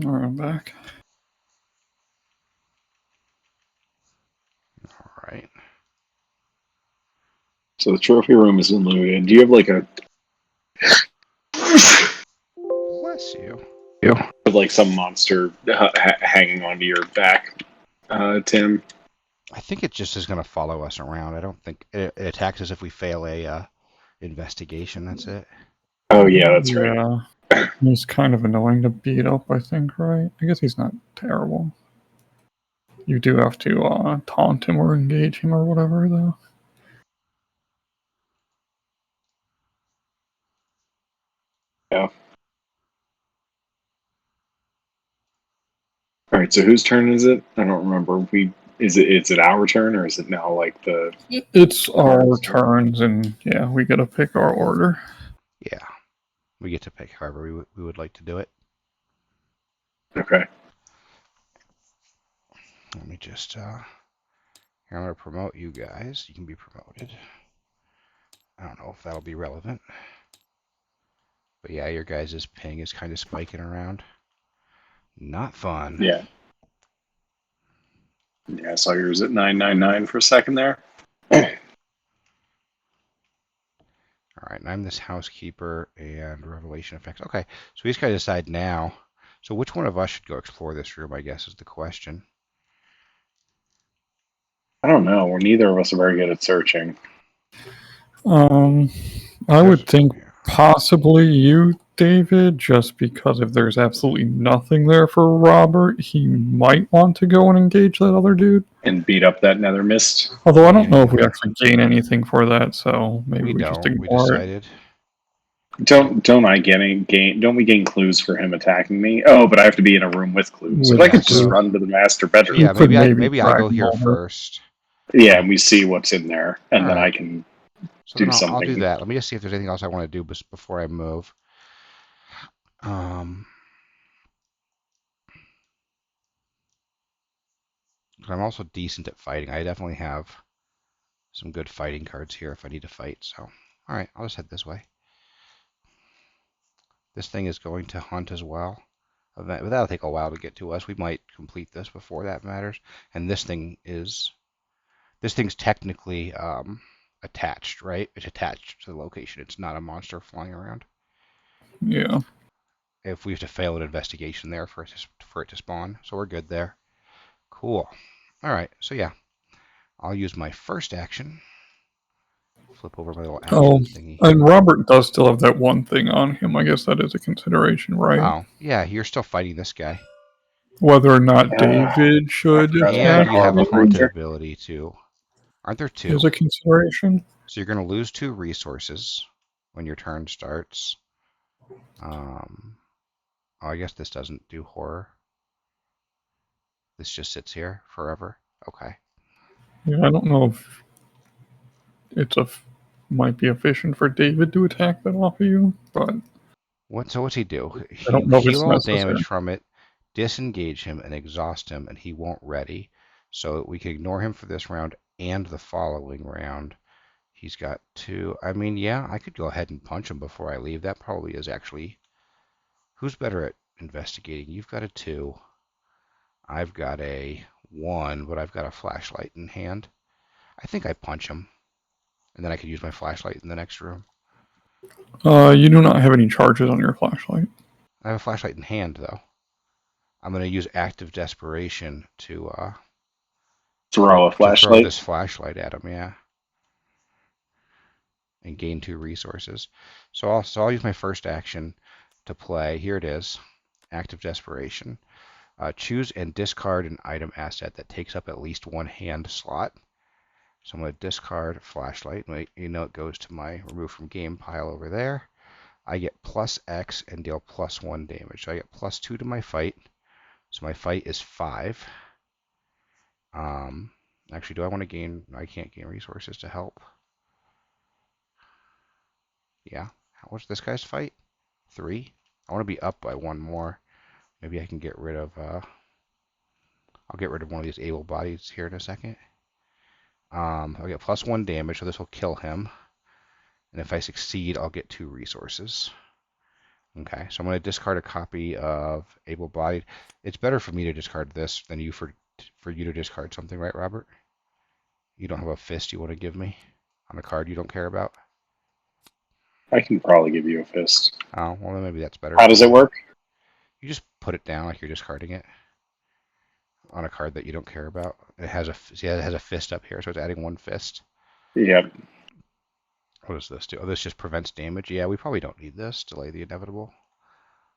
All right, I'm back. All right. So the trophy room isn't looted. Do you have like a Bless you. like some monster hanging onto your back, Tim? I think it just is going to follow us around. I don't think it attacks us if we fail a investigation. That's it. Oh yeah, that's right. Yeah. He's kind of annoying to beat up, I think, right? I guess he's not terrible. You do have to taunt him or engage him or whatever, though. Yeah. All right. So whose turn is it? I don't remember. Is it our turn or is it now like the? It's our cards? turns, and yeah, we gotta pick our order. Yeah. We get to pick however we would like to do it. Okay. Let me just, I'm going to promote you guys. You can be promoted. I don't know if that'll be relevant. But yeah, your guys' ping is kind of spiking around. Not fun. Yeah. Yeah. I saw yours at 999 for a second there. All right, and I'm this housekeeper and revelation effects. Okay, so we just got to decide now. So which one of us should go explore this room, I guess, is the question. I don't know. Well, neither of us are very good at searching. I would think possibly you, David, just because if there's absolutely nothing there for Robert, he might want to go and engage that other dude. And beat up that nether mist. Although I don't know if we actually gain anything for that, so maybe we just don't. We ignore it. decided. Don't I gain? Don't we gain clues for him attacking me? Oh, but I have to be in a room with clues. With But I could just clues. run to the master bedroom. Yeah, could maybe I drag go him here over. first. Yeah, and we see what's in there, and All then right. I can So do then I'll something. do that. Let me just see if there's anything else I want to do before I move. I'm also decent at fighting. I definitely have some good fighting cards here if I need to fight. So, all right, I'll just head this way. This thing is going to hunt as well. But that'll take a while to get to us. We might complete this before that matters. And this thing's technically attached, right? It's attached to the location. It's not a monster flying around. Yeah. If we have to fail an investigation there for it to spawn, so we're good there. Cool. All right, so yeah, I'll use my first action. Flip over my little action thingy here. And Robert does still have that one thing on him. I guess that is a consideration, right? Oh, yeah, you're still fighting this guy. Whether or not David should attack And you have a haunted creature. ability too. Aren't there two? is a consideration. So you're going to lose 2 resources when your turn starts. Oh, I guess this doesn't do horror. This just sits here forever. Okay. Yeah, I don't know if might be efficient for David to attack that off of you, but So what's he do? I don't You know if heal it's all necessary. damage from it, disengage him, and exhaust him, and he won't ready. So we can ignore him for this round and the following round. He's got 2. I mean, yeah, I could go ahead and punch him before I leave. That probably is actually... Who's better at investigating? You've got a 2. I've got a 1, but I've got a flashlight in hand. I think I punch him, and then I could use my flashlight in the next room. You do not have any charges on your flashlight. I have a flashlight in hand, though. I'm going to use active desperation to Throw a throw flashlight. this flashlight at him, yeah, and gain 2 resources. So I'll use my first action to play. Here it is, active desperation. Choose and discard an item asset that takes up at least 1 hand slot. So I'm going to discard flashlight. It goes to my remove from game pile over there. I get plus X and deal plus 1 damage. So I get plus 2 to my fight. So my fight is 5. Actually, do I want to gain? I can't gain resources to help. Yeah. What's this guy's fight? 3. I want to be up by 1 more. Maybe I can get rid of... I'll get rid of one of these able bodies here in a second. I'll get plus 1 damage, so this will kill him. And if I succeed, I'll get 2 resources. Okay, so I'm going to discard a copy of Able-Bodied. It's better for me to discard this than for you to discard something, right, Robert? You don't have a fist you want to give me on a card you don't care about? I can probably give you a fist. Oh, well, then maybe that's better. How does it work? You just put it down like you're discarding it on a card that you don't care about. It has a fist up here, so it's adding one fist. Yep. What does this do? Oh, this just prevents damage. Yeah, we probably don't need this. Delay the inevitable.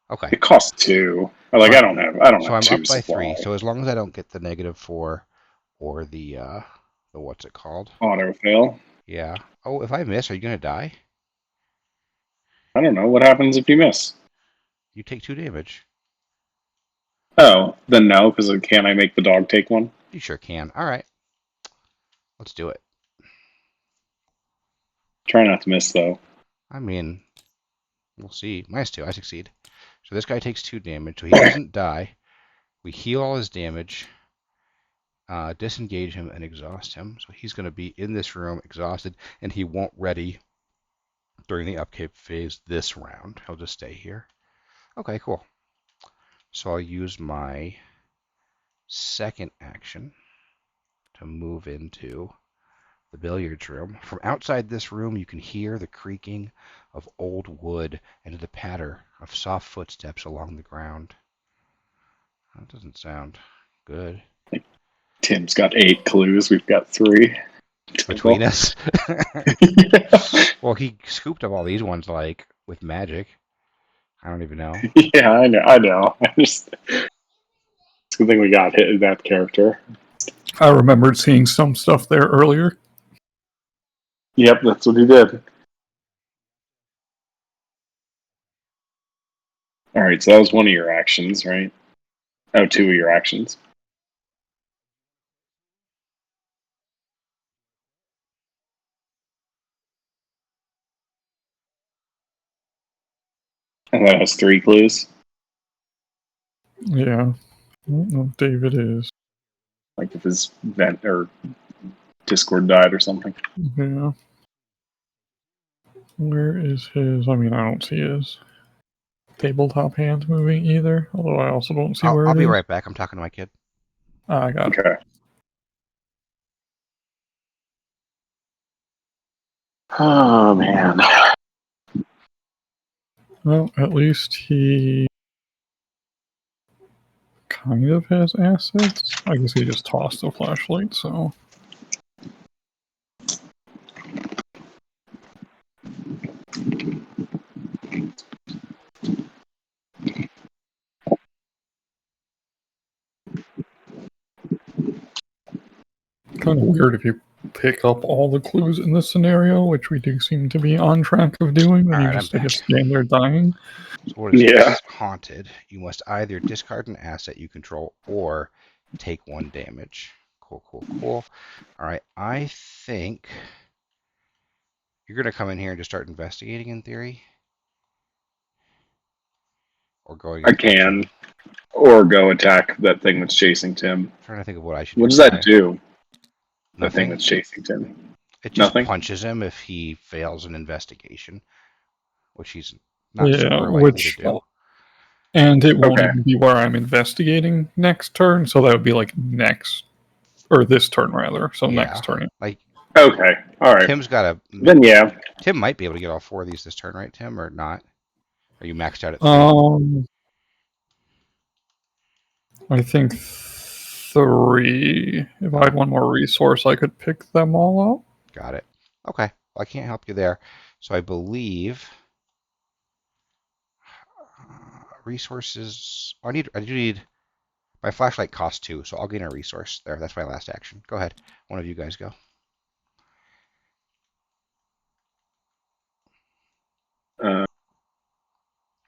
Okay. It costs 2. Like, I don't have So I'm 2 up by 3. supply. So as long as I don't get the -4 or the what's it called? Autofill. Yeah. Oh, if I miss, are you gonna die? I don't know. What happens if you miss? You take 2 damage. Oh, then no, because can't I make the dog take 1? You sure can. All right. Let's do it. Try not to miss, though. I mean, we'll see. -2. I succeed. So this guy takes 2 damage, so he doesn't die. We heal all his damage, disengage him, and exhaust him. So he's going to be in this room, exhausted, and he won't ready during the upkeep phase this round. He'll just stay here. Okay, cool. So I'll use my second action to move into the billiards room. From outside this room, you can hear the creaking of old wood and the patter of soft footsteps along the ground. That doesn't sound good. Tim's got 8 clues. We've got 3. Between us? Well, he scooped up all these ones, like, with magic. I don't even know. Yeah, I know. It's a good thing we got hit that character. I remembered seeing some stuff there earlier. Yep, that's what he did. Alright, so that was one of your actions, right? Oh, 2 of your actions. And that has 3 clues. Yeah. I don't know if David is. Like if his vent or Discord died or something. Yeah. Where is his? I mean, I don't see his tabletop hands moving either. Although I also don't see where I'll it be is. right back. I'm talking to my kid. I got it. Okay. Oh, man. Well, at least he kind of has assets. I guess he just tossed a flashlight, so. Kind of weird if you pick up all the clues in this scenario, which we do seem to be on track of doing, then All you right, just I'm like back. stand there dying. So what is Yeah. this? Haunted. You must either discard an asset you control or take 1 damage. Cool. All right, I think you're going to come in here and just start investigating in theory? Or going I and punching? can. Or go attack that thing that's chasing Tim. I'm trying to think of what I should do. What does that do? The thing Nothing. that's chasing Tim. It just Nothing? punches him if he fails an investigation, which he's not Yeah, super likely to which. do. And it won't Okay. even be where I'm investigating next turn, so that would be like next. Or this turn, rather. So Yeah. next turn. Like, Okay. Alright. Tim's got a. Then yeah. Tim might be able to get all 4 of these this turn, right, Tim, or not? Are you maxed out at 3? I think 3. If I had one more resource, I could pick them all up. Got it. Okay. Well, I can't help you there. So I believe resources. I do need. My flashlight costs 2, so I'll gain a resource there. That's my last action. Go ahead. One of you guys go.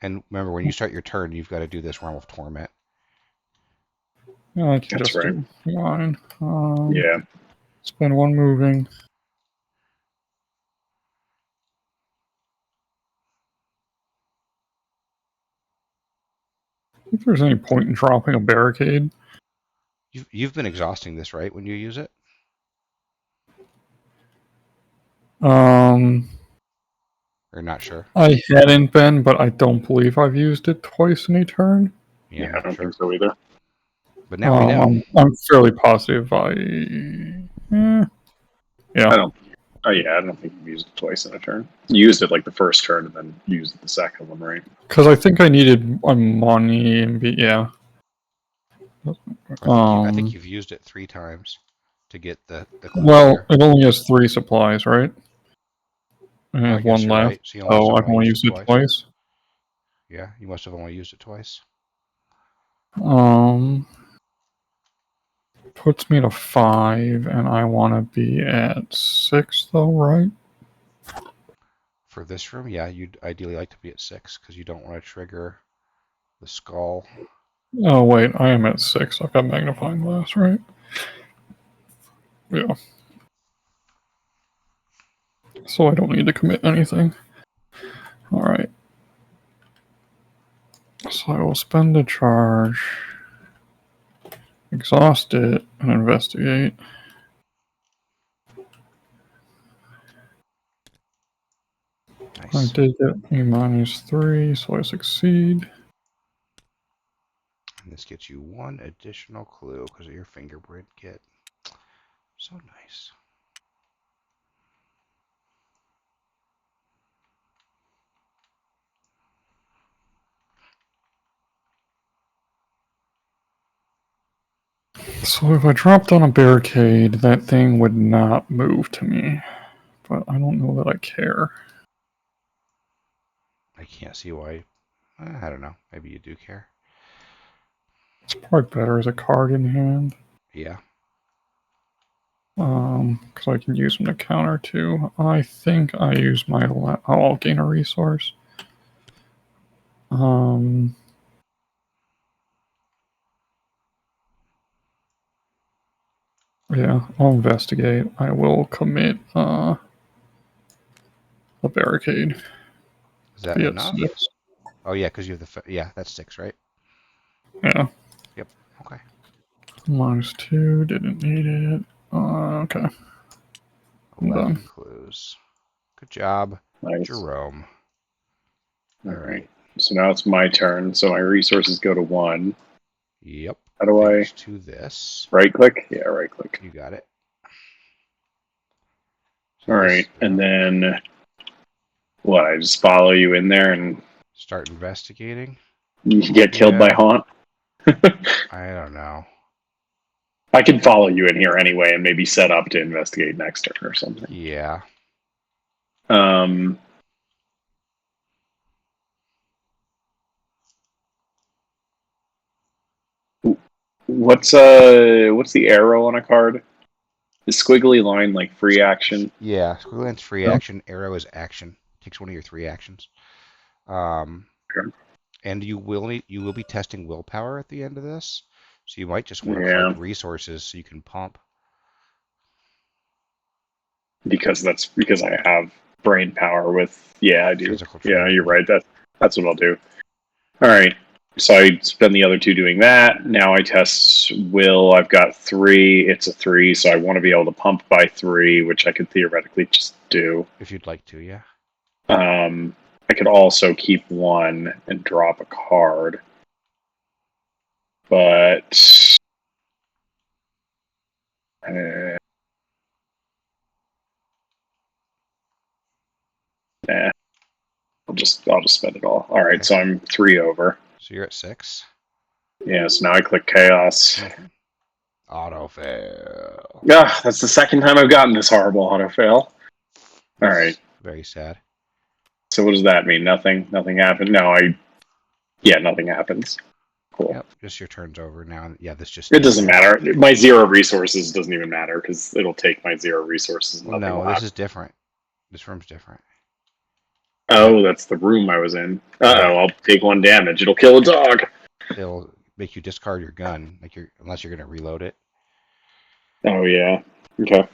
And remember, when you start your turn, you've got to do this Realm of Torment. Yeah, I can That's just right. do mine. Yeah. Spend 1 moving. If there's any point in dropping a barricade. You've been exhausting this, right, when you use it? Or not sure? I hadn't been, but I don't believe I've used it twice in a turn. Yeah, Yeah, I'm I not don't sure. think so either. But now we know. I'm fairly positive I yeah. don't. Oh yeah, I don't think you've used it twice in a turn. You used it like the first turn and then used it the second one, right? Because I think I needed money and yeah. I think Um, you've used it 3 times to get the clue well, here. it only has 3 supplies, right? And it I has guess 1 you're left, right. So you must so have I've only only used it used it twice. twice. Yeah, you must have only used it twice. Um, puts me to 5, and I want to be at 6, though, right? For this room, yeah, you'd ideally like to be at 6 because you don't want to trigger the skull. Oh, wait, I am at 6. I've got magnifying glass, right? Yeah. So I don't need to commit anything. Alright. So I will spend a charge, exhaust it, and investigate. I Nice. did get a -3, so I succeed. And this gets you 1 additional clue because of your fingerprint kit. So nice. So if I dropped on a barricade, that thing would not move to me. But I don't know that I care. I can't see why. I don't know. Maybe you do care. It's probably better as a card in hand. Yeah. Because I can use them to counter too. I think I use my. Oh, I'll gain a resource. Yeah, I'll investigate. I will commit a barricade. Is that Be at enough? 6. Oh yeah, because you have the yeah. That's 6, right? Yeah. Yep. Okay. -2. Didn't need it. Okay. I'm 11 done. clues. Good job, Nice. Jerome. All All right. right. So now it's my turn. So my resources go to 1. Yep. How do I Brings to this. right click? Yeah, right click. You got it. So All right. this And then what? I just follow you in there and start investigating. you get killed by Yeah. Haunt. I don't know. I can follow you in here anyway and maybe set up to investigate next turn or something. Yeah. Um, what's the arrow on a card? The squiggly line like free action. Yeah. Squiggle's free Yeah. action. Arrow is action. Takes one of your 3 actions. Okay. And you will be testing willpower at the end of this. So you might just want to Yeah, collect resources so you can pump. because I have brain power with. Yeah, I do. Physical Yeah, training. you're right. That's what I'll do. All right. So I spend the other 2 doing that. Now I test will. I've got 3. It's a 3, so I want to be able to pump by 3, which I could theoretically just do. If you'd like to, yeah. I could also keep 1 and drop a card, but nah, I'll just spend it all. All right, Okay. so I'm 3 over. So you're at 6. Yeah, so now I click chaos. Auto fail. Ah, that's the second time I've gotten this horrible auto fail. All right. Very sad. So what does that mean? Nothing. Nothing happened. Nothing happens. Cool. Yep. Just your turn's over now. Yeah, this just. It doesn't matter. My 0 resources doesn't even matter because it'll take my 0 resources. And Well, nothing will no, this happen. is different. This room's different. Oh, that's the room I was in. Yeah. I'll take 1 damage. It'll kill a dog. It'll make you discard your gun, unless you're gonna reload it. Oh yeah. Okay.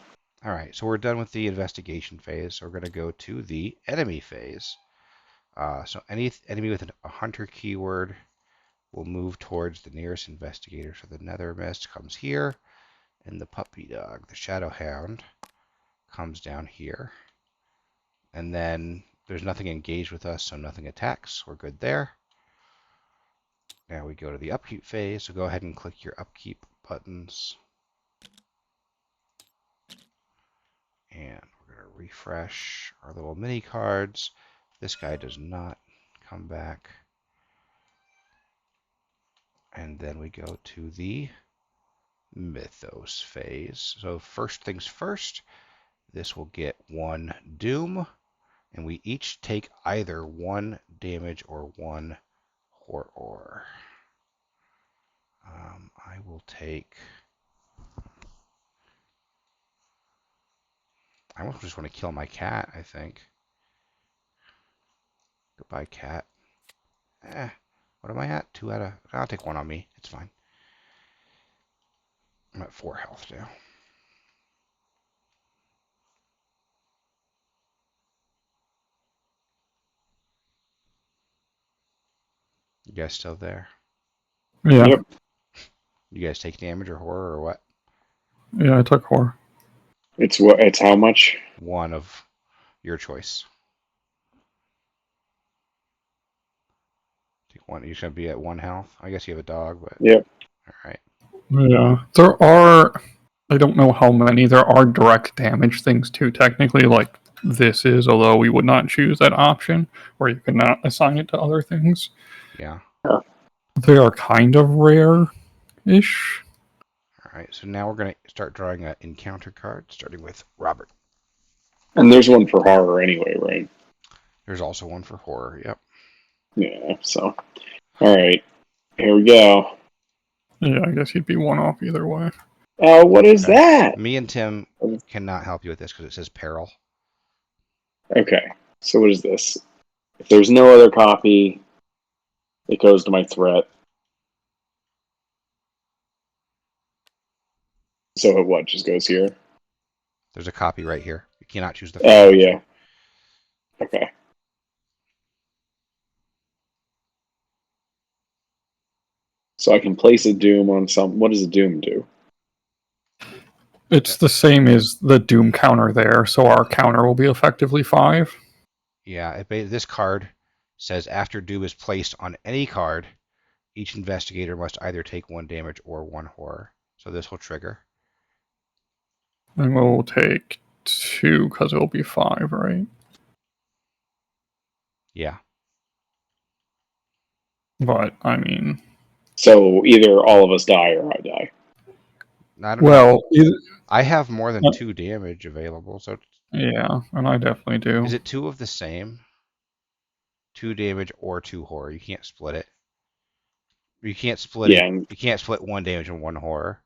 All right, so we're done with the investigation phase. So we're gonna go to the enemy phase. So any enemy with a hunter keyword will move towards the nearest investigator. So the nether mist comes here, and the puppy dog, the shadow hound, comes down here. And then There's nothing engaged with us, so nothing attacks. We're good there. Now we go to the upkeep phase, so go ahead and click your upkeep buttons. And we're going to refresh our little mini cards. This guy does not come back. And then we go to the Mythos phase. So first things first, this will get 1 Doom, and we each take either 1 damage or 1 horror. I will take... I almost just want to kill my cat, I think. Goodbye, cat. What am I at? 2 out of... I'll take 1 on me. It's fine. I'm at 4 health now. You guys still there? Yeah. Yep. You guys take damage or horror or what? Yeah, I took horror. It's what? It's how much? 1 of your choice. Take 1. You should be at 1 health. I guess you have a dog, but... Yep. All right. Yeah. There are, I don't know how many, there are direct damage things too, technically, like this is, although we would not choose that option, where you cannot assign it to other things. Yeah. They are kind of rare-ish. All right. So now we're going to start drawing an encounter card, starting with Robert. And there's one for horror anyway, right? There's also one for horror. Yep. Yeah. So, all right, here we go. Yeah, I guess you'd be 1 off either way. What is Okay. that? Me and Tim cannot help you with this because it says peril. Okay. So what is this? If there's no other copy, it goes to my threat. So what just goes here? There's a copy right here. You cannot choose the Oh first. yeah. Okay. So I can place a doom on some. What does a doom do? It's the same as the Doom counter there, so our counter will be effectively 5. Yeah. This card says after doom is placed on any card, each investigator must either take 1 damage or 1 horror. So this will trigger. And we'll take 2 because it'll be 5, right? Yeah. But, I mean... So either all of us die or I die. I don't know. Well, I have more than 2 damage available, so yeah, and I definitely do. is it 2 of the same? 2 damage or 2 horror. You can't split it. You can't split Yeah. it. You can't split 1 damage and 1 horror.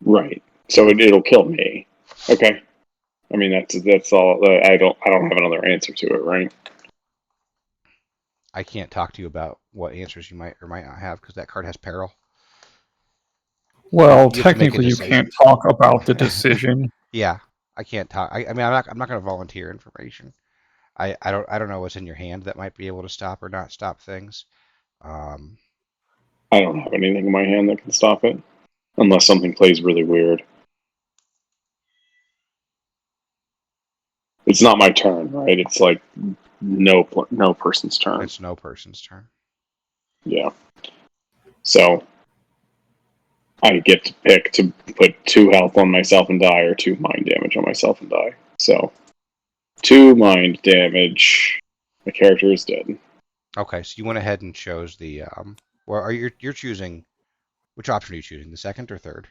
Right. So it'll kill me. Okay. I mean that's all. I don't have another answer to it, right? I can't talk to you about what answers you might or might not have because that card has peril. Well, You have to make a technically, you decision. can't talk about the decision. Yeah, I can't talk. I mean, I'm not going to volunteer information. I don't know what's in your hand that might be able to stop or not stop things. I don't have anything in my hand that can stop it, unless something plays really weird. It's not my turn, right? It's like no person's turn. It's no person's turn. Yeah. So I get to pick to put 2 health on myself and die, or 2 mind damage on myself and die. So 2 mind damage. My character is dead. Okay, so you went ahead and chose the well, you're choosing which option are you choosing? The second or third?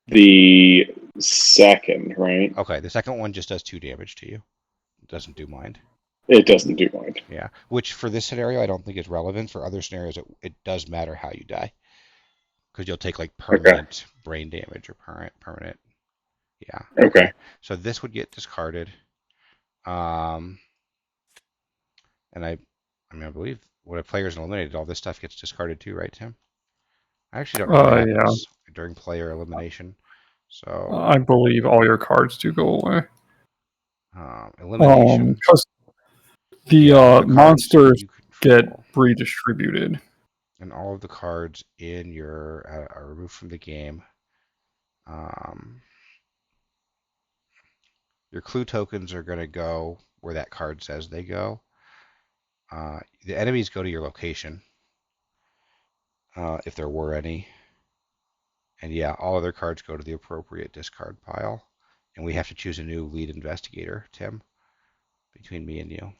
The second, right? Okay, the second one just does 2 damage to you. It doesn't do mind. It doesn't do mind. Yeah, which for this scenario I don't think is relevant. For other scenarios, it does matter how you die because you'll take like permanent brain damage or permanent. Yeah. Okay. So this would get discarded. And I mean, I believe when a player is eliminated, all this stuff gets discarded too, right, Tim? I actually don't know what happens during player elimination. So I believe all your cards do go away. elimination. Because the Yeah, monsters get redistributed. And all of the cards in your are removed from the game. Your clue tokens are going to go where that card says they go. The enemies go to your location, if there were any. And yeah, all other cards go to the appropriate discard pile. And we have to choose a new lead investigator, Tim, between me and you.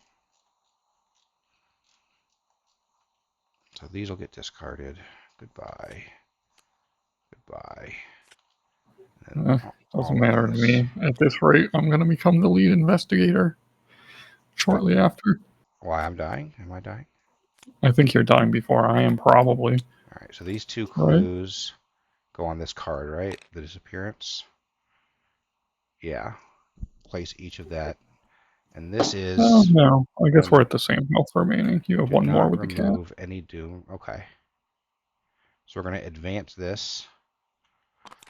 So these will get discarded. Goodbye. Goodbye. And Doesn't all matter of to this. me. At this rate, I'm going to become the lead investigator shortly after. Why I'm dying? Am I dying? I think you're dying before I am, probably. All right, so these two Right? clues go on this card, right? The disappearance. Yeah. Place each of that. And this Oh, is no. I guess when we're at the same health remaining. You have do one more not with the cat. remove any doom. Okay. So we're going to advance this.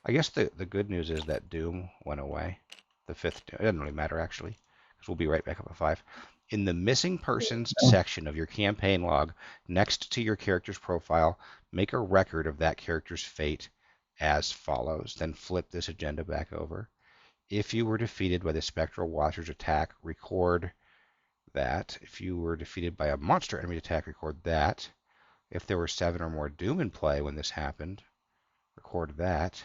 I guess the good news is that doom went away. The fifth doom. It doesn't really matter, actually, because we'll be right back up at 5. In the missing persons Yeah. section of your campaign log, next to your character's profile, make a record of that character's fate as follows. Then flip this agenda back over. If you were defeated by the Spectral Watcher's attack, record that. If you were defeated by a monster enemy attack, record that. If there were 7 or more doom in play when this happened, record that.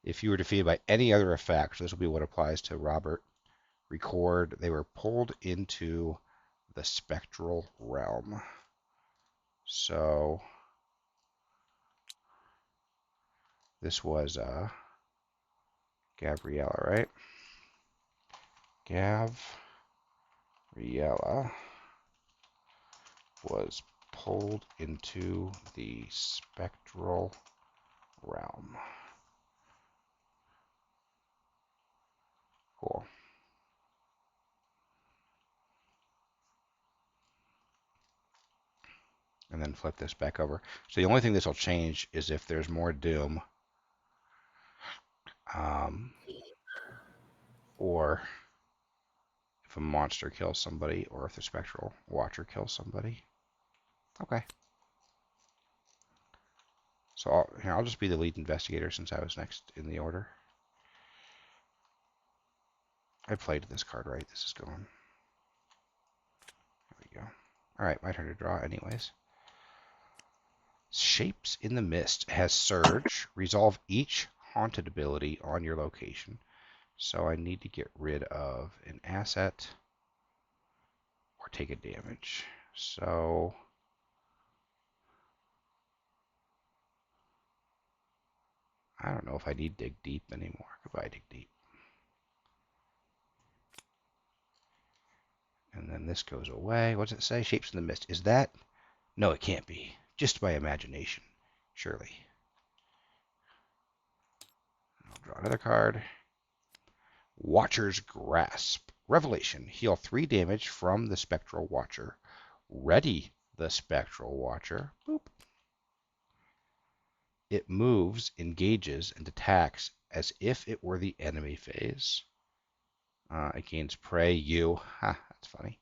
If you were defeated by any other effect, this will be what applies to Robert, record they were pulled into the spectral realm. So this was Gabriella, right? Gabriella was pulled into the spectral realm. Cool. And then flip this back over. So the only thing this will change is if there's more doom, or if a monster kills somebody, or if the spectral watcher kills somebody. Okay. So I'll just be the lead investigator since I was next in the order. I played this card right. This is going. There we go. All right, my turn to draw anyways. Shapes in the Mist has Surge. Resolve each haunted ability on your location. So I need to get rid of an asset or take a damage. So I don't know if I need Dig Deep anymore. Goodbye, Dig Deep. And then this goes away. What does it say? Shapes in the Mist. Is that? No, it can't be. Just by imagination, surely. I'll draw another card. Watcher's Grasp. Revelation. Heal 3 damage from the Spectral Watcher. Ready the Spectral Watcher. Boop. It moves, engages, and attacks as if it were the enemy phase. It gains prey, you. Ha, that's funny.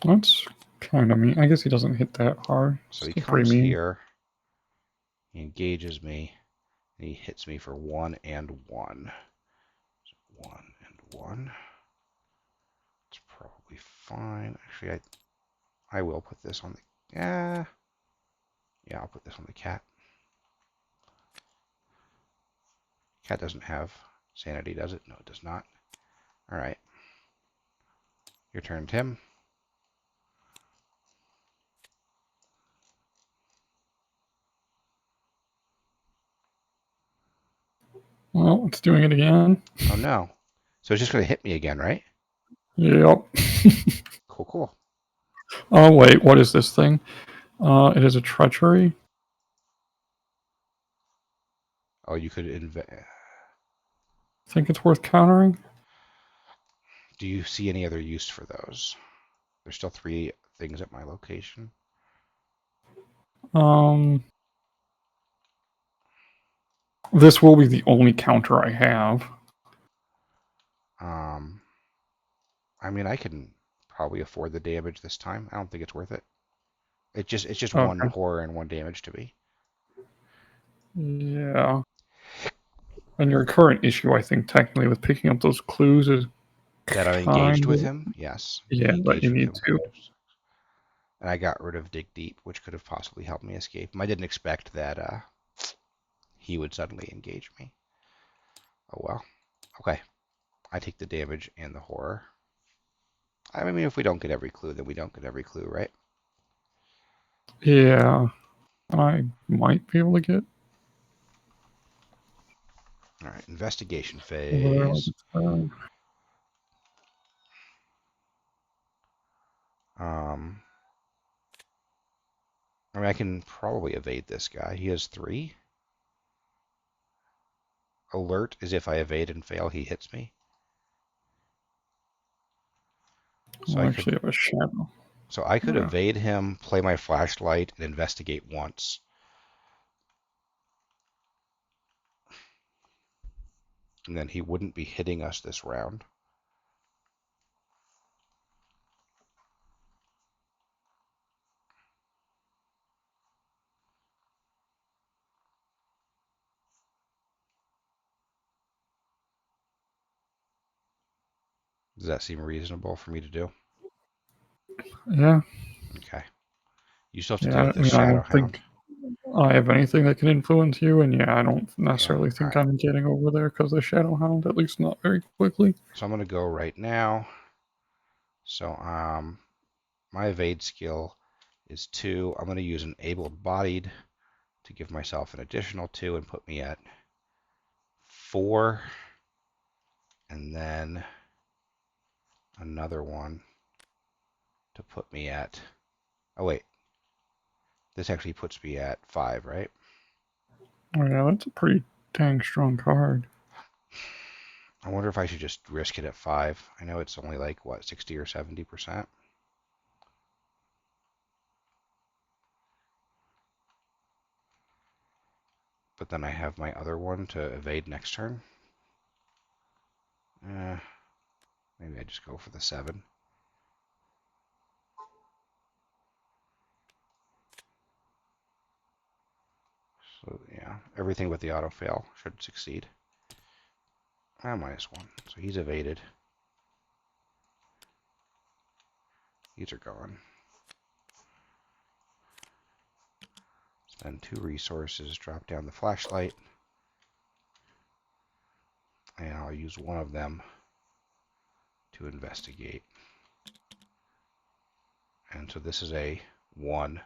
That's kind of mean. I guess he doesn't hit that hard. So he Still pretty comes mean. here, he engages me, and he hits me for 1 and 1. So 1 and 1. It's probably fine. Actually, I will put this on the... Yeah, I'll put this on the cat. Cat doesn't have sanity, does it? No, it does not. All right. Your turn, Tim. Well, it's doing it again. Oh, no. So it's just going to hit me again, right? Yep. Cool, cool. Oh, wait. What is this thing? It is a treachery. Oh, you could Think it's worth countering? Do you see any other use for those? There's still 3 things at my location. This will be the only counter I have. I mean, I can probably afford the damage this time. I don't think it's worth it. It's just 1 Okay. horror and 1 damage to me. Yeah. And your current issue, I think, technically with picking up those clues is That I engaged kind with of him? Yes. yeah, He but engaged you with need him. to. And I got rid of Dig Deep, which could have possibly helped me escape. I didn't expect that he would suddenly engage me. Oh well. Okay. I take the damage and the horror. I mean, if we don't get every clue, then we don't get every clue, right? Yeah, I might be able to get All right, investigation over there like phase. a turn. I mean, I can probably evade this guy. He has 3. Alert is if I evade and fail, he hits me. So I'll I actually could, have a shadow. Yeah. evade him, play my flashlight, and investigate once. And then he wouldn't be hitting us this round. Does that seem reasonable for me to do? Yeah. Okay. You still have to deal Yeah. with I this mean, I Shadow don't Hound. think I have anything that can influence you, and yeah, I don't Yeah. necessarily All think right. I'm getting over there because the Shadow Hound, at least not very quickly. So I'm going to go right now. So my evade skill is 2. I'm going to use an able-bodied to give myself an additional 2 and put me at 4. And then another one to put me at... Oh, wait. This actually puts me at 5, right? Oh yeah, that's a pretty dang strong card. I wonder if I should just risk it at 5. I know it's only like, what, 60 or 70%? But then I have my other one to evade next turn. Maybe I just go for the 7. So yeah, everything with the auto fail should succeed. -1. So he's evaded. These are gone. Spend 2 resources, drop down the flashlight, and I'll use one of them to investigate. And so this is a 1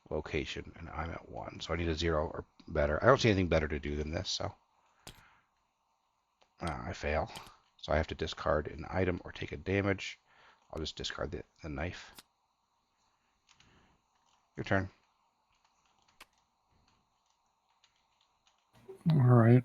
location, and I'm at 1. So I need a 0 or better. I don't see anything better to do than this, so I fail. So I have to discard an item or take a damage. I'll just discard the knife. Your turn. All right.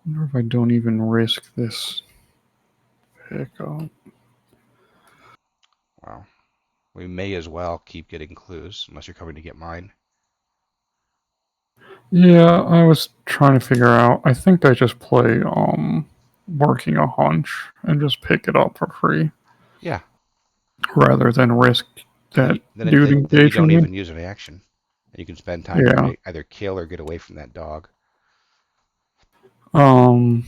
Wonder if I don't even risk this pickup. Wow. We may as well keep getting clues, unless you're coming to get mine. Yeah, I was trying to figure out. I think I just play working a hunch and just pick it up for free Yeah. rather than risk that dude Then you don't engaging me. even use an action. And you can spend time trying Yeah. to either kill or get away from that dog. Um.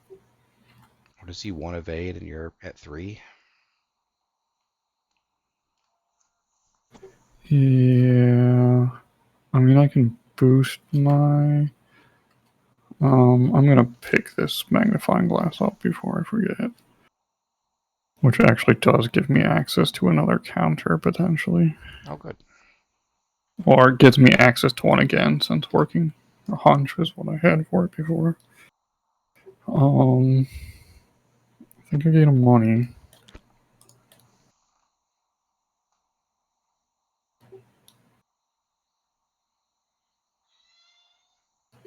Or does he 1 evade and you're at 3? Yeah. I mean, I can boost my. I'm gonna pick this magnifying glass up before I forget, which actually does give me access to another counter potentially, Oh, good. or it gives me access to one again since working a hunch is what I had for it before. I think I gain money.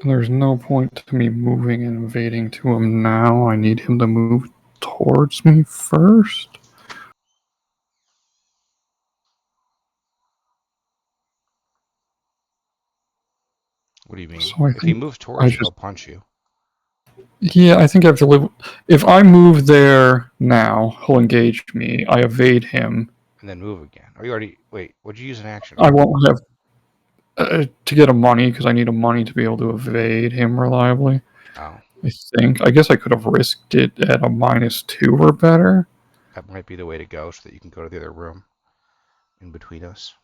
There's no point to me moving and invading to him now. I need him to move towards me first. What do you mean? So I If he think moves I towards you, just he'll punch you. yeah, I think I have to live. If I move there now, he'll engage me. I evade him. And then move again. Oh, you already... Wait, what'd you use an action I for? won't have to get a money because I need a money to be able to evade him reliably. Oh, I think. I guess I could have risked it at a -2 or better. that might be the way to go so that you can go to the other room in between us.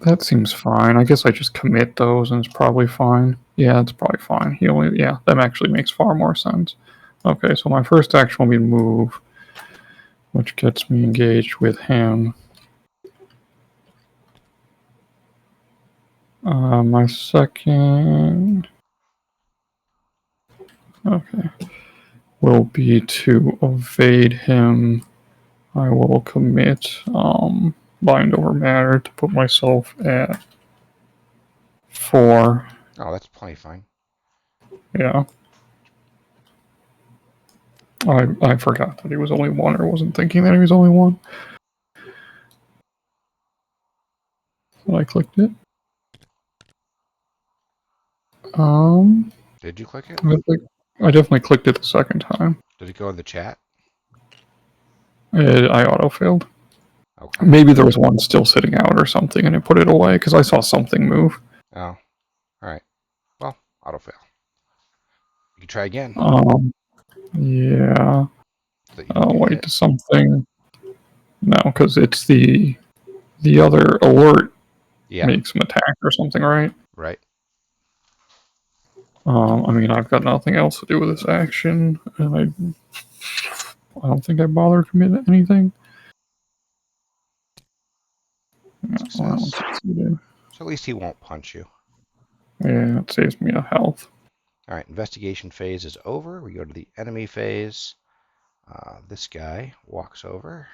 That seems fine. I guess I just commit those and it's probably fine. Yeah, it's probably fine. Yeah, that actually makes far more sense. Okay, so my first action will be move, which gets me engaged with him. My second, okay, will be to evade him. I will commit bind over matter to put myself at 4. Oh, that's plenty fine. Yeah. I forgot that he was only 1, or wasn't thinking that he was only 1. So I clicked it. Did you click it? I definitely clicked it the second time. Did it go in the chat? I auto failed. Okay. Maybe there was one still sitting out or something, and it put it away because I saw something move. Oh, all right. Well, auto fail. You can try again. Yeah. So that you can Oh get wait, hit. does something? No, because it's the other alert Yeah, makes him attack or something, right? right. I mean, I've got nothing else to do with this action, and I don't think I bothered committing anything. Yeah, well, that one Success. succeeded. So at least he won't punch you. Yeah, it saves me a health. All right, investigation phase is over. We go to the enemy phase. This guy walks over.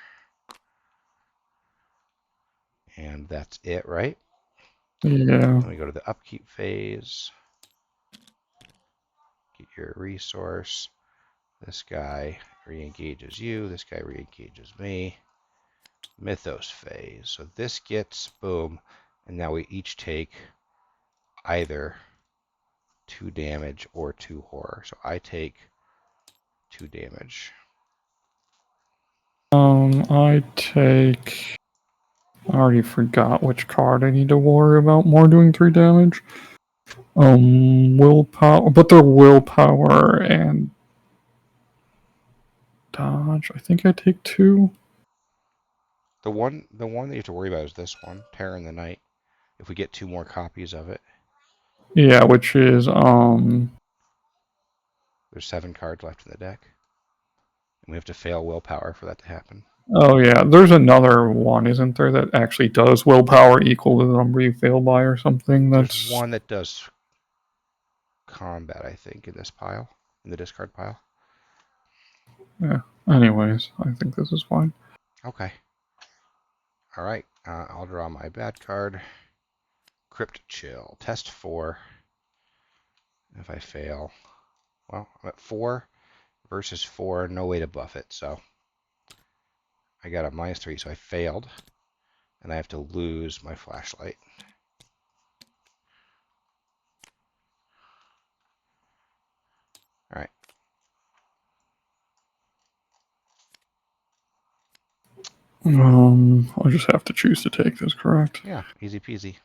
And that's it, right? Yeah. Then we go to the upkeep phase. Get your resource. This guy re-engages you. This guy re-engages me. Mythos phase. So this gets, boom, and now we each take either 2 damage or 2 horror. So I take 2 damage. I take. I already forgot which card I need to worry about more doing 3 damage. Willpower, but they're willpower and dodge. I think I take 2. The one that you have to worry about is this one, Terror in the Night. If we get 2 more copies of it. Yeah, which is There's 7 cards left in the deck. And we have to fail willpower for that to happen. Oh yeah, there's another one, isn't there, that actually does willpower equal to the number you fail by or something? There's one that does combat, I think, in this pile, in the discard pile. Yeah. Anyways, I think this is fine. Okay. All right. I'll draw my bad card. Crypt Chill. Test 4. If I fail, well, I'm at 4 versus 4. No way to buff it, so I got a -3, so I failed, and I have to lose my flashlight. All right. I just have to choose to take this, correct? Yeah, easy peasy.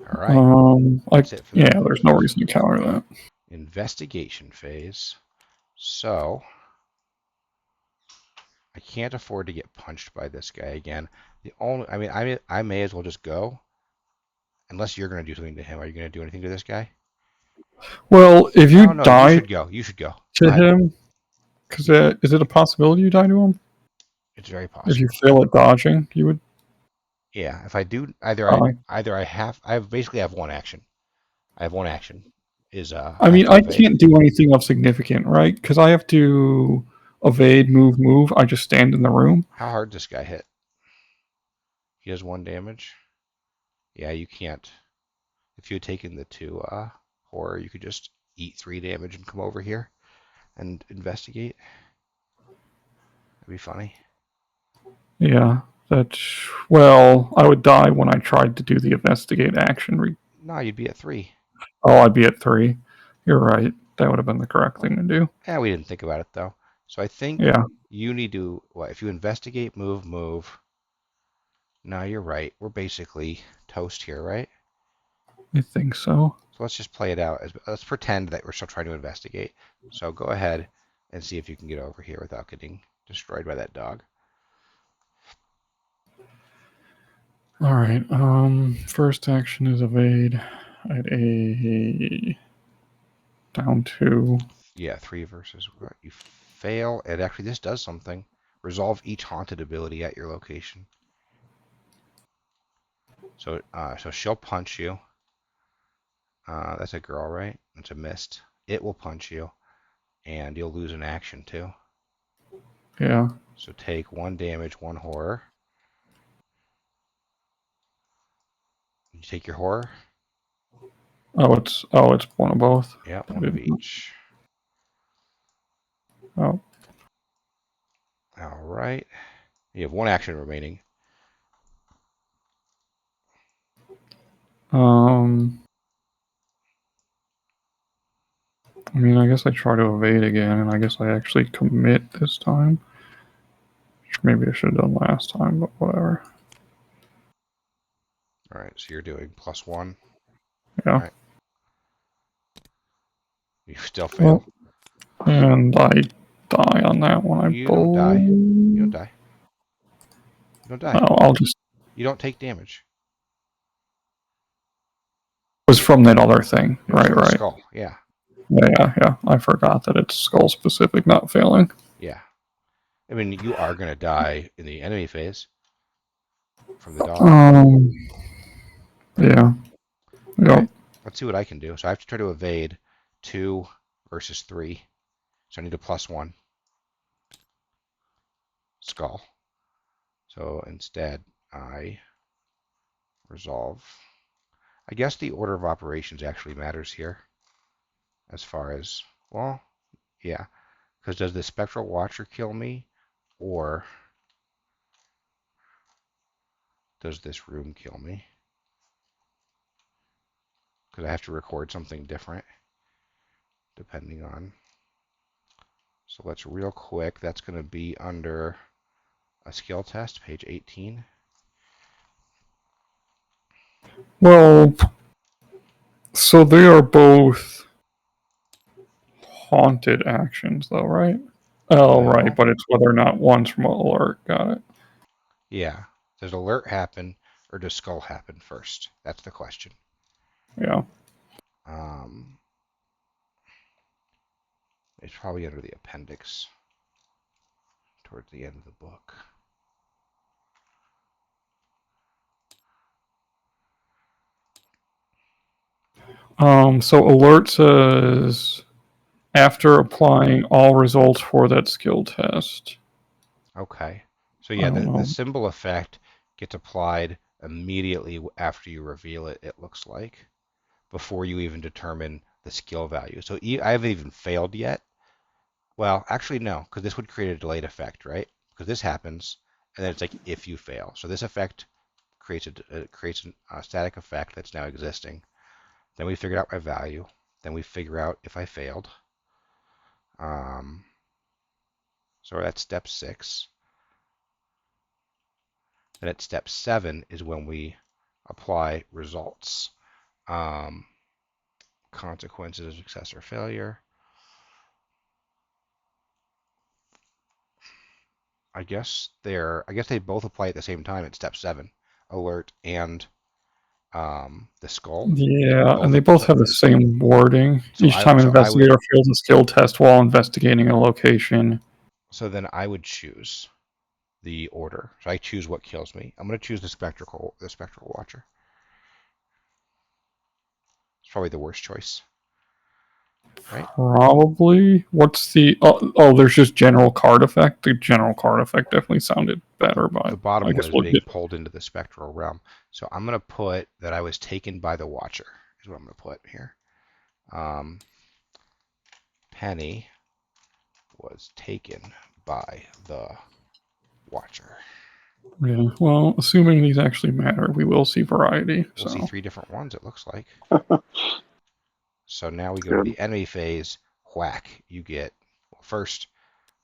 All right. That's it for yeah, that there's no phase. reason to counter that. Investigation phase. So I can't afford to get punched by this guy again. I may as well just go. Unless you're going to do something to him. Are you going to do anything to this guy? Well, if you No, you die should go. You should go. to him, because is it a possibility you die to him? It's very If you possible. fail at dodging, you would. Yeah, if I do, I basically have one action. I have one action. I I have mean, to I evade. can't do anything of significant, right? Because I have to evade, move. I just stand in the room. How hard does this guy hit? He does 1 damage. Yeah, you can't. If you had taken the 2 horror, you could just eat 3 damage and come over here and investigate. That'd be funny. Yeah, that's well. I would die when I tried to do the investigate action. No, you'd be at 3. Oh, I'd be at 3. You're right. That would have been the correct thing to do. Yeah, we didn't think about it though. So I think Yeah, you need to, what, if you investigate, move. No, you're right. We're basically toast here, right? I think so. So let's just play it out. Let's pretend that we're still trying to investigate. So go ahead and see if you can get over here without getting destroyed by that dog. All right. First action is evade at a down 2. Yeah, 3 versus what? You fail, and actually this does something. Resolve each haunted ability at your location. So, so she'll punch you. That's a girl, right? It's a mist. It will punch you, and you'll lose an action too. Yeah. So take 1 damage, 1 horror. You take your horror? It's one of both. Yeah, I 1 of didn't- each. Oh. All right. You have 1 action remaining. I mean, I guess I try to evade again, and I guess I actually commit this time. Which maybe I should have done last time, but whatever. All right, so you're doing +1. Yeah. All right. You still fail. And I die on that one, I You don't die. You don't believe. die. You don't die. Oh, I'll just. You don't take damage. It was from that other thing. It was Right, from the right. skull. Yeah. Yeah. I forgot that it's skull specific, not failing. Yeah. I mean, you are going to die in the enemy phase from the dog. Um. Yeah. All Yep. right. Let's see what I can do. So I have to try to evade 2 versus 3. So I need a +1 skull. So instead, I resolve. I guess the order of operations actually matters here. As far as, well, yeah. Because does the Spectral Watcher kill me? Or does this room kill me? Because I have to record something different depending on. So let's real quick. That's going to be under a skill test, page 18. Well, so they are both haunted actions, though, right? Oh, No. right, but it's whether or not one's from alert. Got it. Yeah. Does alert happen or does skull happen first? That's the question. Yeah. It's probably under the appendix towards the end of the book. So alert says after applying all results for that skill test. Okay. So I yeah, don't the know. symbol effect gets applied immediately after you reveal it, it looks like, before you even determine the skill value. So I haven't even failed yet. Well, actually, no, because this would create a delayed effect, right? Because this happens, and then it's like if you fail. So this effect creates a static effect that's now existing. Then we figured out my value. Then we figure out if I failed. So that's step 6. Then at step 7 is when we apply results. Consequences of success or failure. I guess they both apply at the same time at step 7. Alert and the skull. Yeah, and they both have the same wording. So Each time an I would. investigator fails a skill test while investigating a location. So then I would choose the order. So I choose what kills me. I'm going to choose the spectral watcher. It's probably the worst choice, right? Probably. What's the? Oh, there's just general card effect. The general card effect definitely sounded better, The but bottom I one guess is we'll being get. pulled into the spectral realm. So I'm going to put that I was taken by the watcher, is what I'm going to put here. Penny was taken by the watcher. Yeah. Well, assuming these actually matter, we will see variety. We'll see So 3 different ones, it looks like. So now we go to Good. the enemy phase. Whack. You get, well, first,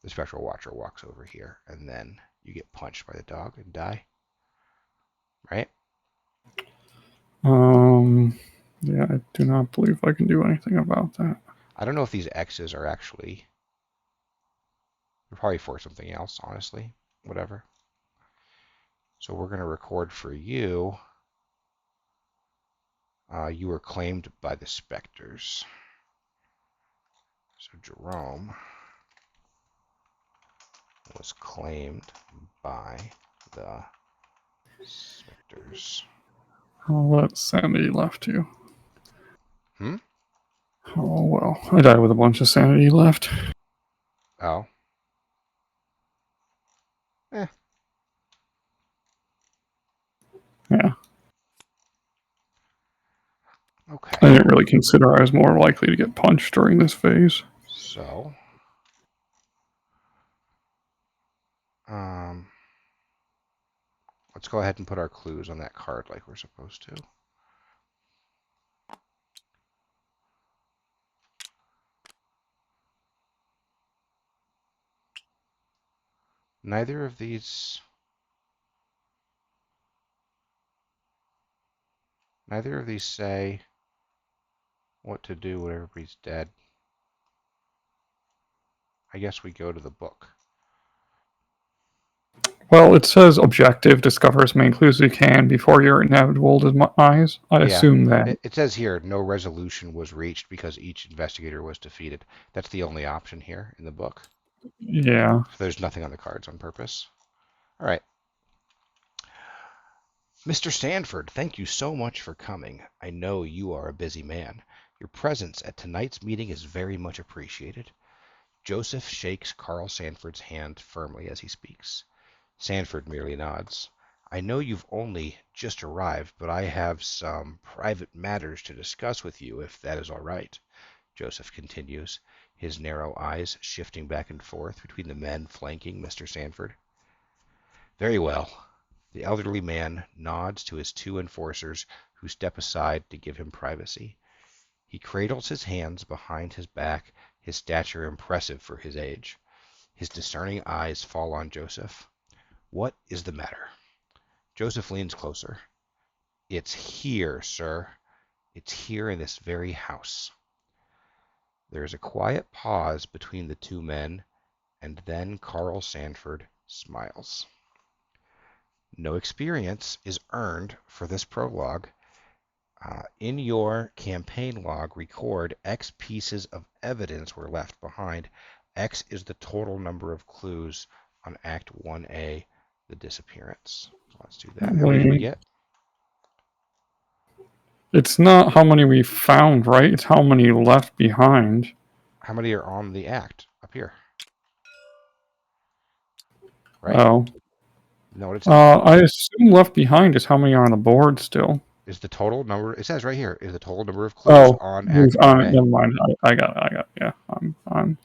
the Spectral Watcher walks over here, and then you get punched by the dog and die. Right? yeah, I do not believe I can do anything about that. I don't know if these X's are actually... They're probably for something else, honestly. Whatever. So we're going to record for you. You were claimed by the Spectres. So Jerome was claimed by the Spectres. I'll let sanity left you. Hmm? Oh well, I died with a bunch of sanity left. Oh. Eh. Yeah, Okay. I didn't really consider I was more likely to get punched during this phase. So, um, let's go ahead and put our clues on that card like we're supposed to. Neither of these say what to do when everybody's dead. I guess we go to the book. Well, it says objective: discover as many clues as you can before your inevitable demise. I assume that. It says here no resolution was reached because each investigator was defeated. That's the only option here in the book. Yeah. So there's nothing on the cards on purpose. All right. Mr. Sanford, thank you so much for coming. I know you are a busy man. Your presence at tonight's meeting is very much appreciated. Joseph shakes Carl Sanford's hand firmly as he speaks. Sanford merely nods. I know you've only just arrived, but I have some private matters to discuss with you, if that is all right, Joseph continues, his narrow eyes shifting back and forth between the men flanking Mr. Sanford. Very well. The elderly man nods to his 2 enforcers, who step aside to give him privacy. He cradles his hands behind his back, his stature impressive for his age. His discerning eyes fall on Joseph. What is the matter? Joseph leans closer. It's here, sir. It's here in this very house. There is a quiet pause between the 2 men, and then Carl Sanford smiles. No experience is earned for this prologue. In your campaign log, record X pieces of evidence were left behind. X is the total number of clues on Act 1A, the disappearance. So let's do that. How many did we get? It's not how many we found, right? It's how many left behind. How many are on the Act up here? Right? Oh. You know what it says? I assume left behind is how many are on the board still. Is the total number, it says right here, is the total number of clues on Act 1A. Never mind. I got it. Yeah, I'm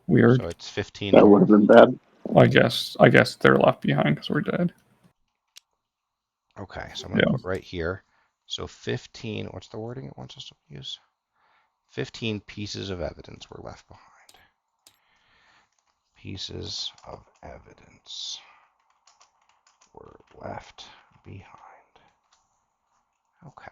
weird. So it's 15 That total. would have been bad. I guess they're left behind because we're dead. Okay, so I'm going to put right here. So 15, what's the wording it wants us to use? 15 pieces of evidence were left behind. Pieces of evidence were left behind. Okay.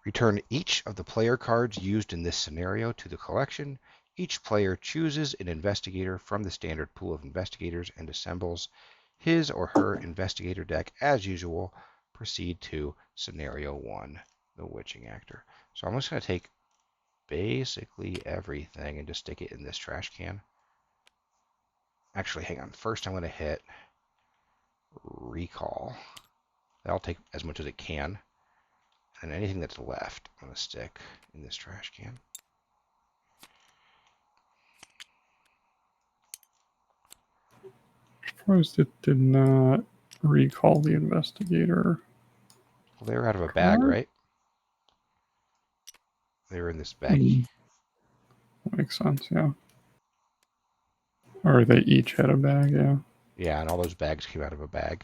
Return each of the player cards used in this scenario to the collection. Each player chooses an investigator from the standard pool of investigators and assembles his or her investigator deck as usual. Proceed to scenario 1, the witching actor. So I'm just going to take basically everything and just stick it in this trash can. Actually, hang on. First, I'm going to hit recall. That'll take as much as it can. And anything that's left, I'm going to stick in this trash can. Surprised it did not recall the investigator. Well, they were out of a bag, right? They were in this baggie. Makes sense, yeah. Or they each had a bag, yeah. Yeah, and all those bags came out of a bag.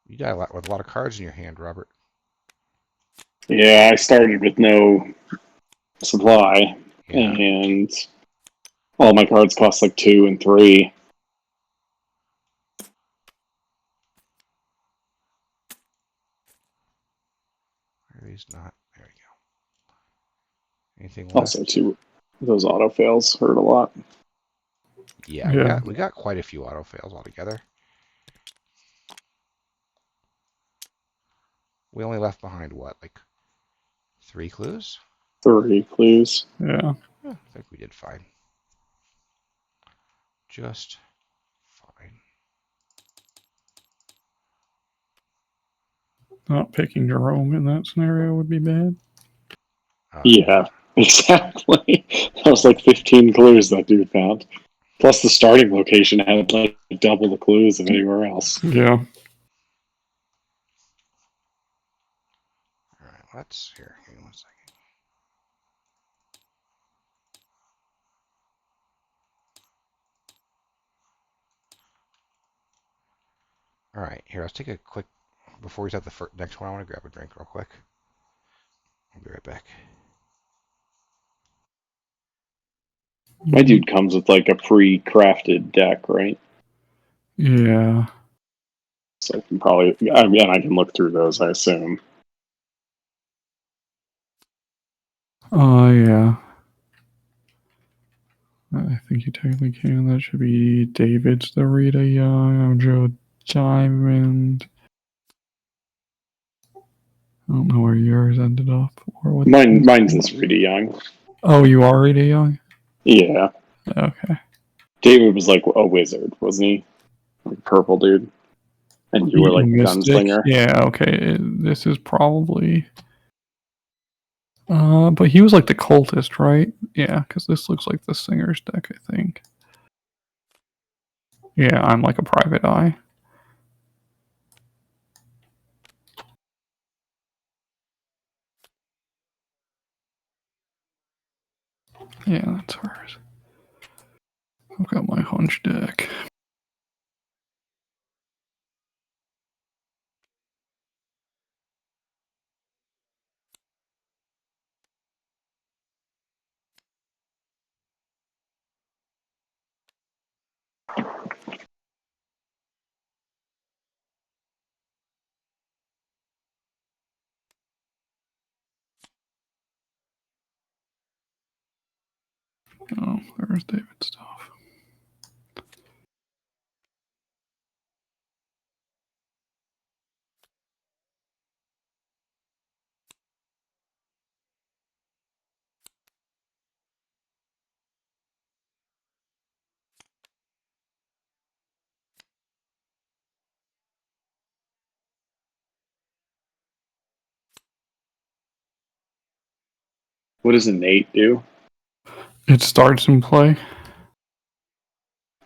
You got with a lot of cards in your hand, Robert. Yeah, I started with no supply, Yeah. and all my cards cost like 2 and 3. Are these not? There we go. Anything left? Also, too, those auto fails hurt a lot. Yeah, Yeah. we got quite a few auto fails altogether. We only left behind what, like 3 clues? 3 clues. Yeah. I think we did fine. Just fine. Not picking Jerome in that scenario would be bad. Yeah, exactly. That was like 15 clues that dude found. Plus, the starting location had like double the clues of anywhere else. Yeah. All right, let's here. Hang on 1 second. All right, here. Let's take a quick. Before we start the next one, I want to grab a drink real quick. I'll be right back. My dude comes with like a pre-crafted deck, right? Yeah. So I can probably, I mean, I can look through those, I assume. Yeah. I think you technically can. That should be David's the Rita Young, Joe Diamond. I don't know where yours ended up or what. Mine's this really young. Oh, you are Rita Young? Yeah. Okay. David was like a wizard, wasn't he? Like purple dude. And you were like a Mystic. gunslinger. Yeah, okay. This is probably. But he was like the cultist, right? Yeah, because this looks like the singer's deck, I think. Yeah, I'm like a private eye. Yeah, that's hers. I've got my hunch deck. Oh, there's David's stuff. What does innate do? It starts in play.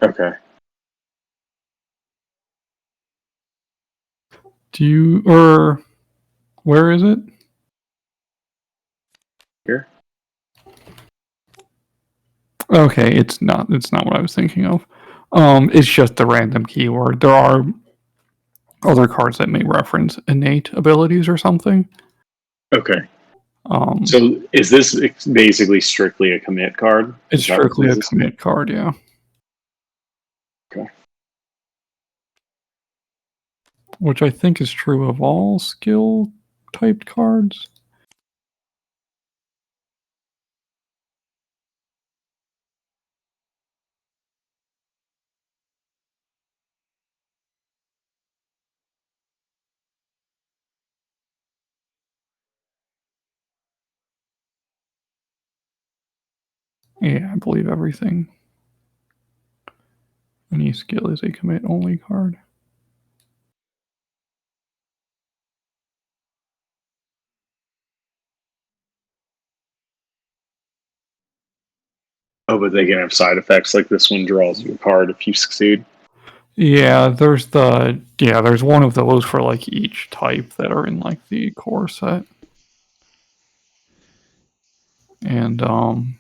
Okay. Do you, or where is it? Here? Okay, it's not what I was thinking of. It's just the random keyword. There are other cards that may reference innate abilities or something. Okay. Um, So is this basically strictly a commit card? it's Is that what strictly this a is? commit card, yeah. Okay. Which I think is true of all skill typed cards. Yeah, I believe everything. Any skill is a commit only card. Oh, but they can have side effects like this one draws you a card if you succeed. Yeah, there's one of those for like each type that are in like the core set. And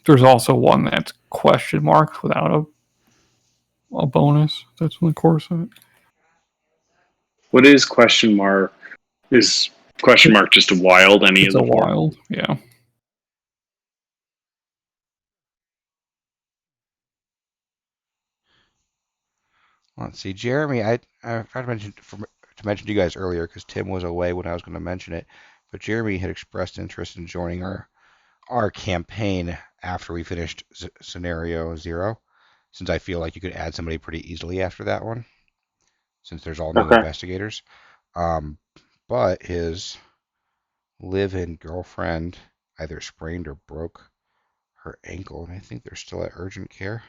there's also one that's question marks without a bonus. That's in the core set. What is question mark? Is question mark just a wild any It's of a the four? wild, yeah. Let's see, Jeremy. I tried to mention to you guys earlier because Tim was away when I was going to mention it, but Jeremy had expressed interest in joining our campaign after we finished scenario 0, since I feel like you could add somebody pretty easily after that one, since there's all new Okay. investigators. But his live-in girlfriend either sprained or broke her ankle, and I think they're still at urgent care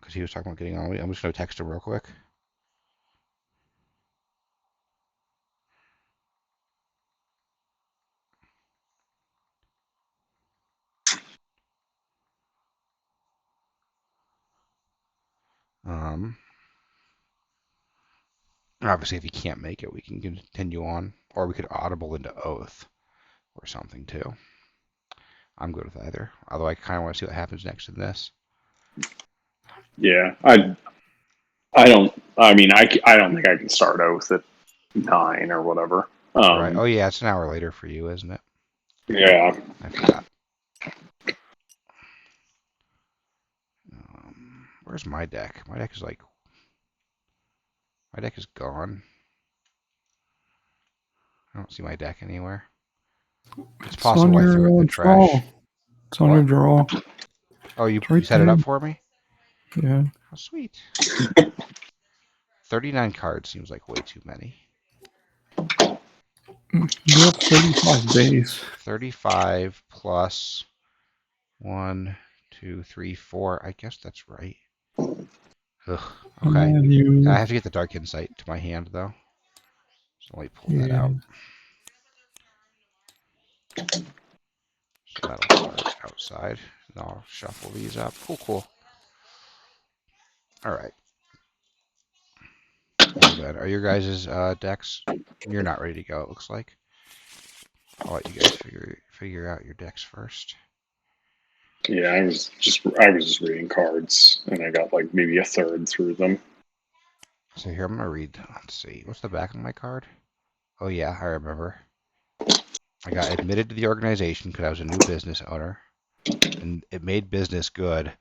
because he was talking about getting on. I'm just going to text him real quick. Obviously, if he can't make it, we can continue on, or we could audible into oath or something too. I'm good with either. Although I kind of want to see what happens next in this. Yeah, I don't. I mean, I don't think I can start oath at 9 or whatever. Right. Oh yeah, it's an hour later for you, isn't it? Yeah. I forgot. Where's my deck? My deck is gone. I don't see my deck anywhere. It's It's on possible I threw it in your the draw. trash. It's on your What? draw. Oh, you It's right set it there. up for me? Yeah. Oh, sweet. 39 cards seems like way too many. You have 35 base. 35 plus 1, 2, 3, 4. I guess that's right. Ugh. And Okay. then I you. have to get the Dark Insight to my hand, though. So let me pull that Yeah. out. So that'll start outside. And I'll shuffle these up. Cool. All right. Well then, are your guys' decks? You're not ready to go, it looks like. I'll let you guys figure out your decks first. Yeah, I was just reading cards, and I got like maybe a third through them. So here, I'm going to read. Let's see. What's the back of my card? Oh, yeah, I remember. I got admitted to the organization because I was a new business owner, and it made business good,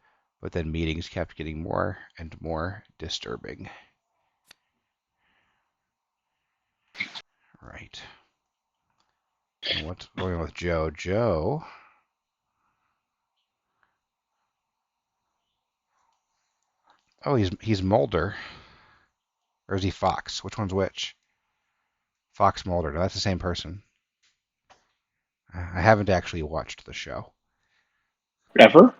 but then meetings kept getting more and more disturbing. Right. And what's going on with Joe? Joe. Oh, he's Mulder. Or is he Fox? Which one's which? Fox Mulder. No, that's the same person. I haven't actually watched the show. Ever?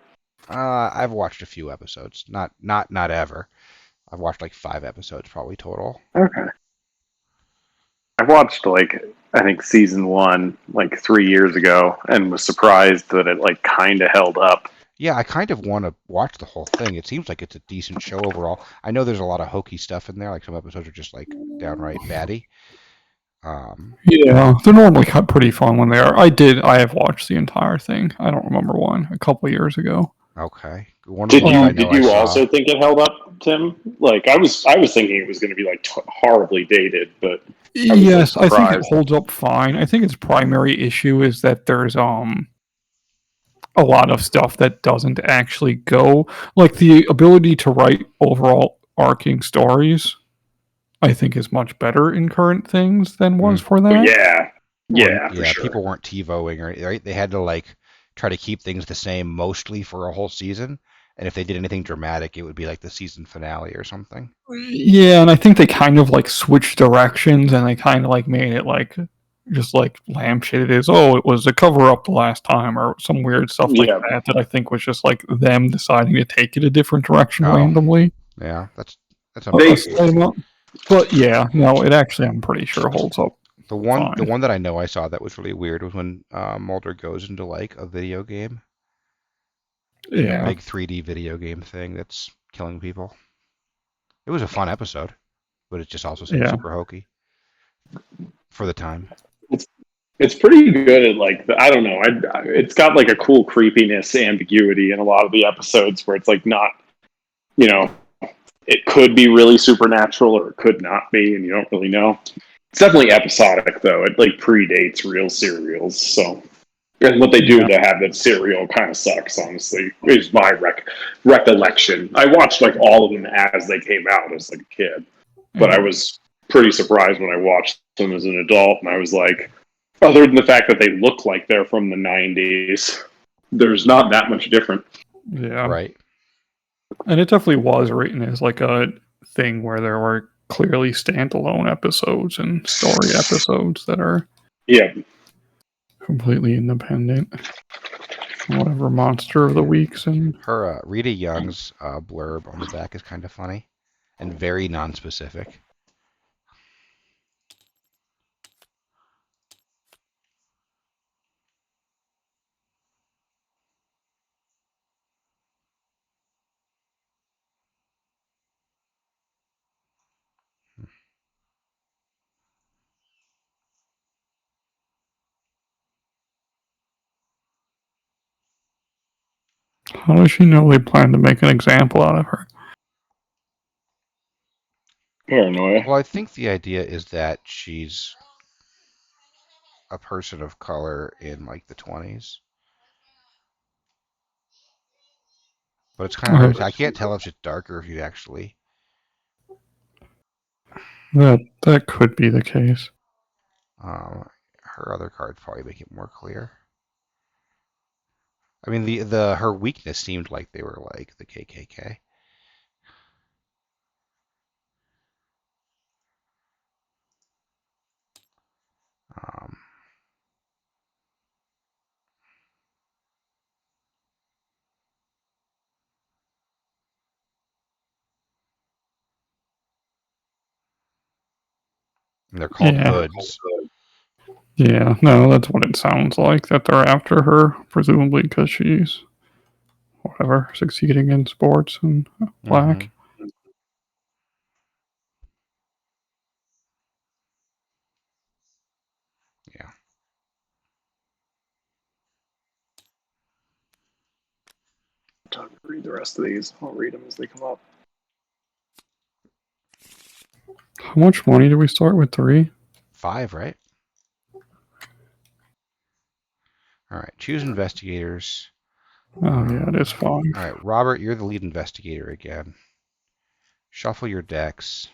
I've watched a few episodes. Not ever. I've watched like 5 episodes probably total. Okay. I watched like I think season 1 like 3 years ago, and was surprised that it like kind of held up. Yeah, I kind of want to watch the whole thing. It seems like it's a decent show overall. I know there's a lot of hokey stuff in there. Like some episodes are just like downright batty. Yeah, they're normally pretty fun when they are. I have watched the entire thing. I don't remember one a couple years ago. Okay. One of the ones I know Did I you saw. also think it held up, Tim? Like I was thinking it was going to be like horribly dated, but I was like Yes, I think it surprised. holds up fine. I think its primary issue is that there's a lot of stuff that doesn't actually go, like the ability to write overall arcing stories. I think is much better in current things than was for Oh, that. yeah, Well, yeah, for yeah, sure. people weren't TiVoing right. They had to like try to keep things the same mostly for a whole season. And if they did anything dramatic, it would be like the season finale or something. Yeah, and I think they kind of like switched directions and they kind of like made it like just like lampshade it is. Oh, it was a cover up the last time or some weird stuff like Yeah, that. That I think was just like them deciding to take it a different direction Oh, randomly. yeah, that's they. unfortunate. But yeah, no, it actually I'm pretty sure holds up The fine. one that I know I saw that was really weird was when Mulder goes into like a video game, like a Yeah. big 3D video game thing that's killing people. It was a fun episode, but it just also seemed Yeah. super hokey for the time. It's pretty good at like I don't know. It's got like a cool creepiness, ambiguity in a lot of the episodes where it's like not, you know, it could be really supernatural or it could not be, and you don't really know. It's definitely episodic though. It like predates real serials, so. And what they do to have that serial kind of sucks, honestly, is my recollection. I watched like all of them as they came out as like a kid, but I was pretty surprised when I watched them as an adult, and I was like, other than the fact that they look like they're from the 90s, there's not that much different. Yeah. Right. And it definitely was written as like a thing where there were clearly standalone episodes and story episodes that are Yeah. completely independent. Whatever monster of the weeks and Her Rita Young's blurb on the back is kind of funny and very non-specific. how does she know they plan to make an example out of her? Paranoia. Well, I think the idea is that she's a person of color in like the 20s. But it's kind of hard. I can't tell if she's darker or if she's actually. That could be the case. Her other cards probably make it more clear. I mean, the her weakness seemed like they were like the KKK. Um, and they're called hoods. Yeah, no, that's what it sounds like, that they're after her, presumably because she's, whatever, succeeding in sports and black. Yeah. Time to read the rest of these. I'll read them as they come up. How much money do we start with? 3? 5, right? All right. Choose investigators. Oh, yeah, it is 5. All right, Robert, you're the lead investigator again. Shuffle your decks.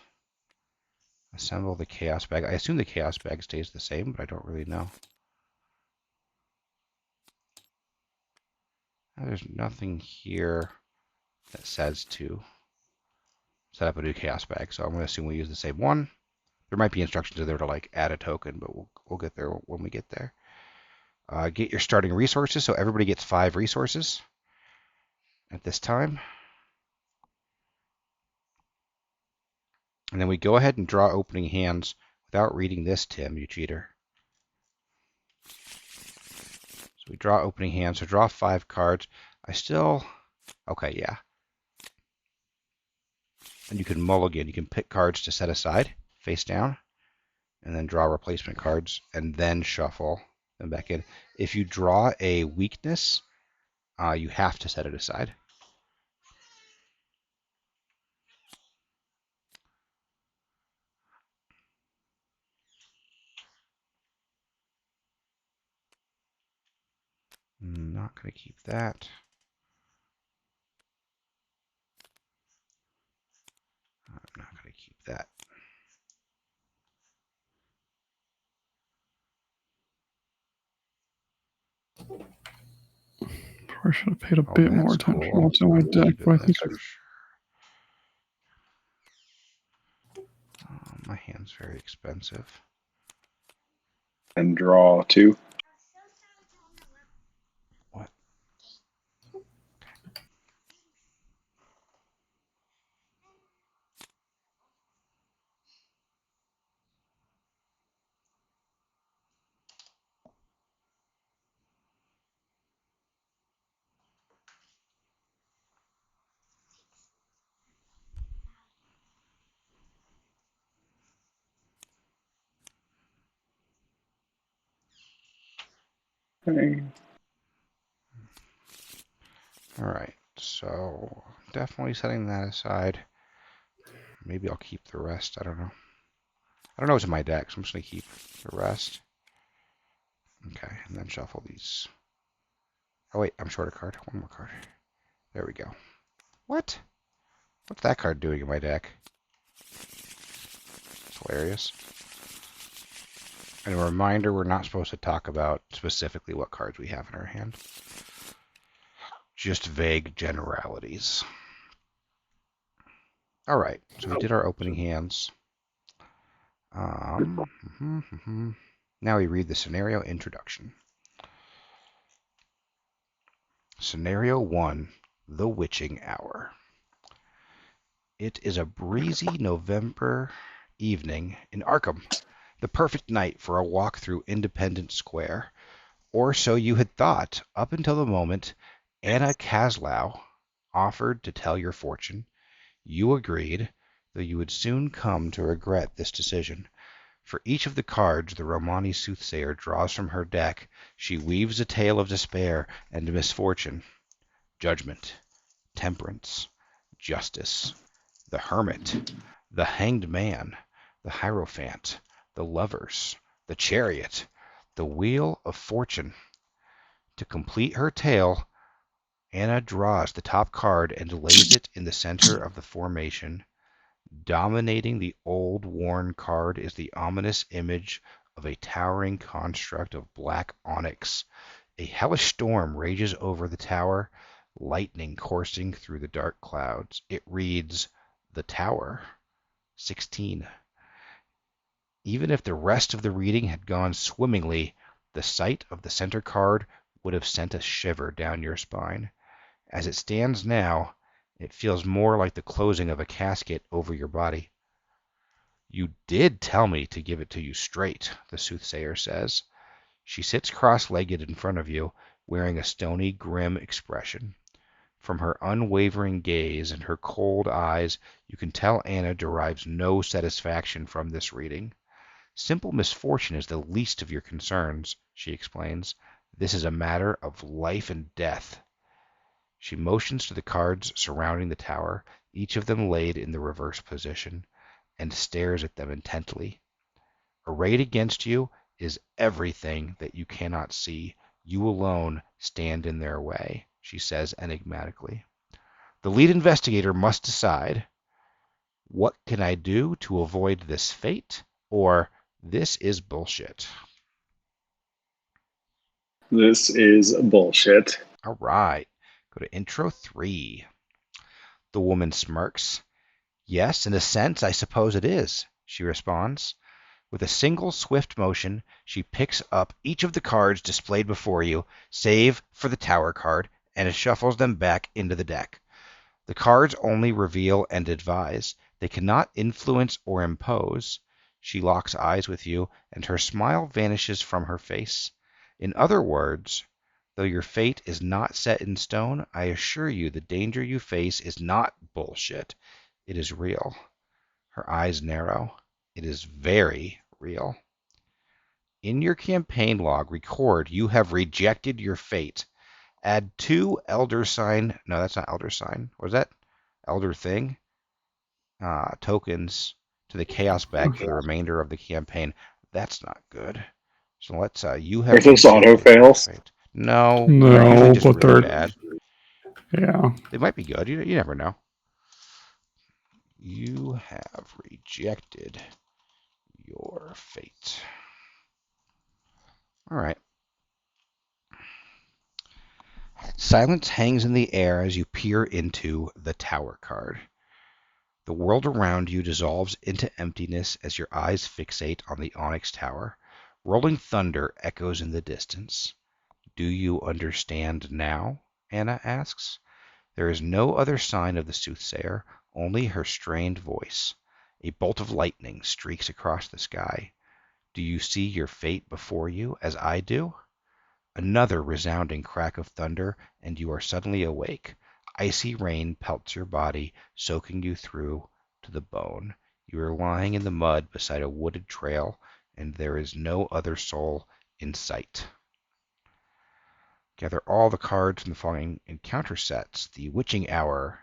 Assemble the chaos bag. I assume the chaos bag stays the same, but I don't really know. There's nothing here that says to set up a new chaos bag, so I'm going to assume we use the same one. There might be instructions in there to like add a token, but we'll get there when we get there. Get your starting resources, so everybody gets 5 resources at this time. And then we go ahead and draw opening hands without reading this, Tim, you cheater. So we draw opening hands, so draw 5 cards. Okay, yeah. And you can mulligan. You can pick cards to set aside, face down, and then draw replacement cards, and then shuffle them back in. If you draw a weakness, you have to set it aside. I'm not going to keep that. I'm not going to keep that. I should have paid a bit more attention to what's in my deck, but I think my hand's very expensive. And draw 2. What? Okay. All right, so definitely setting that aside. Maybe I'll keep the rest. I don't know. I don't know what's in my deck, so I'm just going to keep the rest. Okay, and then shuffle these. Oh, wait, I'm short a card. One more card. There we go. What? What's that card doing in my deck? It's hilarious. And a reminder, we're not supposed to talk about specifically what cards we have in our hand. Just vague generalities. All right, so we did our opening hands. Now we read the scenario introduction. Scenario 1, The Witching Hour. It is a breezy November evening in Arkham, the perfect night for a walk through Independence Square. Or so you had thought, up until the moment Anna Kaslow offered to tell your fortune. You agreed, though you would soon come to regret this decision. For each of the cards the Romani soothsayer draws from her deck, she weaves a tale of despair and misfortune. Judgment, temperance, justice, the hermit, the hanged man, the hierophant, the lovers, the chariot, the wheel of fortune. To complete her tale, Anna draws the top card and lays it in the center of the formation. Dominating the old worn card is the ominous image of a towering construct of black onyx. A hellish storm rages over the tower, lightning coursing through the dark clouds. It reads, The Tower, 16. Even if the rest of the reading had gone swimmingly, the sight of the center card would have sent a shiver down your spine. As it stands now, it feels more like the closing of a casket over your body. You did tell me to give it to you straight, the soothsayer says. She sits cross-legged in front of you, wearing a stony, grim expression. From her unwavering gaze and her cold eyes, you can tell Anna derives no satisfaction from this reading. Simple misfortune is the least of your concerns, she explains. This is a matter of life and death. She motions to the cards surrounding the tower, each of them laid in the reverse position, and stares at them intently. Arrayed against you is everything that you cannot see. You alone stand in their way, she says enigmatically. The lead investigator must decide, what can I do to avoid this fate? Or, this is bullshit. This is bullshit. All right, go to intro 3. The woman smirks. Yes, in a sense, I suppose it is, she responds. With a single swift motion, she picks up each of the cards displayed before you, save for the tower card, and shuffles them back into the deck. The cards only reveal and advise. They cannot influence or impose. She locks eyes with you, and her smile vanishes from her face. In other words, though your fate is not set in stone, I assure you the danger you face is not bullshit. It is real. Her eyes narrow. It is very real. In your campaign log, record you have rejected your fate. Add 2 elder sign. No, that's not elder sign. What was that? Elder thing? Tokens to the chaos bag for the remainder of the campaign. That's not good. So let's. You Are have those auto rejected your fails? fate. No, they're usually No, just but really they're bad. yeah. They might be good. You never know. You have rejected your fate. All right. Silence hangs in the air as you peer into the tower card. The world around you dissolves into emptiness as your eyes fixate on the onyx tower. Rolling thunder echoes in the distance. Do you understand now? Anna asks. There is no other sign of the soothsayer, only her strained voice. A bolt of lightning streaks across the sky. Do you see your fate before you, as I do? Another resounding crack of thunder, and you are suddenly awake. Icy rain pelts your body, soaking you through to the bone. You are lying in the mud beside a wooded trail, and there is no other soul in sight. Gather all the cards from the following encounter sets: the Witching Hour,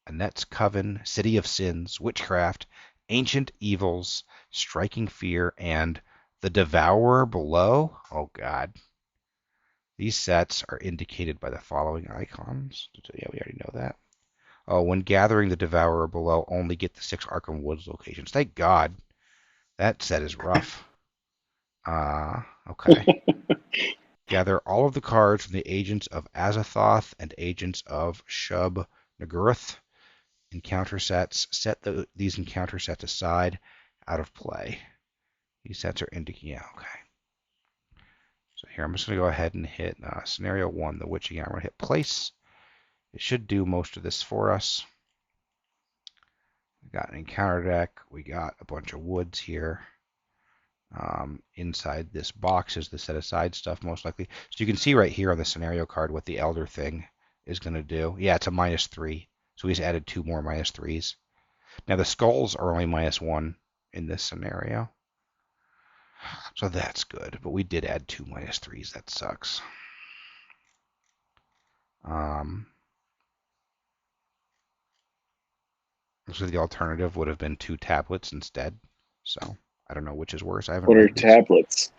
Annette's Coven, City of Sins, Witchcraft, Ancient Evils, Striking Fear, and the Devourer Below. Oh, God. These sets are indicated by the following icons. Yeah, we already know that. Oh, when gathering the Devourer Below, only get the 6 Arkham Woods locations. Thank God. That set is rough. Okay. Gather all of the cards from the Agents of Azathoth and Agents of Shub Nagurth encounter sets. Set these encounter sets aside, out of play. These sets are indicated. Yeah, okay. So here, I'm just going to go ahead and hit Scenario 1, the Witching Hour. I'm going to hit Place. It should do most of this for us. We got an encounter deck. We got a bunch of woods here. Inside this box is the set aside stuff, most likely. So you can see right here on the scenario card what the Elder thing is going to do. Yeah, it's a -3. So we just added 2 more -3s. Now the skulls are only -1 in this scenario. So that's good. But we did add 2 -3s. That sucks. So the alternative would have been 2 tablets instead. So I don't know which is worse. I haven't What are read these. tablets?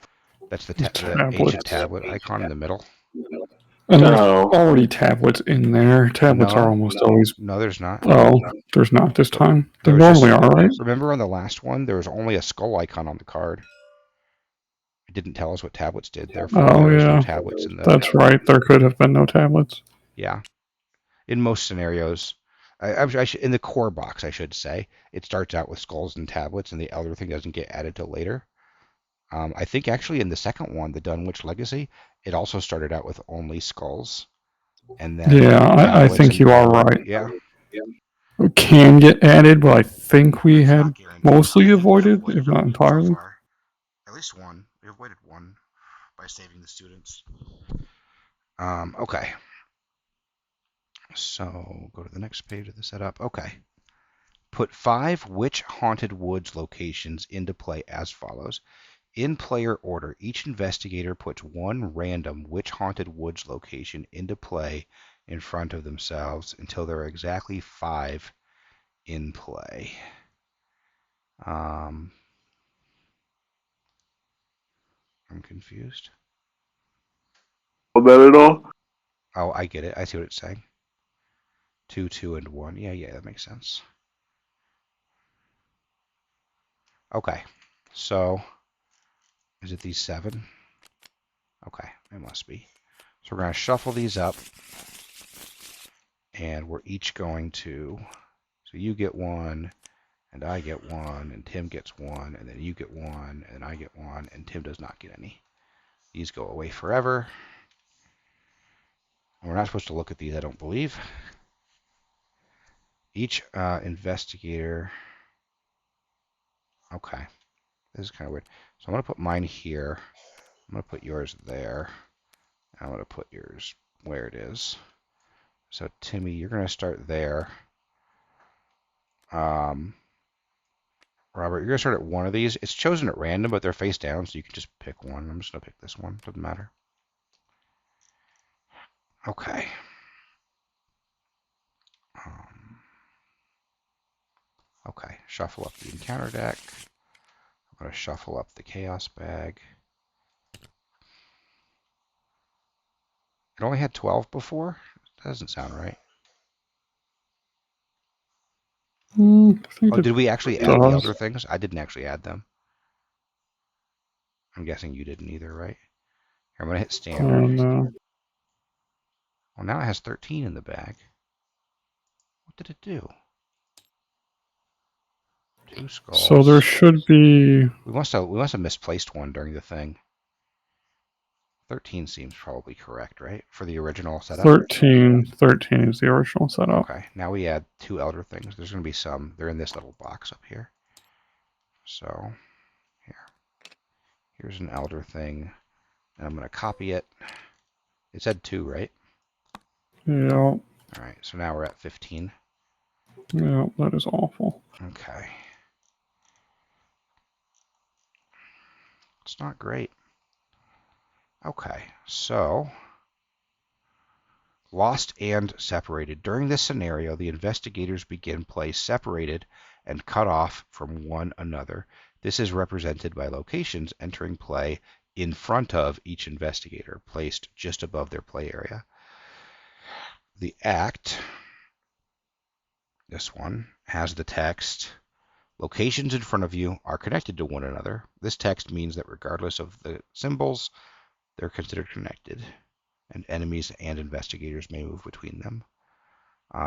That's the Tablets. ancient tablet icon in the middle. And there's Oh. already tablets in there. Tablets are almost always. No, there's not. Oh, there's not this time. There There was normally just- are, right? Remember on the last one, there was only a skull icon on the card. It didn't tell us what tablets did. Therefore, Oh, there was no yeah. tablets in the. That's right. There could have been no tablets. Yeah. In most scenarios, in the core box, I should say, it starts out with skulls and tablets, and the Elder thing doesn't get added till later. I think actually in the second one, the Dunwich Legacy, it also started out with only skulls, and then Yeah, I tablets think and you are Elder. right. Yeah. It can get added, but I think we It's had not guaranteed. mostly I think we've avoided, avoided if not so entirely. far. At least one. We avoided one by saving the students. Okay. So go to the next page of the setup. Okay. Put 5 Witch Haunted Woods locations into play as follows. In player order, each investigator puts 1 random Witch Haunted Woods location into play in front of themselves until there are exactly 5 in play. I'm confused. That at all? Oh, I get it. I see what it's saying. 2, 2, and 1. Yeah, that makes sense. Okay, so is it these 7? Okay, it must be. So we're going to shuffle these up, and we're each going to. So you get 1, and I get 1, and Tim gets 1, and then you get 1, and I get 1, and Tim does not get any. These go away forever. We're not supposed to look at these, I don't believe. Each investigator. Okay, this is kind of weird. So I'm going to put mine here. I'm going to put yours there. And I'm going to put yours where it is. So Timmy, you're going to start there. Robert, you're going to start at one of these. It's chosen at random, but they're face down, so you can just pick one. I'm just going to pick this one. Doesn't matter. Okay. Okay, shuffle up the encounter deck. I'm going to shuffle up the chaos bag. It only had 12 before? That doesn't sound right. I think Oh, did we actually add the does. other things? I didn't actually add them. I'm guessing you didn't either, right? Here, I'm going to hit standard. No. Well, now it has 13 in the bag. What did it do? 2 skulls. So there should be. We must have misplaced one during the thing. 13 seems probably correct, right? For the original setup? 13 is the original setup. Okay, now we add 2 Elder things. There's going to be some. They're in this little box up here. So, here's an Elder thing. And I'm going to copy it. It said 2, right? Yeah. All right, so now we're at 15. Yeah, that is awful. Okay. It's not great. Okay, so Lost and separated. During this scenario, the investigators begin play separated and cut off from one another. This is represented by locations entering play in front of each investigator, placed just above their play area. The act, this one, has the text, locations in front of you are connected to one another. This text means that regardless of the symbols, they're considered connected, and enemies and investigators may move between them.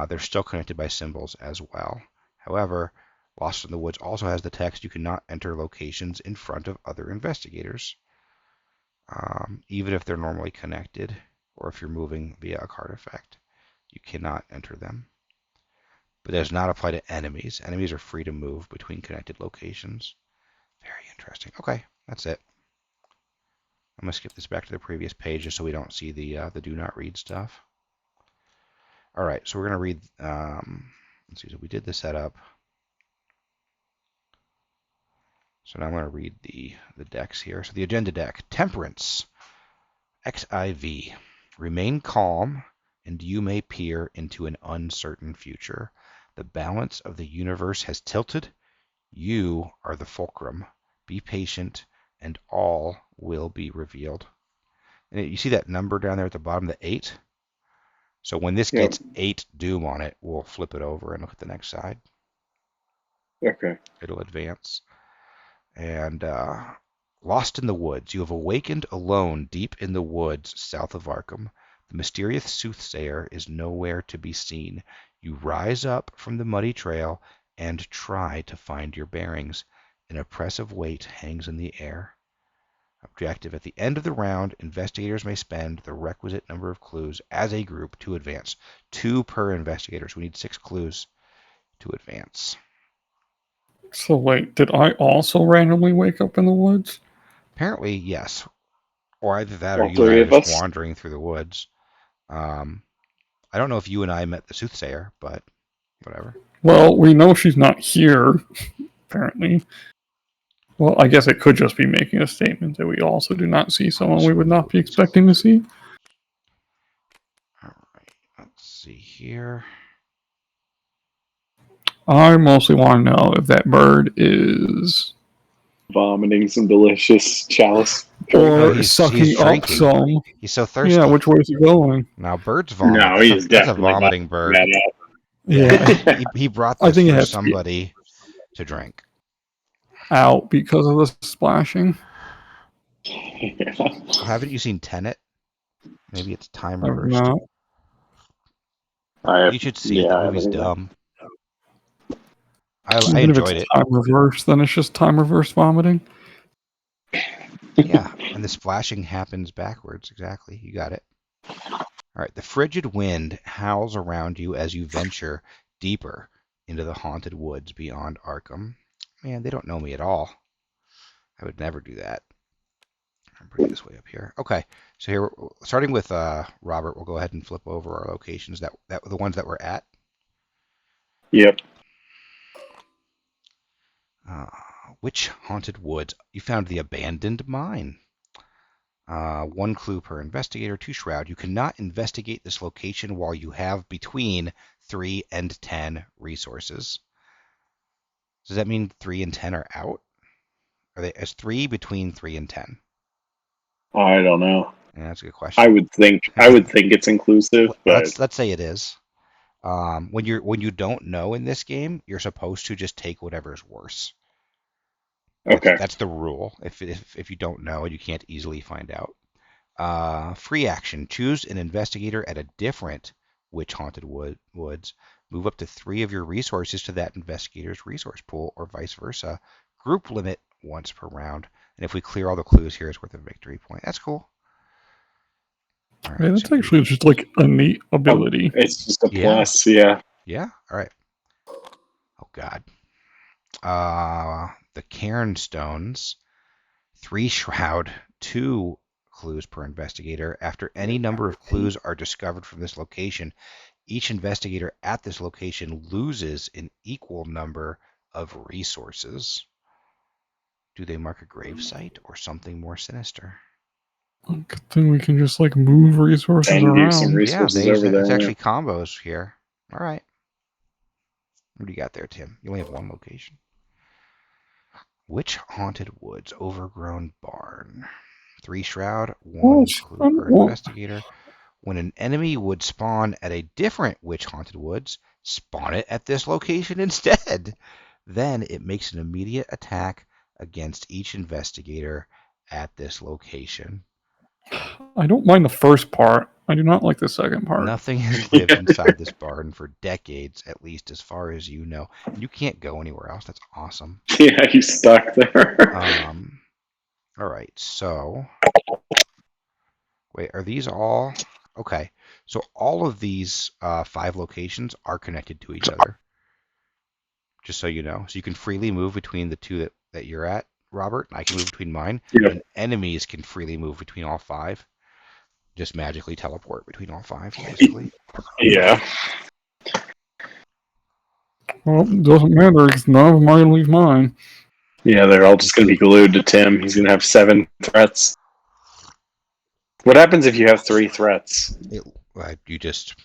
They're still connected by symbols as well. However, Lost in the Woods also has the text, you cannot enter locations in front of other investigators, even if they're normally connected, or if you're moving via a card effect. You cannot enter them. But it does not apply to enemies. Enemies are free to move between connected locations. Very interesting. Okay, that's it. I'm going to skip this back to the previous page just so we don't see the do not read stuff. All right, so we're going to read, let's see, so we did the setup. So now I'm going to read the decks here. So the agenda deck, Temperance, XIV, remain calm and you may peer into an uncertain future. The balance of the universe has tilted. You are the fulcrum. Be patient and all will be revealed. And you see that number down there at the bottom, the 8? So when this gets 8 doom on it, we'll flip it over and look at the next side. Okay. It'll advance. And Lost in the Woods. You have awakened alone deep in the woods south of Arkham. The mysterious soothsayer is nowhere to be seen. You rise up from the muddy trail and try to find your bearings. An oppressive weight hangs in the air. Objective. At the end of the round, investigators may spend the requisite number of clues as a group to advance. 2 per investigator. So we need 6 clues to advance. So wait, did I also randomly wake up in the woods? Apparently, yes. Or either that or All you and I three are of just us? wandering through the woods. I don't know if you and I met the soothsayer, but whatever. Well, we know she's not here, apparently. Well, I guess it could just be making a statement that we also do not see someone we would not be expecting to see. All right, let's see here. I mostly want to know if that bird is Vomiting some delicious chalice. or he's sucking up drinking. some. He's so thirsty. Yeah, which way is he going? Now, birds vomit. No, that's, he's that's a definitely vomiting bird. that out. Yeah, he brought I this think it for has to be somebody to drink. out because of the splashing. Yeah. Haven't you seen Tenet? Maybe it's time I don't reversed. know. You should see it. The movie's dumb. I Even enjoyed if it. it's time reverse, then it's just time reverse vomiting. Yeah, and the splashing happens backwards. Exactly. You got it. All right. The frigid wind howls around you as you venture deeper into the haunted woods beyond Arkham. Man, they don't know me at all. I would never do that. I'm bringing this way up here. Okay. So here, starting with Robert, we'll go ahead and flip over our locations that the ones that we're at. Yep. Which haunted woods? You found the abandoned mine. 1 clue per investigator, 2 shroud. You cannot investigate this location while you have between 3 and 10 resources. Does that mean 3 and 10 are out? Is 3 between 3 and 10? I don't know. Yeah, that's a good question. I would think it's inclusive, but let's say it is. When you don't know in this game, you're supposed to just take whatever's worse. okay. That's the rule. If you don't know and you can't easily find out. Free action. Choose an investigator at a different Witch Haunted Woods. Move up to 3 of your resources to that investigator's resource pool, or vice versa. Group limit once per round. And if we clear all the clues here, it's worth a victory point. That's cool. All right, Yeah, that's actually just like a neat ability. It's just a plus, yeah. Yeah. All right. Oh God. The Cairn Stones. 3 shroud, 2 clues per investigator. After any number of clues are discovered from this location, each investigator at this location loses an equal number of resources. Do they mark a grave site or something more sinister? Good thing we can just like move resources And do some around. resources Yeah, over there. it's Yeah. actually combos here. All right. What do you got there, Tim? You only have one location. Which haunted woods? Overgrown barn. 3 shroud, 1 What? clue per What? investigator. When an enemy would spawn at a different witch haunted woods, spawn it at this location instead. Then it makes an immediate attack against each investigator at this location. I don't mind the first part. I do not like the second part. Nothing has lived inside this barn for decades, at least as far as you know. You can't go anywhere else. That's awesome. Yeah, he's stuck there. All right, so wait, are these all? Okay, so all of these 5 locations are connected to each other. Just so you know, so you can freely move between the 2 that you're at, Robert. And I can move between mine, Yep. and enemies can freely move between all 5. Just magically teleport between all 5, basically. Yeah. Well, doesn't matter because none of them are gonna leave mine. Yeah, they're all just going to be glued to Tim. He's going to have 7 threats. What happens if you have 3 threats? You just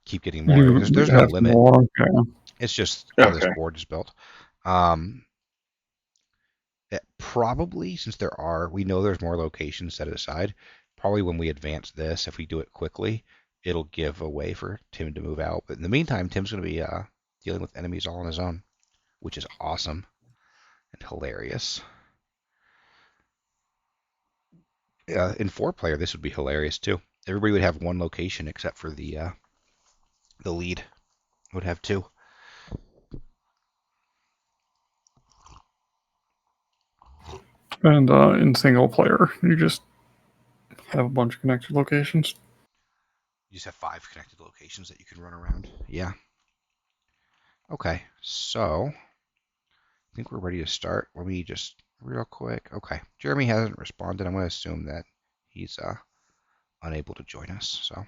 keep getting more. You There's no have limit. more. Okay. It's just how this Okay. board is built. Probably, since we know there's more locations set aside, probably when we advance this, if we do it quickly, it'll give a way for Tim to move out. But in the meantime, Tim's going to be dealing with enemies all on his own, which is awesome and hilarious. In 4-player, this would be hilarious too. Everybody would have 1 location except for the lead would have 2. And in single player, you just have a bunch of connected locations. You just have 5 connected locations that you can run around. Yeah. Okay, so I think we're ready to start. Let me just real quick. Okay, Jeremy hasn't responded. I'm going to assume that he's unable to join us. So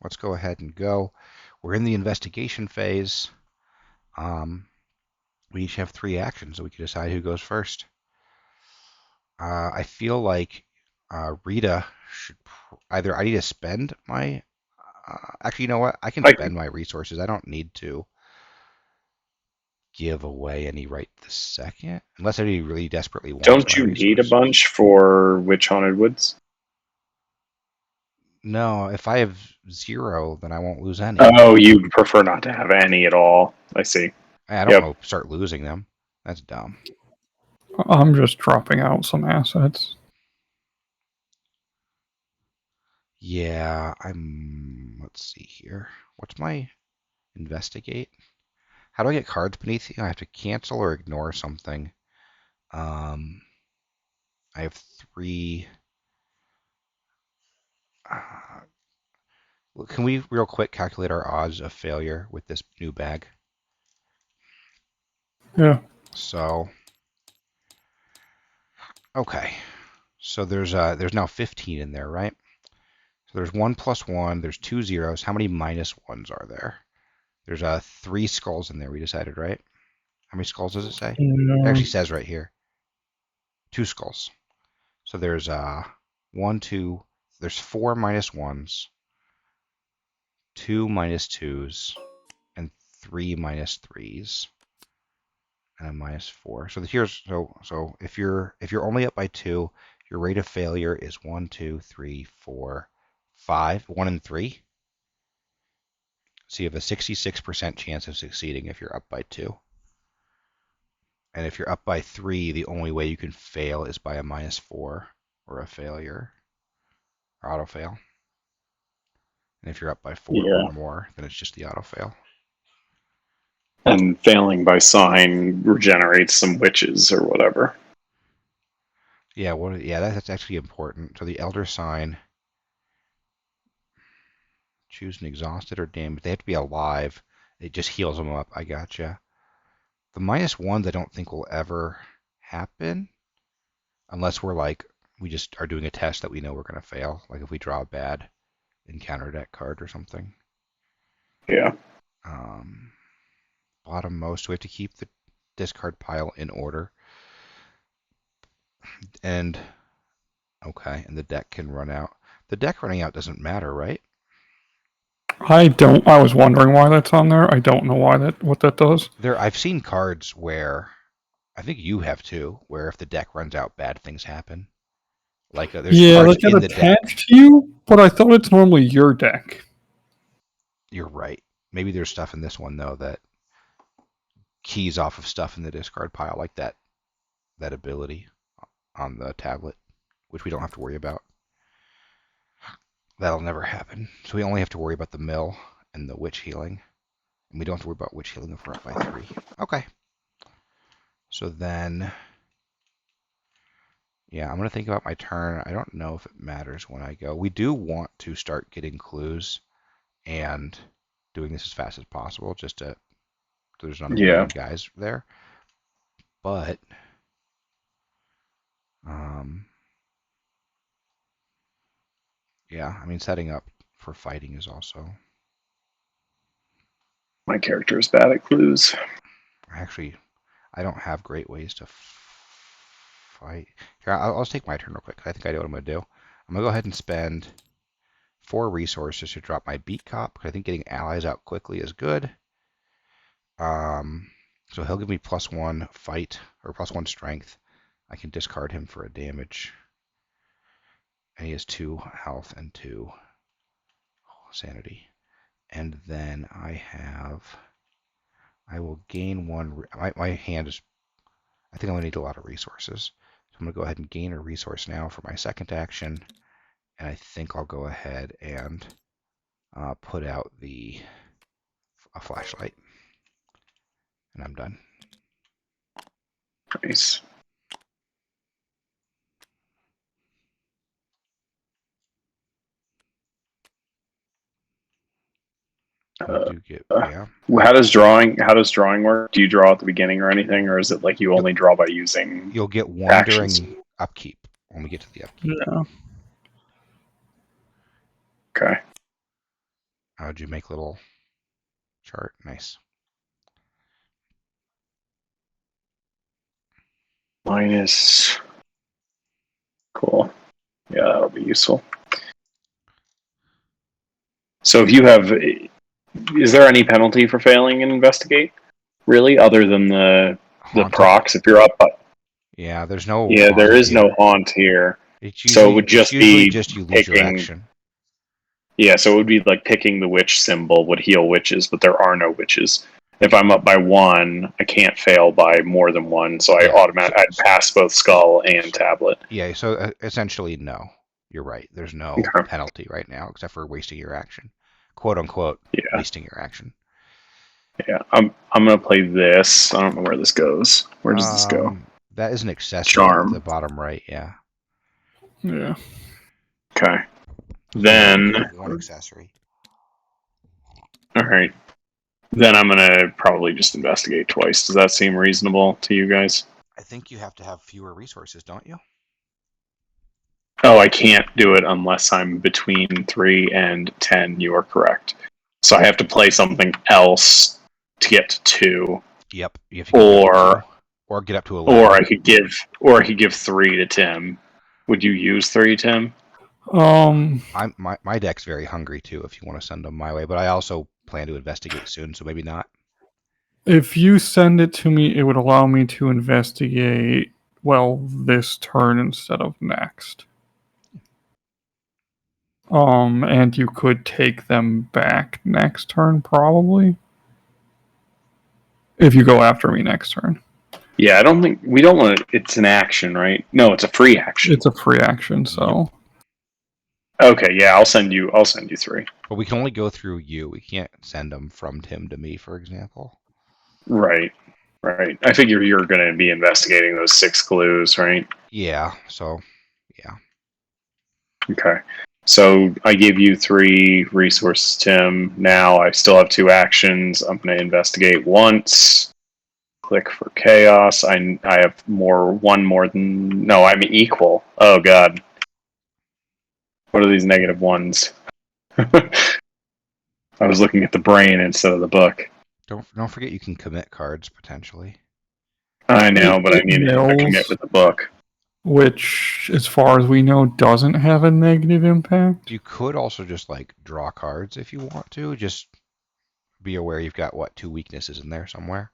let's go ahead and go. We're in the investigation phase. We each have 3 actions, so we can decide who goes first. I feel like Rita should either. I need to spend my. Actually, you know what? I can spend my resources. I don't need to give away any right this second, unless anybody really desperately wants. Don't you need a bunch for Witch Haunted Woods? No, if I have 0, then I won't lose any. Oh, you prefer not to have any at all. I see. I don't want to start losing them. That's dumb. I'm just dropping out some assets. Yeah, let's see here. What's my investigate? How do I get cards beneath you? I have to cancel or ignore something. I have 3. Can we real quick calculate our odds of failure with this new bag? Yeah. So, okay. So there's now 15 in there, right? So there's 1 plus 1. There's 2 zeros. How many minus 1s are there? There's 3 skulls in there. We decided, right? How many skulls does it say? It actually says right here. 2 skulls. So there's 1, 2. There's 4 minus 1s, 2 minus 2s, and 3 minus 3s, and a minus 4. So so if you're only up by 2, your rate of failure is 1, 2, 3, 4, 5, 1 and 3. So you have a 66% chance of succeeding if you're up by 2. And if you're up by 3, the only way you can fail is by a minus 4 or a failure, or auto fail. And if you're up by 4 or more, then it's just the auto fail. And failing by sign regenerates some witches or whatever. Yeah, that's actually important. So the elder sign, choose an exhausted or damaged. They have to be alive. It just heals them up. I gotcha. The minus 1s I don't think will ever happen unless we just are doing a test that we know we're going to fail. Like if we draw a bad encounter deck card or something. Yeah. Bottom most, we have to keep the discard pile in order. And Okay, and the deck can run out. The deck running out doesn't matter, right? I was wondering why that's on there. I don't know what that does. I've seen cards where, I think you have too, where if the deck runs out, bad things happen. Like there's Yeah, cards they get in the deck. attached to you, but I thought it's normally your deck. You're right. Maybe there's stuff in this one though that keys off of stuff in the discard pile, like that ability on the tablet, which we don't have to worry about. That'll never happen. So we only have to worry about the mill and the witch healing. And we don't have to worry about witch healing if we're up by 3. Okay. So then, yeah, I'm going to think about my turn. I don't know if it matters when I go. We do want to start getting clues and doing this as fast as possible, just to, there's not a million guys there. But, yeah, I mean, setting up for fighting is also... My character is bad at clues. Actually, I don't have great ways to fight. Here, I'll just take my turn real quick. I think I know what I'm going to do. I'm going to go ahead and spend 4 resources to drop my beat cop, because I think getting allies out quickly is good. So he'll give me +1 fight, or +1 strength. I can discard him for a damage. And he has 2 health and 2 sanity. And then I will gain 1. My hand is, I think I'm going to need a lot of resources. So I'm going to go ahead and gain a resource now for my second action. And I think I'll go ahead and put out a flashlight. And I'm done. Nice. Do get, yeah. How does drawing work? Do you draw at the beginning or anything, or is it like you only draw by using? You'll get 1 actions during upkeep when we get to the upkeep. Yeah. Okay. How'd you make little chart? Nice. Minus. Cool. Yeah, that'll be useful. So if you have, is there any penalty for failing an investigate? Really, other than the procs? If you're up, yeah, there's no. Yeah, there is no haunt here. So it would just be just you lose your action. Yeah, so it would be like picking the witch symbol would heal witches, but there are no witches. If I'm up by 1, I can't fail by more than 1, so I'd pass both skull and tablet. Yeah, so essentially, no. You're right. There's no penalty right now, except for wasting your action. Quote unquote, wasting your action. Yeah, I'm gonna play this. I don't know where this goes. Where does this go? That is an accessory Charm. at the bottom right, yeah. Yeah. Okay. Then 1 accessory. Alright. Then I'm gonna probably just investigate twice. Does that seem reasonable to you guys? I think you have to have fewer resources, don't you? Oh, I can't do it unless I'm between 3 and 10. You are correct. So I have to play something else to get to 2. Yep. You have to or get up to 11. Or I could give 3 to Tim. Would you use 3, Tim? My deck's very hungry too. If you want to send them my way, but I also plan to investigate soon, so maybe not. If you send it to me, it would allow me to investigate, this turn instead of next. And you could take them back next turn, probably. If you go after me next turn. Yeah, we don't want to. It's an action, right? No, it's a free action. It's a free action, so. Okay, yeah, I'll send you 3. But we can only go through you. We can't send them from Tim to me, for example. Right. I figure you're going to be investigating those 6 clues, right? Yeah, so, yeah. Okay. So I gave you 3 resources, Tim. Now I still have 2 actions. I'm going to investigate once. Click for chaos. I have one more than... No, I'm equal. Oh, God. What are these negative ones? I was looking at the brain instead of the book. Don't forget you can commit cards, potentially. I know, but I need to commit with the book. which, as far as we know, doesn't have a negative impact. You could also just like draw cards if you want to. Just be aware you've got what, 2 weaknesses in there somewhere.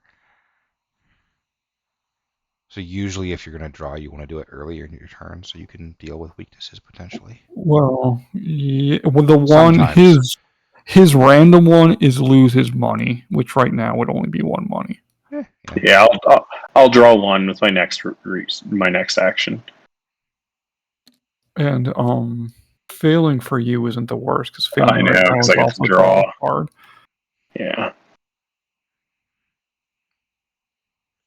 So usually if you're going to draw, you want to do it earlier in your turn so you can deal with weaknesses potentially. Well, yeah, well, the one Sometimes. his random one is lose his money, which right now would only be 1 money. Yeah. Yeah, I'll draw 1 with my next my next action. And failing for you isn't the worst because I failing know, right now 'cause is I get to also draw. a card. Yeah.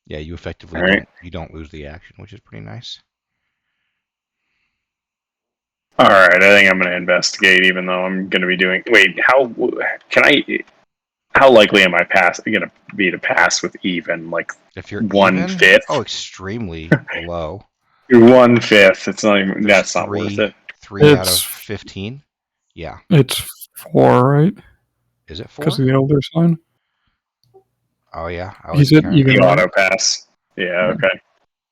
Yeah, you effectively All right. don't lose the action, which is pretty nice. All right, I think I'm going to investigate, even though I'm going to be doing. Wait, how can I? How likely am I going to be to pass with even like If you're 1/5? Oh, extremely low. 1/5. It's not even. There's That's not worth it. 3 out of 15. Yeah. It's 4, right? Is it 4? Because of the elder sign. Oh yeah, I He's wasn't at counting. even. The Right? auto pass. Yeah. Okay.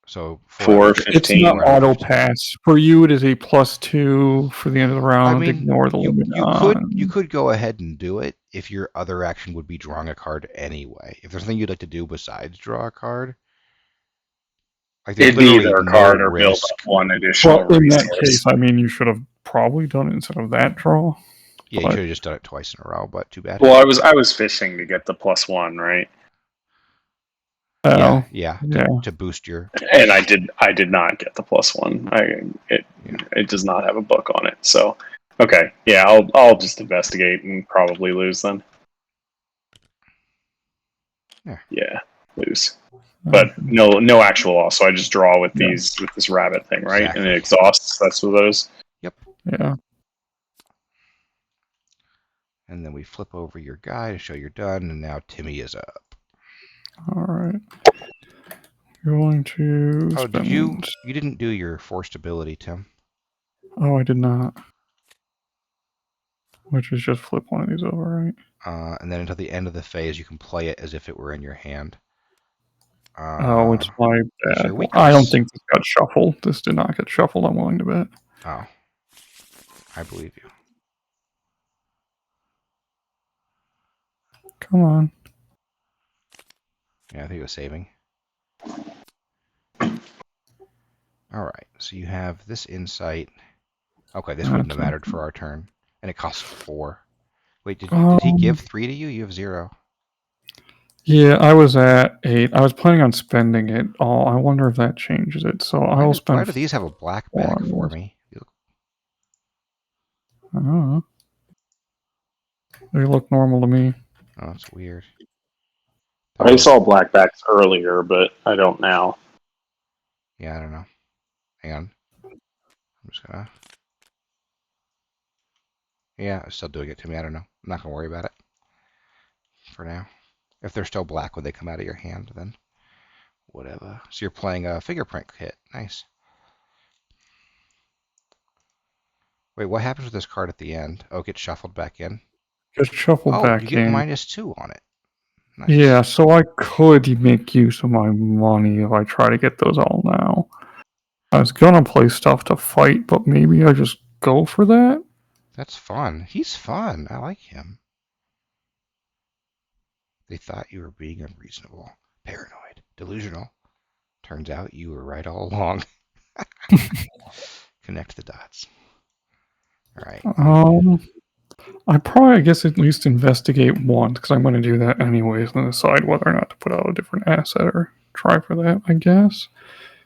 So 4, 15. It's not 15. auto pass for you. It is a +2 for the end of the round. I mean, Ignore the limit you could go ahead and do it if your other action would be drawing a card anyway. If there's something you'd like to do besides draw a card, like there's It'd be literally either a no card or build risk. up 1 additional Well, in that resource. case, I mean, you should have probably done it instead of that draw. Yeah, you but- should have just done it twice in a row, but too bad. Well, I was fishing to get the +1, right? Oh, Yeah. To boost your. And I did not get the +1. It does not have a book on it. So, okay, yeah, I'll just investigate and probably lose then. Yeah, lose. But no actual loss. So I just draw with these with this rabbit thing, right? Exactly. And it exhausts. That's what those. Yep. Yeah. And then we flip over your guy to show you're done, and now Timmy is up. All right. Going to. Oh, spend... you didn't do your forced ability, Tim? Oh, I did not. Which is just flip one of these over, right? And then until the end of the phase, you can play it as if it were in your hand. Oh, it's my bad. your I don't weakness. think this got shuffled. This did not get shuffled. I'm willing to bet. Oh, I believe you. Come on. Yeah, I think it was saving. All right, so you have this insight. Okay, this wouldn't have mattered for our turn, and it costs 4. Wait, did he give 3 to you? You have 0. Yeah, I was at 8. I was planning on spending it all. I wonder if that changes it. So I will spend. Why do these have a black back for me? I don't know. They look normal to me. Oh, that's weird. I saw blackbacks earlier, but I don't now. Yeah, I don't know. Hang on. I'm just gonna. Yeah, it's still doing it to me. I don't know. I'm not gonna worry about it for now. If they're still black when they come out of your hand, then whatever. So you're playing a fingerprint hit. Nice. Wait, what happens with this card at the end? Oh, it gets shuffled back in? Just shuffle back you in. get -2 on it. Nice. Yeah, so I could make use of my money if I try to get those all now. I was gonna play stuff to fight, but maybe I just go for that? That's fun. He's fun. I like him. They thought you were being unreasonable, paranoid, delusional. Turns out you were right all along. Connect the dots. All right. I probably, I guess, at least investigate once, because I'm going to do that anyways, and then decide whether or not to put out a different asset or try for that, I guess.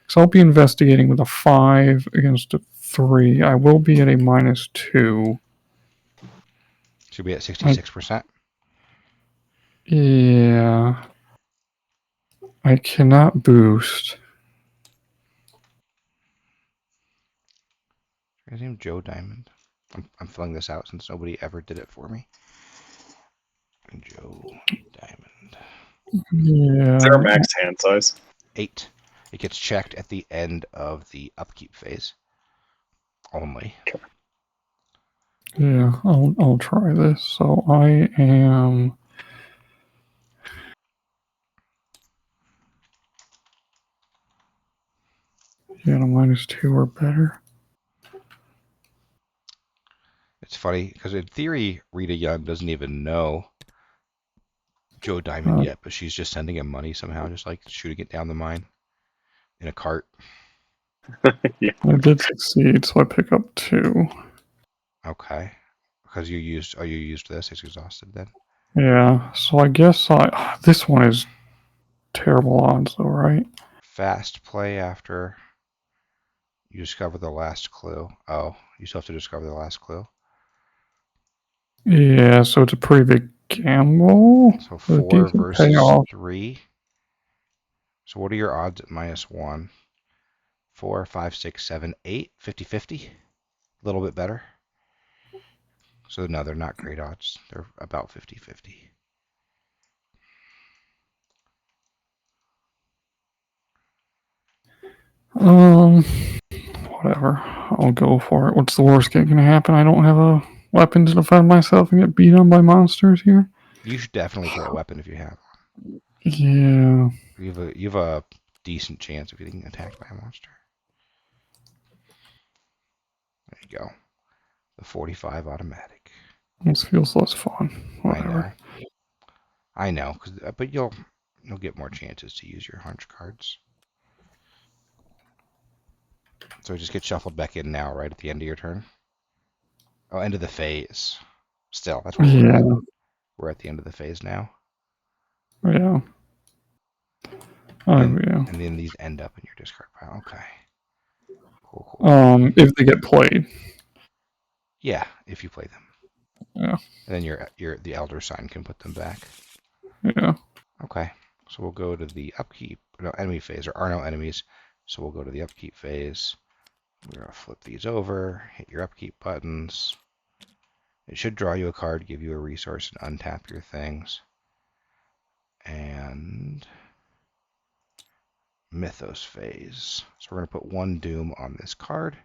So I'll be investigating with a 5 against a 3. I will be at a -2. Should be at 66%. Yeah. I cannot boost. His name Joe Diamond. I'm filling this out since nobody ever did it for me. Joe Diamond. Yeah. Is there a max hand size? 8. It gets checked at the end of the upkeep phase. Only. Okay. Yeah, I'll try this. So I am. Yeah, the -2 or better. It's funny because in theory, Rita Young doesn't even know Joe Diamond yet, but she's just sending him money somehow, just like shooting it down the mine in a cart. Yeah. I did succeed, so I pick up 2. Okay, because you used this. It's exhausted then. Yeah, so I guess this one is terrible odds though, right? Fast play after you discover the last clue. Oh, you still have to discover the last clue. Yeah, so it's a pretty big gamble. So A 4 decent versus payoff. 3. So what are your odds at -1? 4, 5, 6, 7, 8, 50-50. A little bit better. So no, they're not great odds. They're about 50-50. Whatever. I'll go for it. What's the worst that can happen? I don't have a weapon to defend myself and get beat on by monsters here. You should definitely play a weapon if you have. Yeah. You have a decent chance of getting attacked by a monster. There you go. The 45 automatic. This feels less fun. Whatever. I know, but you'll get more chances to use your hunch cards. So it just gets shuffled back in now, right at the end of your turn. Oh, end of the phase. Still, that's where we're at. We're at the end of the phase now. Yeah. Oh, yeah. And then these end up in your discard pile. Okay. Cool. If they get played. Yeah, if you play them. Yeah. And then the Elder Sign can put them back. Yeah. Okay. So we'll go to the upkeep. No, enemy phase. There are no enemies. So we'll go to the upkeep phase. We're going to flip these over. Hit your upkeep buttons. It should draw you a card, give you a resource, and untap your things. And Mythos phase. So we're going to put 1 Doom on this card.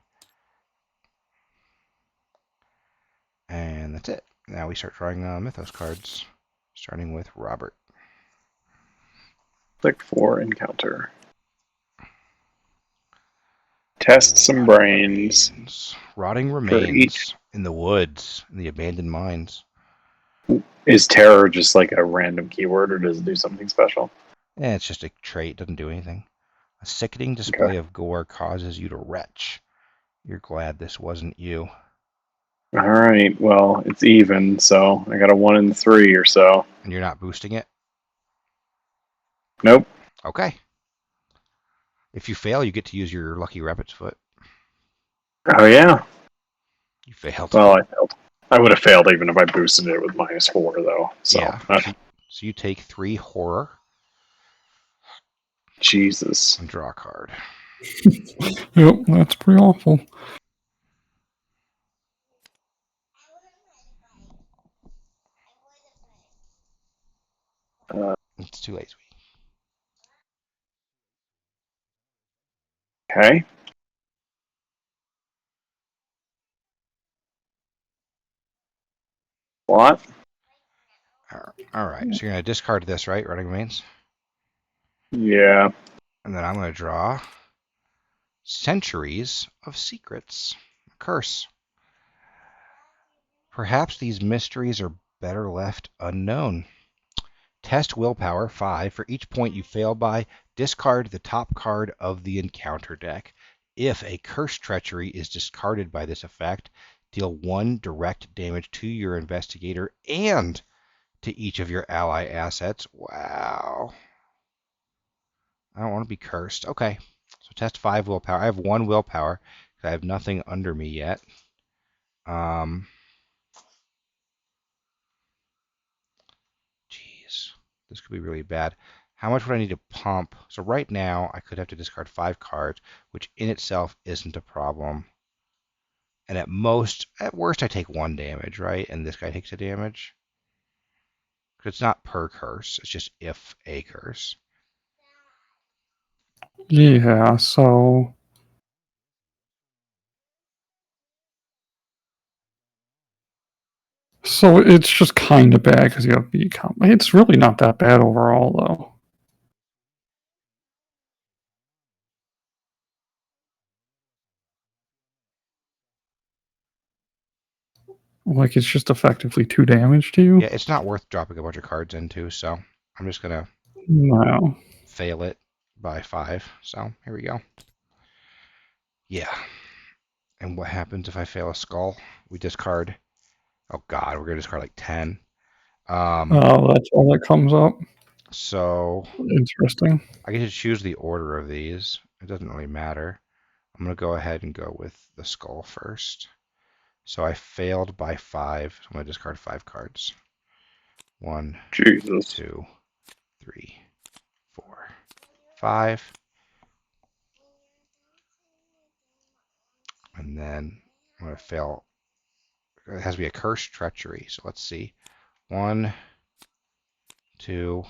And that's it. Now we start drawing Mythos cards, starting with Robert. Click for encounter. Test some brains. Rotting remains in the woods, in the abandoned mines. Is terror just like a random keyword, or does it do something special? It's just a trait. Doesn't do anything. A sickening display of gore causes you to retch. You're glad this wasn't you. All right. Well, it's even, so I got a 1 and 3 or so. And you're not boosting it? Nope. Okay. If you fail, you get to use your lucky rabbit's foot. Oh yeah. You failed. Well, I failed. I would have failed even if I boosted it with -4, though. So, yeah. So you take 3 horror. Jesus. And draw a card. Yep, that's pretty awful. It's too late, sweetie. Okay. What? All right. So you're going to discard this, right? Rotting remains? Yeah. And then I'm going to draw Centuries of Secrets. Curse. Perhaps these mysteries are better left unknown. Test willpower 5. For each point you fail by, discard the top card of the encounter deck. If a curse treachery is discarded by this effect, deal 1 direct damage to your investigator and to each of your ally assets. Wow. I don't want to be cursed. Okay. So test 5 willpower. I have 1 willpower because I have nothing under me yet. Jeez. This could be really bad. How much would I need to pump? So right now, I could have to discard 5 cards, which in itself isn't a problem. And at worst, I take 1 damage, right? And this guy takes a damage. Because it's not per curse. It's just if a curse. Yeah, so... So it's just kind of bad because you have B comp. It's really not that bad overall, though. Like it's just effectively 2 damage to you? Yeah, it's not worth dropping a bunch of cards into, so I'm just going to No. fail it by 5. So here we go. Yeah. And what happens if I fail a skull? We discard. Oh god, we're gonna discard like 10. Oh, that's all that comes up. So Interesting. I get to choose the order of these. It doesn't really matter. I'm gonna go ahead and go with the skull first. So I failed by 5. So I'm gonna discard 5 cards. 1, Jesus. 2, 3, 4, 5. And then I'm gonna fail. It has to be a cursed treachery. So let's see. 1, 2,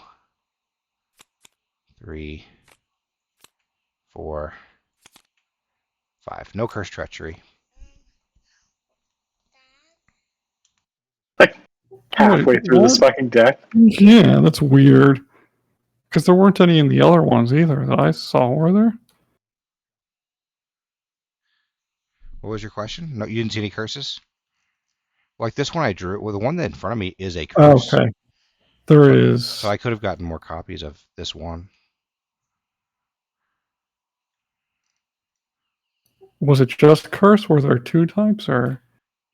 3, 4, 5. No cursed treachery. Like halfway Wait, through this what? fucking deck. Yeah, that's weird. Because there weren't any in the other ones either that I saw, were there? What was your question? No, you didn't see any curses? Like this one I drew. Well, the one that in front of me is a curse. Okay. There So, is. so I could have gotten more copies of this one. Was it just curse? Were there 2 types, or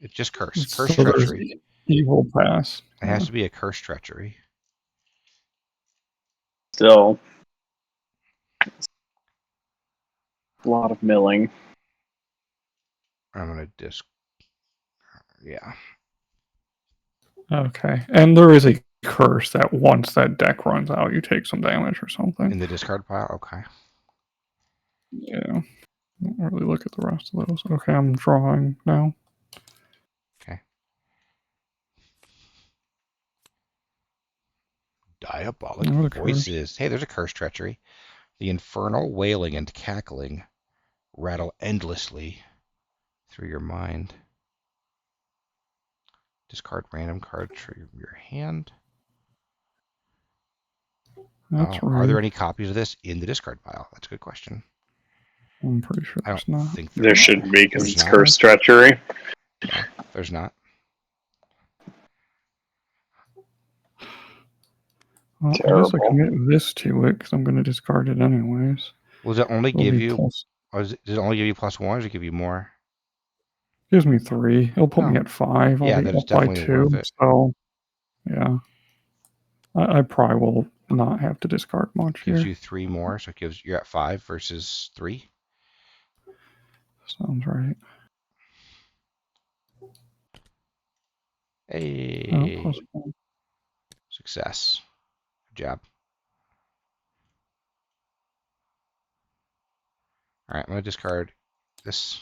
It's just curse. so Curse there's treachery. evil pass? It has to be a curse treachery. Still, a lot of milling. I'm gonna yeah. Okay, and there is a curse that once that deck runs out, you take some damage or something. In the discard pile? Okay. Yeah. Don't really look at the rest of those. Okay, I'm drawing now. Okay. Diabolic What a curse. voices. Hey, there's a curse treachery. The infernal wailing and cackling rattle endlessly through your mind. Discard random card from your hand. That's right. Are there any copies of this in the discard pile? That's a good question. I'm pretty sure I there's don't not. think There shouldn't be because There's it's not? cursed treachery. No, there's not. Well, I guess I Terrible. can get this to it because I'm going to discard it anyways. Well, does it only It'll give be you? plus. Or does it only give you +1, or does it give you more? Gives me 3. It'll put me Oh. at 5. I'll Yeah, be that is up by definitely 2. worth it. So, yeah. I probably will not have to discard much Gives here. you 3 more, so you're at 5 versus 3. Sounds right. Hey, +1. success. Good job. All right, I'm going to discard this.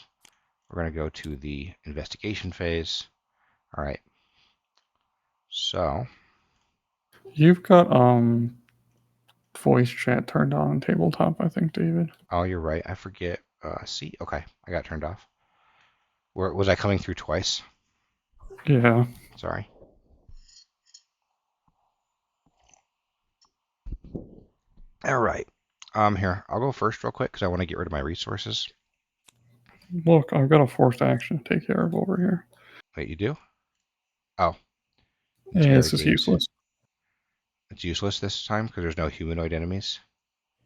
We're going to go to the investigation phase. All right. So You've got voice chat turned on tabletop, I think, David. oh, you're right. I forget. See, okay, I got turned off. Where was I coming through twice? Yeah. Sorry. All right. Here, I'll go first real quick because I want to get rid of my resources. Look, I've got a forced action to take care of over here. Wait, you do? Oh. Yeah, this is Interrogate. useless. It's useless this time because there's no humanoid enemies.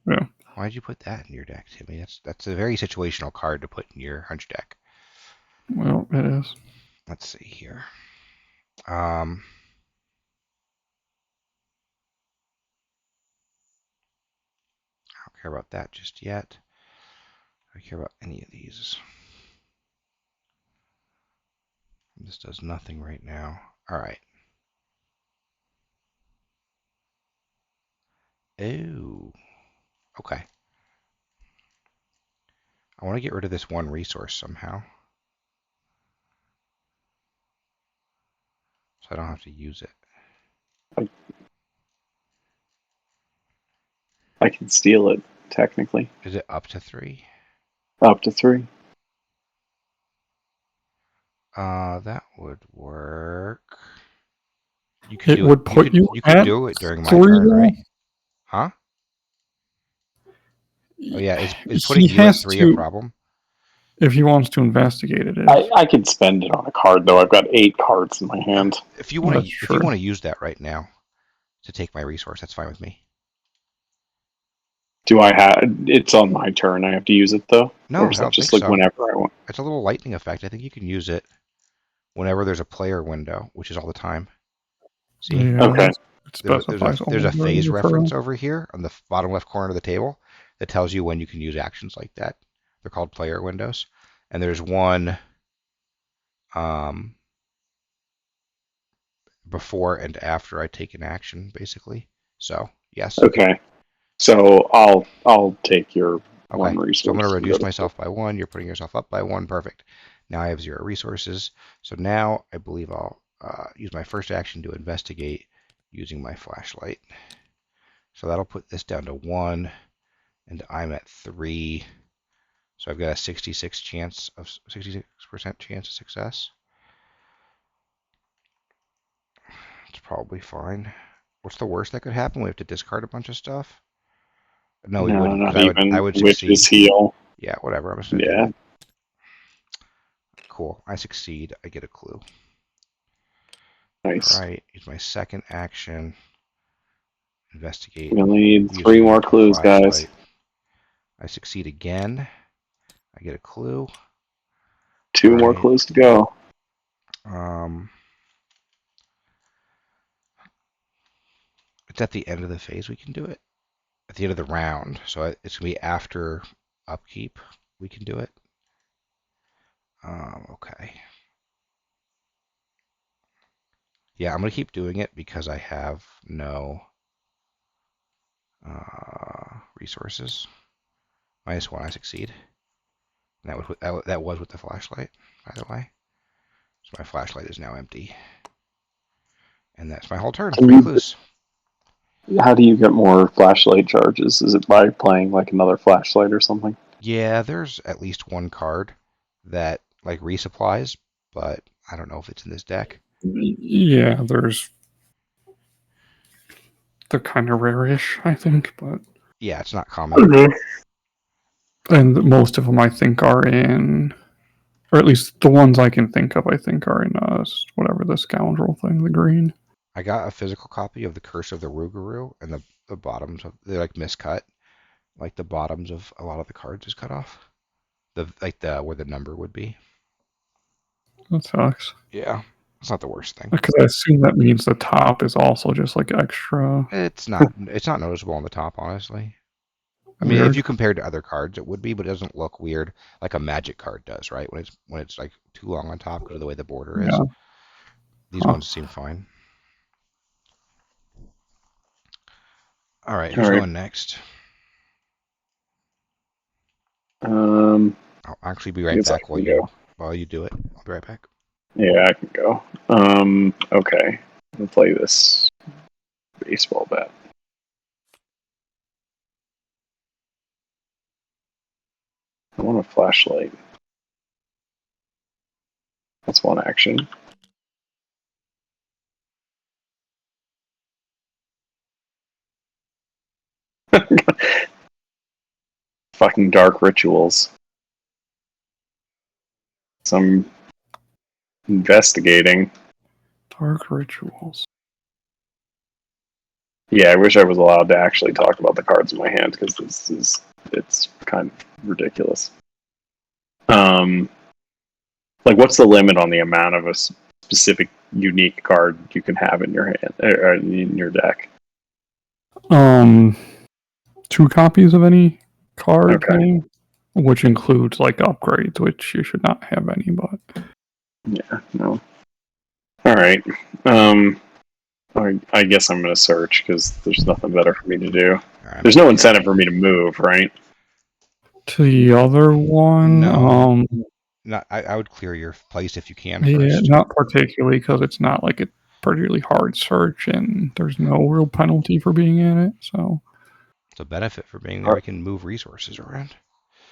Yeah. Why'd you put that in your deck, Timmy? That's a very situational card to put in your hunch deck. Well, it is. Let's see here. I don't care about that just yet. I don't care about any of these. This does nothing right now. All right. Oh. Okay. I want to get rid of this one resource somehow. So I don't have to use it. I can steal it, technically. Is it up to 3? Up to 3. That would work. You could It would put you you could at do it during my 3, turn, though? right? Huh? Oh yeah, is putting He you at has 3 a to. problem? If he wants to investigate it, I could spend it on a card though. I've got 8 cards in my hand. If you want That's to, if true. you want to use that right now to take my resource, that's fine with me. Do I have? It's on my turn. I have to use it though. No, Or is I that don't just think like so. whenever I want? It's a little lightning effect. I think you can use it whenever there's a player window, which is all the time. See? Yeah, Okay. it specifies There's a only phase the reference over here on the bottom left corner of the table that tells you when you can use actions like that. They're called player windows. And there's one before and after I take an action, basically. So, yes. Okay. So I'll take your one Okay, resource. so I'm going to and reduce go to myself by 1. You're putting yourself up by 1. Perfect. Now I have 0 resources. So now I believe I'll use my first action to investigate using my flashlight. So that'll put this down to 1, and I'm at 3. So I've got a 66% chance of success. It's probably fine. What's the worst that could happen? We have to discard a bunch of stuff? No, we wouldn't. not 'Cause even I would witch's succeed. heal. Yeah, whatever. I'm just gonna do Yeah. it. Cool. I succeed. I get a clue. Nice. All right. Use my second action. Investigate. We need 3 using more a clues, guys. flashlight. I succeed again. I get a clue. 2 more Right. clues to go. It's at the end of the phase we can do it. At the end of the round. So it's going to be after upkeep we can do it. Okay. Yeah, I'm going to keep doing it because I have no resources. -1, I succeed. And that was with the flashlight, by the way. So my flashlight is now empty. And that's my whole turn. 3 clues. How do you get more flashlight charges? Is it by playing like another flashlight or something? Yeah, there's at least 1 card that like resupplies, but I don't know if it's in this deck. Yeah, they're kind of rare-ish, I think, but Yeah, it's not common. and most of them I think are in, or at least the ones I can think of, I think are in whatever the scoundrel thing, the green. I got a physical copy of the Curse of the Rougarou, and the bottoms of they're like miscut, like the bottoms of a lot of the cards is cut off. Where the number would be. That sucks. Yeah, it's not the worst thing. Because I assume that means the top is also just like extra. It's not noticeable on the top, honestly. I mean, if you compare it to other cards, it would be, but it doesn't look weird like a Magic card does, right? When it's like too long on top because of the way the border is. Yeah. These ones seem fine. All right, who's going next? I'll actually be right back while you do it. I'll be right back. Yeah, I can go. Okay. I'll play this baseball bat. I want a flashlight. That's 1 action. Fucking dark rituals. Some investigating. Dark rituals. Yeah, I wish I was allowed to actually talk about the cards in my hand because it's kind of ridiculous. Like, what's the limit on the amount of a specific unique card you can have in your hand or in your deck? 2 copies of any card Okay. name, which includes like upgrades, which you should not have any, but Yeah, no. All right. I guess I'm going to search because there's nothing better for me to do. Right, there's no incentive for me to move, right? To the other one, no. I would clear your place if you can first. Yeah, not particularly because it's not like a particularly hard search, and there's no real penalty for being in it. So it's a benefit for being there. I can move resources around.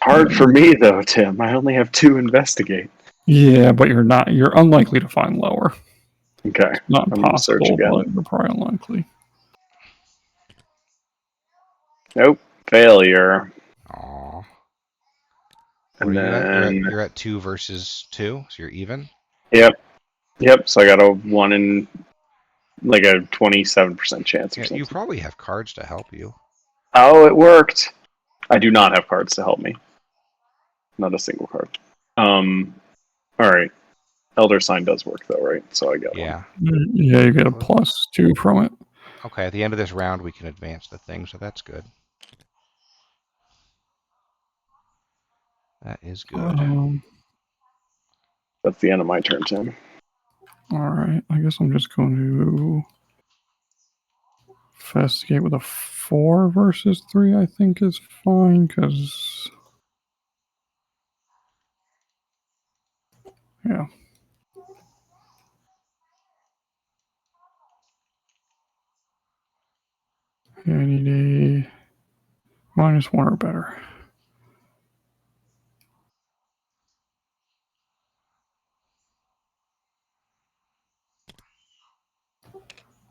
Hard for me though, Tim. I only have 2 investigate. Yeah, but you're unlikely to find lower. Okay. Not I'm gonna search possible, again. but you're probably unlikely. Nope. Failure. Aww. What And are you at? then, You're at 2 versus 2, so you're even. yep. So I got a 1 in like a 27% chance or Yeah, you something. probably have cards to help you. Oh, it worked. I do not have cards to help me. Not a single card. All right. Elder Sign does work though, right? So I got one. Yeah. Yeah, you get a +2 from it. Okay, at the end of this round, we can advance the thing, so that's good. That is good. That's the end of my turn, Tim. All right, I guess I'm just going to investigate with a 4 versus 3. I think is fine because yeah. Yeah, I need a -1 or better.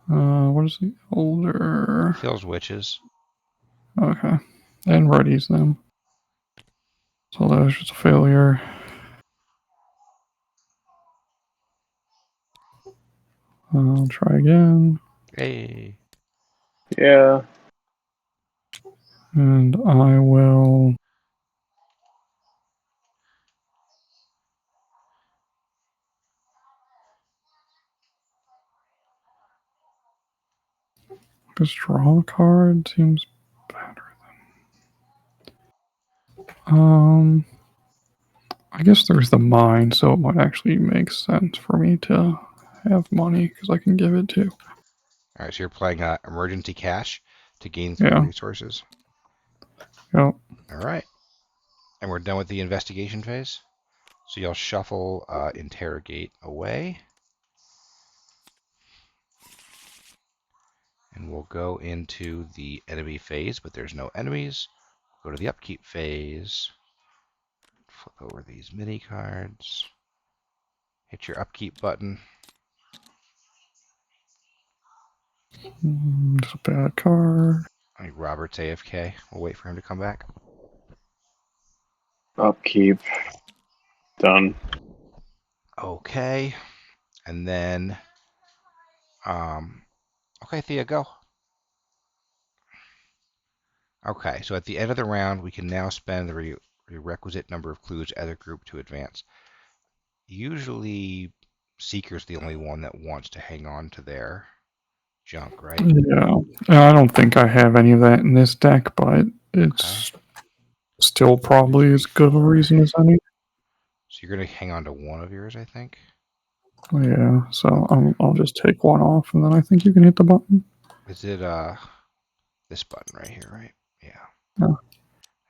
What is the older? Kills witches. Okay, and readies them. So that was just a failure. I'll try again. Hey. Yeah. And I will just draw a card. Seems better than. I guess there's the mine, so it might actually make sense for me to have money because I can give it to. All right, so you're playing emergency cash to gain 3 Yeah. resources. Yep. All right, and we're done with the investigation phase. So you'll shuffle interrogate away, and we'll go into the enemy phase, but there's no enemies. Go to the upkeep phase. Flip over these mini cards. Hit your upkeep button. It's a bad card. I think Robert's AFK. We'll wait for him to come back. Upkeep. Done. Okay, and then, okay, Thea, go. Okay, so at the end of the round, we can now spend the requisite number of clues as a group to advance. Usually, Seeker's the only one that wants to hang on to their junk, right? Yeah. I don't think I have any of that in this deck, but it's still probably as good of a reason as any. So you're going to hang on to one of yours, I think. Yeah, so I'll just take one off, and then I think you can hit the button. Is it this button right here, right? Yeah. Yeah.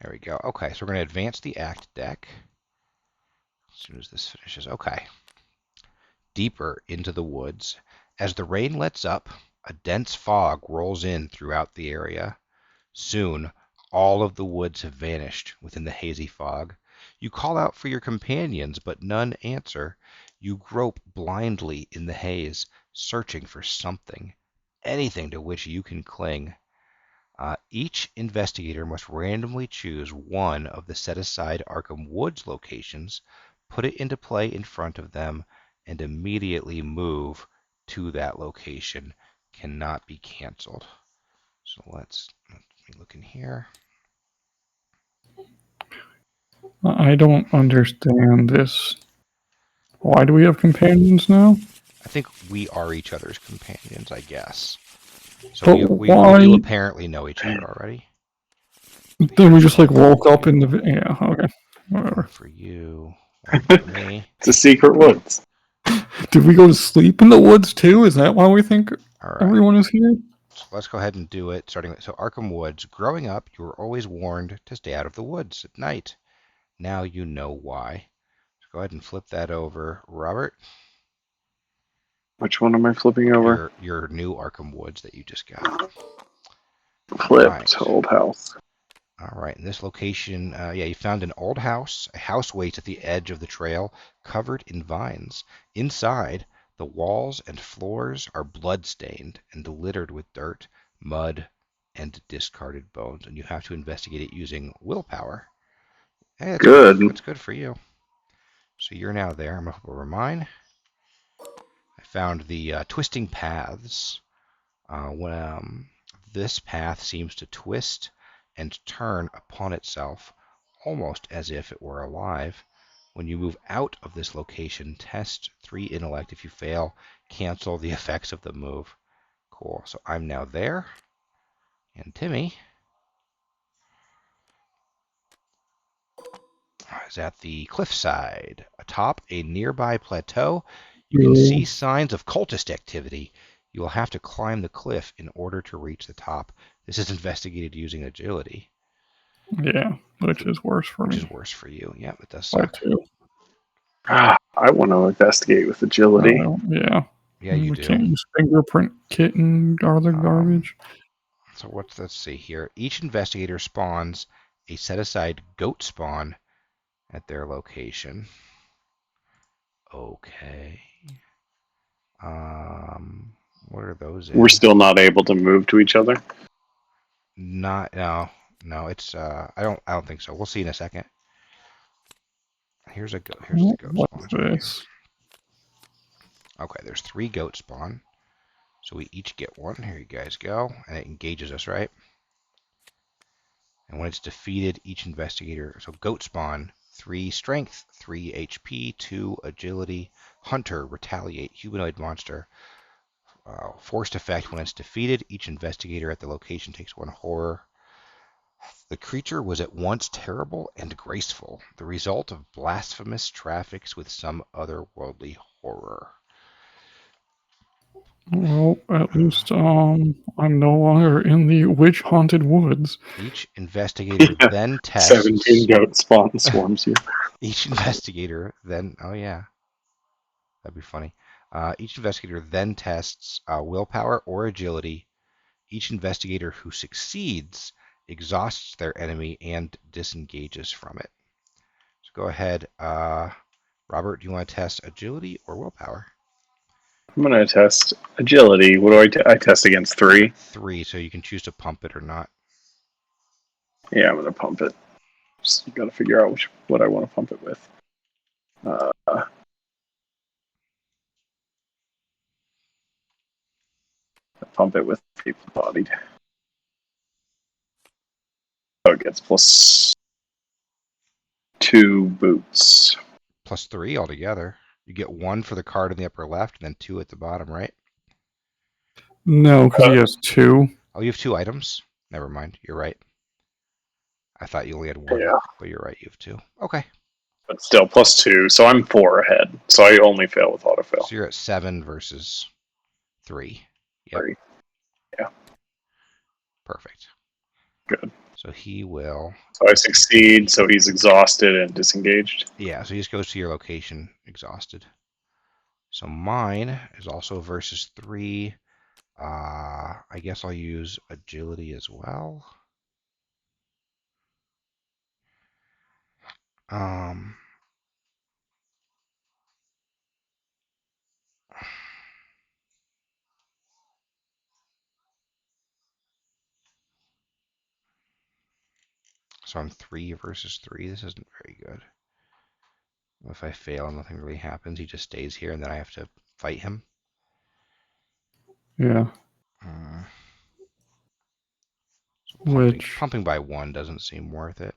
There we go. Okay, so we're going to advance the act deck as soon as this finishes. Okay. Deeper into the woods. As the rain lets up, a dense fog rolls in throughout the area. Soon, all of the woods have vanished within the hazy fog. You call out for your companions, but none answer. You grope blindly in the haze, searching for something, anything to which you can cling. Each investigator must randomly choose one of the set-aside Arkham Woods locations, put it into play in front of them, and immediately move to that location. Cannot be canceled. So let me look in here. I don't understand this. Why do we have companions now? I think we are each other's companions, I guess. So But we why? do apparently know each other already. Then we just like woke up in the. Yeah, okay. One Whatever. for you, one for me. It's a secret woods. Did we go to sleep in the woods too? Is that why we think All right. everyone is here? So let's go ahead and do it. Starting with, so Arkham Woods. Growing up, you were always warned to stay out of the woods at night. Now you know why. So go ahead and flip that over, Robert. Which one am I flipping over? Your new Arkham Woods that you just got. Flipped. Right. Old house. All right, in this location, yeah, you found an old house. A house waits at the edge of the trail, covered in vines. Inside, the walls and floors are blood-stained and littered with dirt, mud, and discarded bones, and you have to investigate it using willpower. Hey, that's Good. That's good for you. So you're now there. I'm going to flip over mine. I found the twisting paths. This path seems to twist and turn upon itself, almost as if it were alive. When you move out of this location, test 3 intellect. If you fail, cancel the effects of the move. Cool. So I'm now there. And Timmy is at the cliffside. Atop a nearby plateau, you can see signs of cultist activity. You will have to climb the cliff in order to reach the top. This is investigated using agility. Yeah, which is worse for Which me. is worse for you. Yeah, it does By suck. 2. I want to investigate with agility. Yeah. Yeah, you We do. can't use fingerprint kit and other garbage. So let's see here. Each investigator spawns a set-aside goat spawn at their location. Okay. What are those in? We're still not able to move to each other. No. It's I don't think so. We'll see in a second. Here's the goat What's spawn right here. this? Okay, there's 3 goat spawn. So we each get 1. Here you guys go. And it engages us, right? And when it's defeated, each investigator... So goat spawn, 3 strength, 3 HP, 2 agility, hunter, retaliate, humanoid monster. Forced effect, when it's defeated, each investigator at the location takes 1 horror. The creature was at once terrible and graceful, the result of blasphemous traffics with some otherworldly horror. Well, at least I'm no longer in the witch-haunted woods. Each investigator then tests... 17 goat spawn swarms you. Each investigator then... Oh, yeah. That'd be funny. Each investigator then tests willpower or agility. Each investigator who succeeds exhausts their enemy and disengages from it. So go ahead. Robert, do you want to test agility or willpower? I'm going to test agility. What do I test against? 3? 3, so you can choose to pump it or not. Yeah, I'm going to pump it. Just got to figure out what I want to pump it with. Pump it with able-bodied. Oh, it gets plus 2 boots. Plus 3 altogether. You get 1 for the card in the upper left and then 2 at the bottom right. No, because he has 2. Oh, you have 2 items? Never mind. You're right. I thought you only had 1. Yeah. But you're right. You have 2. Okay. But still, plus 2, so I'm 4 ahead. So I only fail with autofill. So you're at 7 versus 3. Yep. 3. Yeah. Perfect. Good. So he will... So I succeed, so he's exhausted and disengaged. Yeah, so he just goes to your location exhausted. So mine is also versus 3. I guess I'll use agility as well. So I'm 3 versus 3. This isn't very good. If I fail, nothing really happens. He just stays here, and then I have to fight him. Yeah. So Which pumping by 1 doesn't seem worth it.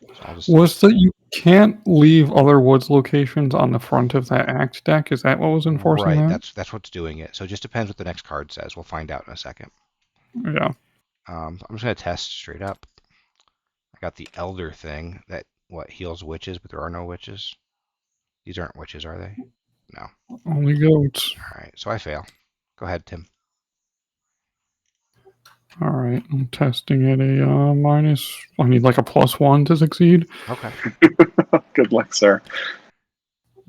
So I'll just... was that you can't leave other woods locations on the front of that act deck? Is that what was enforcing right, that? that's what's doing it. So it just depends what the next card says. We'll find out in a second. Yeah. I'm just going to test straight up. I got the Elder thing that, heals witches, but there are no witches. These aren't witches, are they? No. Only goats. All right, so I fail. Go ahead, Tim. All right, I'm testing at a minus. I need like a +1 to succeed. Okay. Good luck, sir.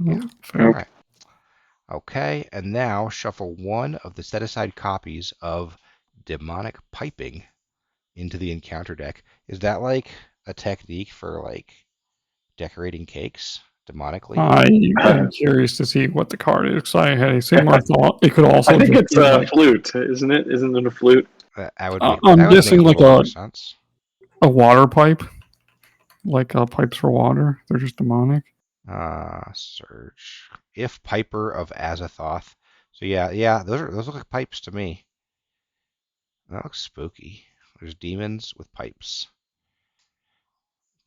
Yeah. Fail. All right. Okay, and now shuffle 1 of the set-aside copies of Demonic Piping into the encounter deck. Is that like a technique for like decorating cakes demonically? I'm curious to see what the card is because I had a similar thought. It could also. I think it's be a flute, isn't it? Isn't it a flute? That would I'm guessing like more sense. a water pipe. like pipes for water. They're just demonic. Search. If Piper of Azathoth. So yeah, those look like pipes to me. That looks spooky. There's demons with pipes.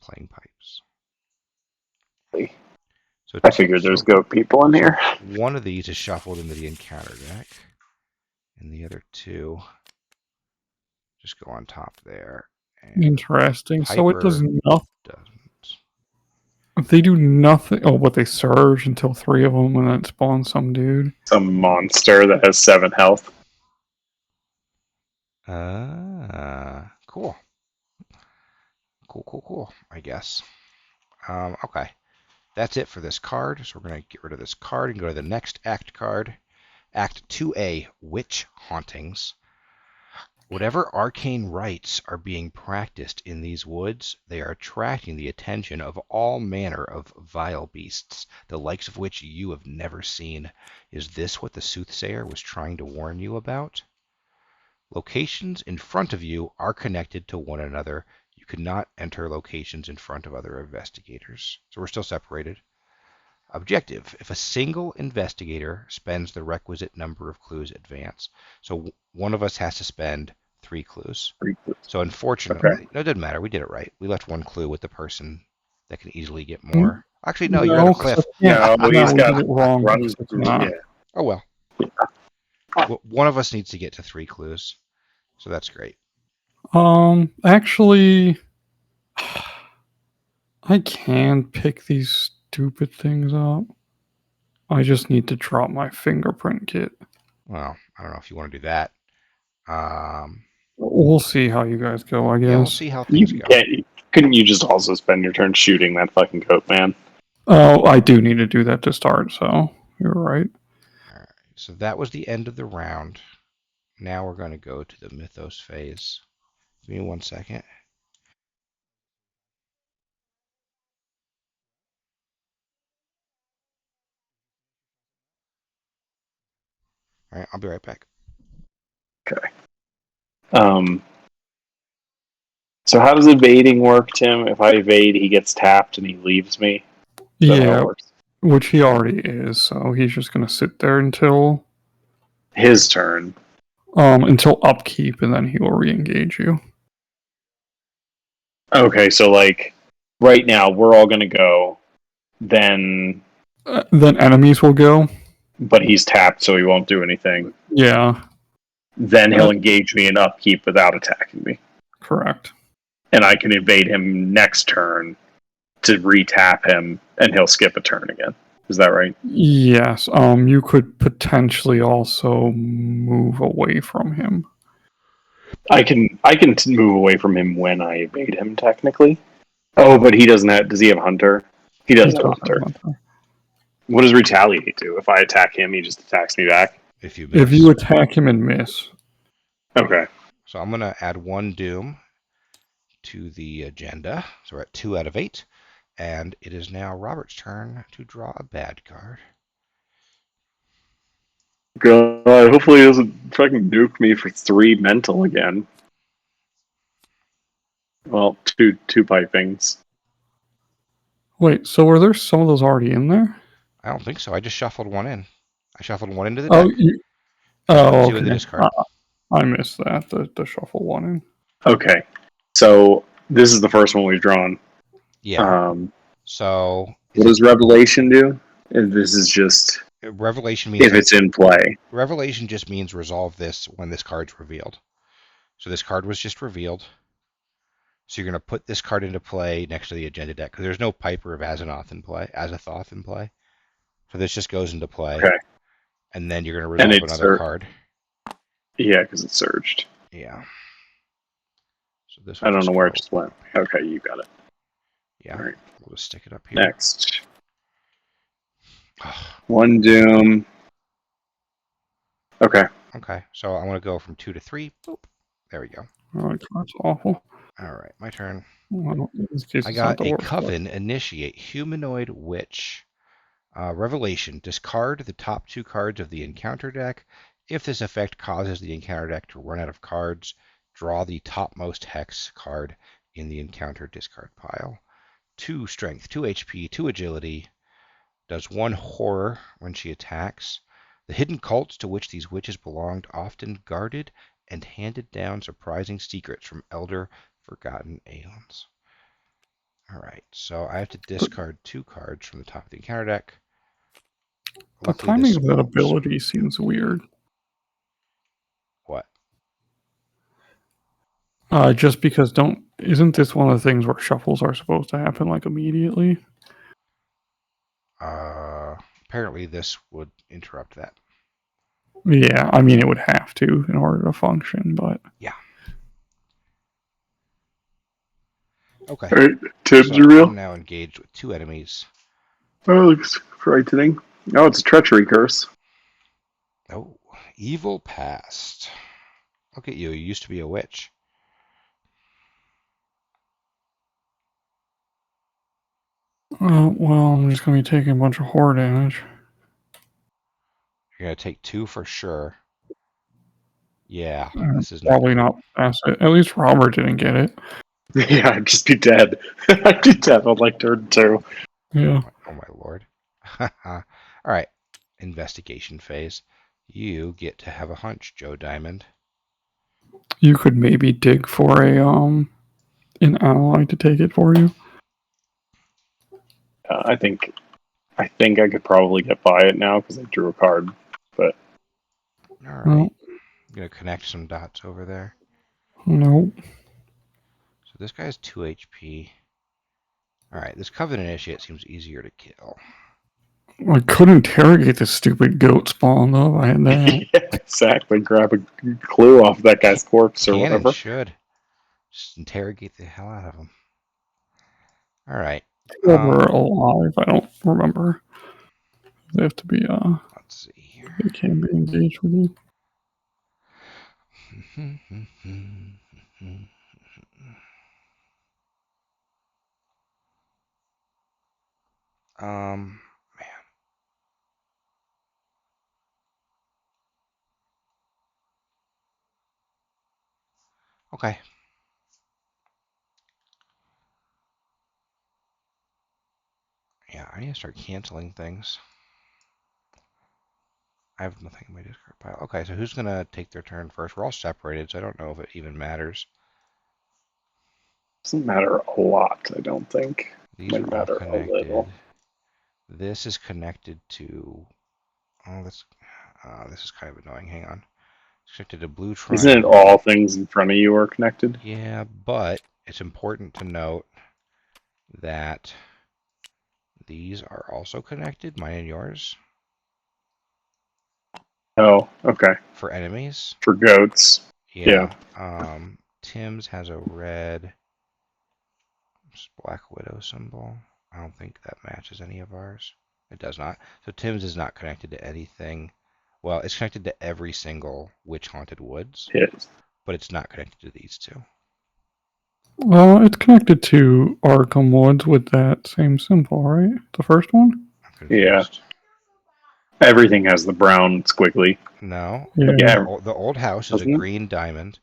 Playing pipes. So I figured there's goat people in here. One of these is shuffled into the encounter deck, and the other two just go on top there. And Interesting. Piper so it does nothing. Doesn't. They do nothing. Oh, but they surge until 3 of them, and then it spawns some dude. Some monster that has 7 health. Cool. Cool. I guess. Okay. That's it for this card. So we're going to get rid of this card and go to the next Act card. Act 2A, Witch Hauntings. Whatever arcane rites are being practiced in these woods, they are attracting the attention of all manner of vile beasts, the likes of which you have never seen. Is this what the soothsayer was trying to warn you about? Locations in front of you are connected to one another. You cannot enter locations in front of other investigators. So we're still separated. Objective: if a single investigator spends the requisite number of clues, advance. So one of us has to spend 3 clues. 3 clues. So unfortunately, Okay. no, it doesn't matter. We did it right. We left 1 clue with the person that can easily get more. Actually, no, you're on a cliff. No, he's we got did it wrong. run. Because it's not. Yeah. Oh well. One of us needs to get to 3 clues. So that's great. Actually, I can pick these stupid things up. I just need to drop my fingerprint kit. Well, I don't know if you want to do that. We'll see how you guys go, I guess. Yeah, we'll see how things go. Couldn't you just also spend your turn shooting that fucking goat man? Oh, I do need to do that to start, so you're right. All right, so that was the end of the round. Now we're going to go to the Mythos phase. Give me 1 second. All right, I'll be right back. Okay. So how does evading work, Tim? If I evade, he gets tapped and he leaves me? Is that how Yeah, it works? which he already is, so he's just gonna sit there until His turn. until upkeep, and then he will re-engage you. Okay, so like right now we're all gonna go. Then Enemies will go. but he's tapped, so he won't do anything. Yeah, Then he'll engage me in upkeep without attacking me. correct. And I can evade him next turn to re-tap him, and he'll skip a turn again. Is that right? Yes. You could potentially also move away from him. I can move away from him when I evade him, technically. Oh, but he doesn't have. Does he have Hunter? He does have Hunter. What does Retaliate do? If I attack him, he just attacks me back? If you miss. If you attack him and miss. Okay. So I'm going to add 1 Doom to the agenda. So we're at 2 out of 8. And it is now Robert's turn to draw a bad card. God, hopefully he doesn't fucking nuke me for 3 mental again. Well, two pipings. Wait, so were there some of those already in there? I don't think so. I just shuffled 1 in. I shuffled 1 into the deck. Okay. In the discard. I missed that. The shuffle 1 in. Okay. So this is the first one we've drawn. Yeah. So what does Revelation do? This is just Revelation means if it's in play. Revelation just means resolve this when this card's revealed. So this card was just revealed. So you're going to put this card into play next to the agenda deck because there's no Piper of Azathoth in play. So this just goes into play. Okay. And then you're going to resolve another card. Yeah, because it surged. Yeah. So this. I don't know where it just went. Okay, you got it. Yeah. All right. We'll just stick it up here. Next. 1 Doom. Okay. Okay. So I want to go from 2 to 3. Boop. There we go. Oh, that's awful. All right, my turn. Well, I got a Coven Initiate Humanoid Witch. Revelation. Discard the top 2 cards of the encounter deck. If this effect causes the encounter deck to run out of cards, draw the topmost hex card in the encounter discard pile. 2 strength, 2 HP, 2 agility. Does 1 horror when she attacks. The hidden cults to which these witches belonged often guarded and handed down surprising secrets from elder forgotten aeons. Alright, so I have to discard 2 cards from the top of the encounter deck. The timing of that ability seems weird. What? Just because isn't this one of the things where shuffles are supposed to happen like immediately? Apparently this would interrupt that. Yeah, I mean it would have to in order to function, but yeah. Okay. All right, Tibbs, So you real? I'm now engaged with 2 enemies. Oh, looks frightening. Oh, it's a treachery curse. Oh, evil past. Look at you. You used to be a witch. well, I'm just gonna be taking a bunch of horror damage. You're going to take 2 for sure. Yeah, this is Probably not not pass it. At least Robert didn't get it. Yeah, I'd just be dead. I'd be dead on like turn 2. Yeah. Oh my lord. All right. Investigation phase. You get to have a hunch, Joe Diamond. You could maybe dig for an ally to take it for you. I think I could probably get by it now because I drew a card. But All right. No. I'm going to connect some dots over there. No. So this guy has 2 HP. All right. This Covenant Initiate seems easier to kill. I could interrogate this stupid goat spawn though. I had that. yeah, exactly. Grab a clue off that guy's corpse or Cannon whatever. should. Just interrogate the hell out of him. All right. Whoever alive, I don't remember. They have to be Let's see here. they can be engaged with you. Man. Okay. Yeah, I need to start canceling things. I have nothing in my discard pile. Okay, so who's going to take their turn first? We're all separated, so I don't know if it even matters. Doesn't matter a lot, I don't think. These Might are all matter a connected. little. This is connected to... Oh, this is kind of annoying. Hang on. It's connected to blue triangle. Isn't it all things in front of you are connected? Yeah, but it's important to note that these are also connected, mine and yours. Oh, okay. For enemies. For goats. Yeah. Tim's has a red Black Widow symbol. I don't think that matches any of ours. It does not. So Tim's is not connected to anything. Well, it's connected to every single Witch Haunted Woods. Yes. But it's not connected to these 2. Well, it's connected to Arkham Woods with that same symbol, right? The first one? I'm confused. Yeah. Everything has the brown squiggly. No. Yeah. The old house is a Doesn't it? green diamond.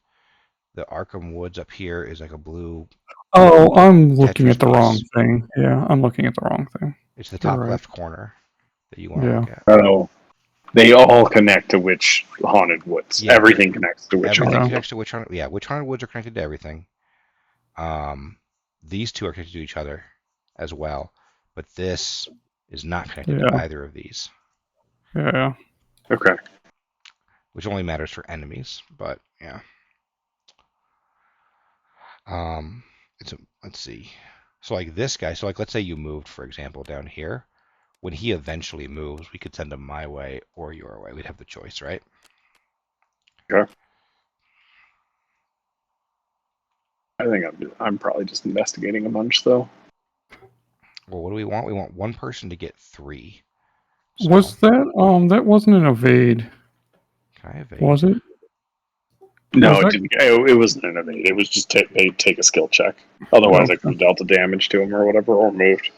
The Arkham Woods up here is like a blue. Oh, I'm looking Tetris at the wrong piece. thing. Yeah, I'm looking at the wrong thing. It's the You're top right. left corner that you want to Yeah. look at. Oh. They all connect to Witch Haunted Woods. Yeah. Everything connects to Witch Everything Haunted connects to Witch Haunted. Yeah, Witch Haunted Woods are connected to everything. These 2 are connected to each other as well, but this is not connected to either of these. Yeah. Okay. Which only matters for enemies, but yeah. Let's see. So like this guy, so like let's say you moved, for example, down here. When he eventually moves, we could send him my way or your way. We'd have the choice, right? Okay. I think I'm probably just investigating a bunch though. Well, what do we want? We want one person to get 3. So, Was that that wasn't an evade? Can I evade? Was it? No, Was it didn't. It wasn't an evade. It was just they take a skill check. Otherwise, I could have dealt the damage to him or whatever, or moved.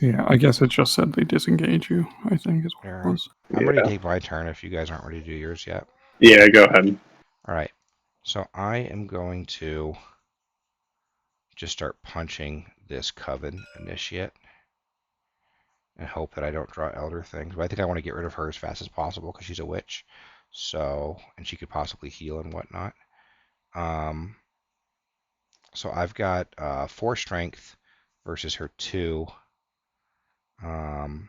Yeah, I guess it just said they disengage you, I think is what it was. I'm ready to take my turn if you guys aren't ready to do yours yet. Yeah, go ahead. All right. So I am going to just start punching this Coven Initiate and hope that I don't draw Elder things. But I think I want to get rid of her as fast as possible because she's a witch. So, and she could possibly heal and whatnot. So I've got 4 strength versus her 2. So I'm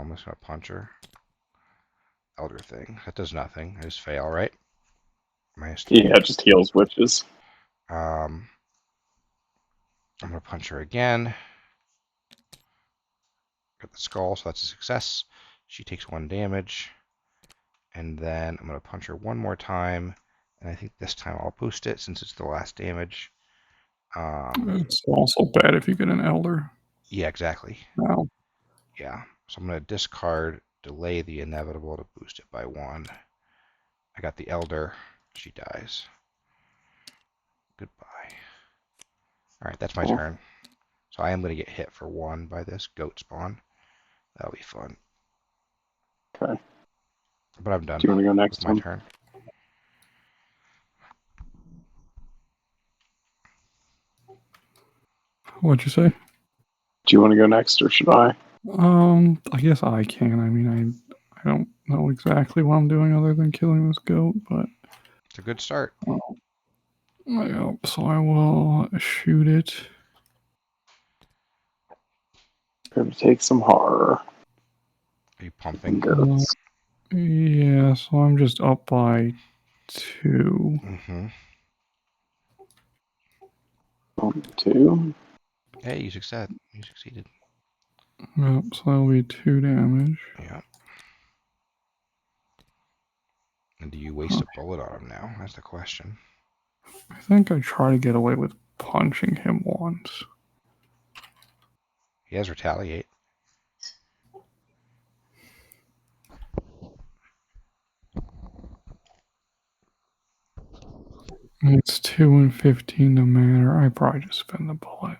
just going to punch her. Elder thing. That does nothing. I just fail, right? -3. Yeah, it just heals witches. I'm going to punch her again. Got the skull, so that's a success. She takes 1 damage. And then I'm going to punch her one more time. And I think this time I'll boost it since it's the last damage. It's also bad if you get an elder. Yeah, exactly. Now, Yeah. So I'm going to discard, delay the inevitable to boost it by 1. I got the elder. She dies. Goodbye. All right, that's my Cool. turn. So I am going to get hit for 1 by this goat spawn. That'll be fun. Okay. But I'm done. Do you want to go next? It's my turn. what'd you say? Do you want to go next, or should I? I guess I can. I mean, I don't know exactly what I'm doing other than killing this goat, but It's a good start. so I will shoot it. Going to take some horror. Are you pumping? Goats. Yeah, so I'm just up by 2. Mm-hmm. 1, 2. Hey, you succeeded. You succeeded. Yep, so that'll be 2 damage. Yeah. And do you waste a bullet on him now? That's the question. I think I try to get away with punching him once. He has retaliate. It's 2 and 15 no matter. I probably just spend the bullet.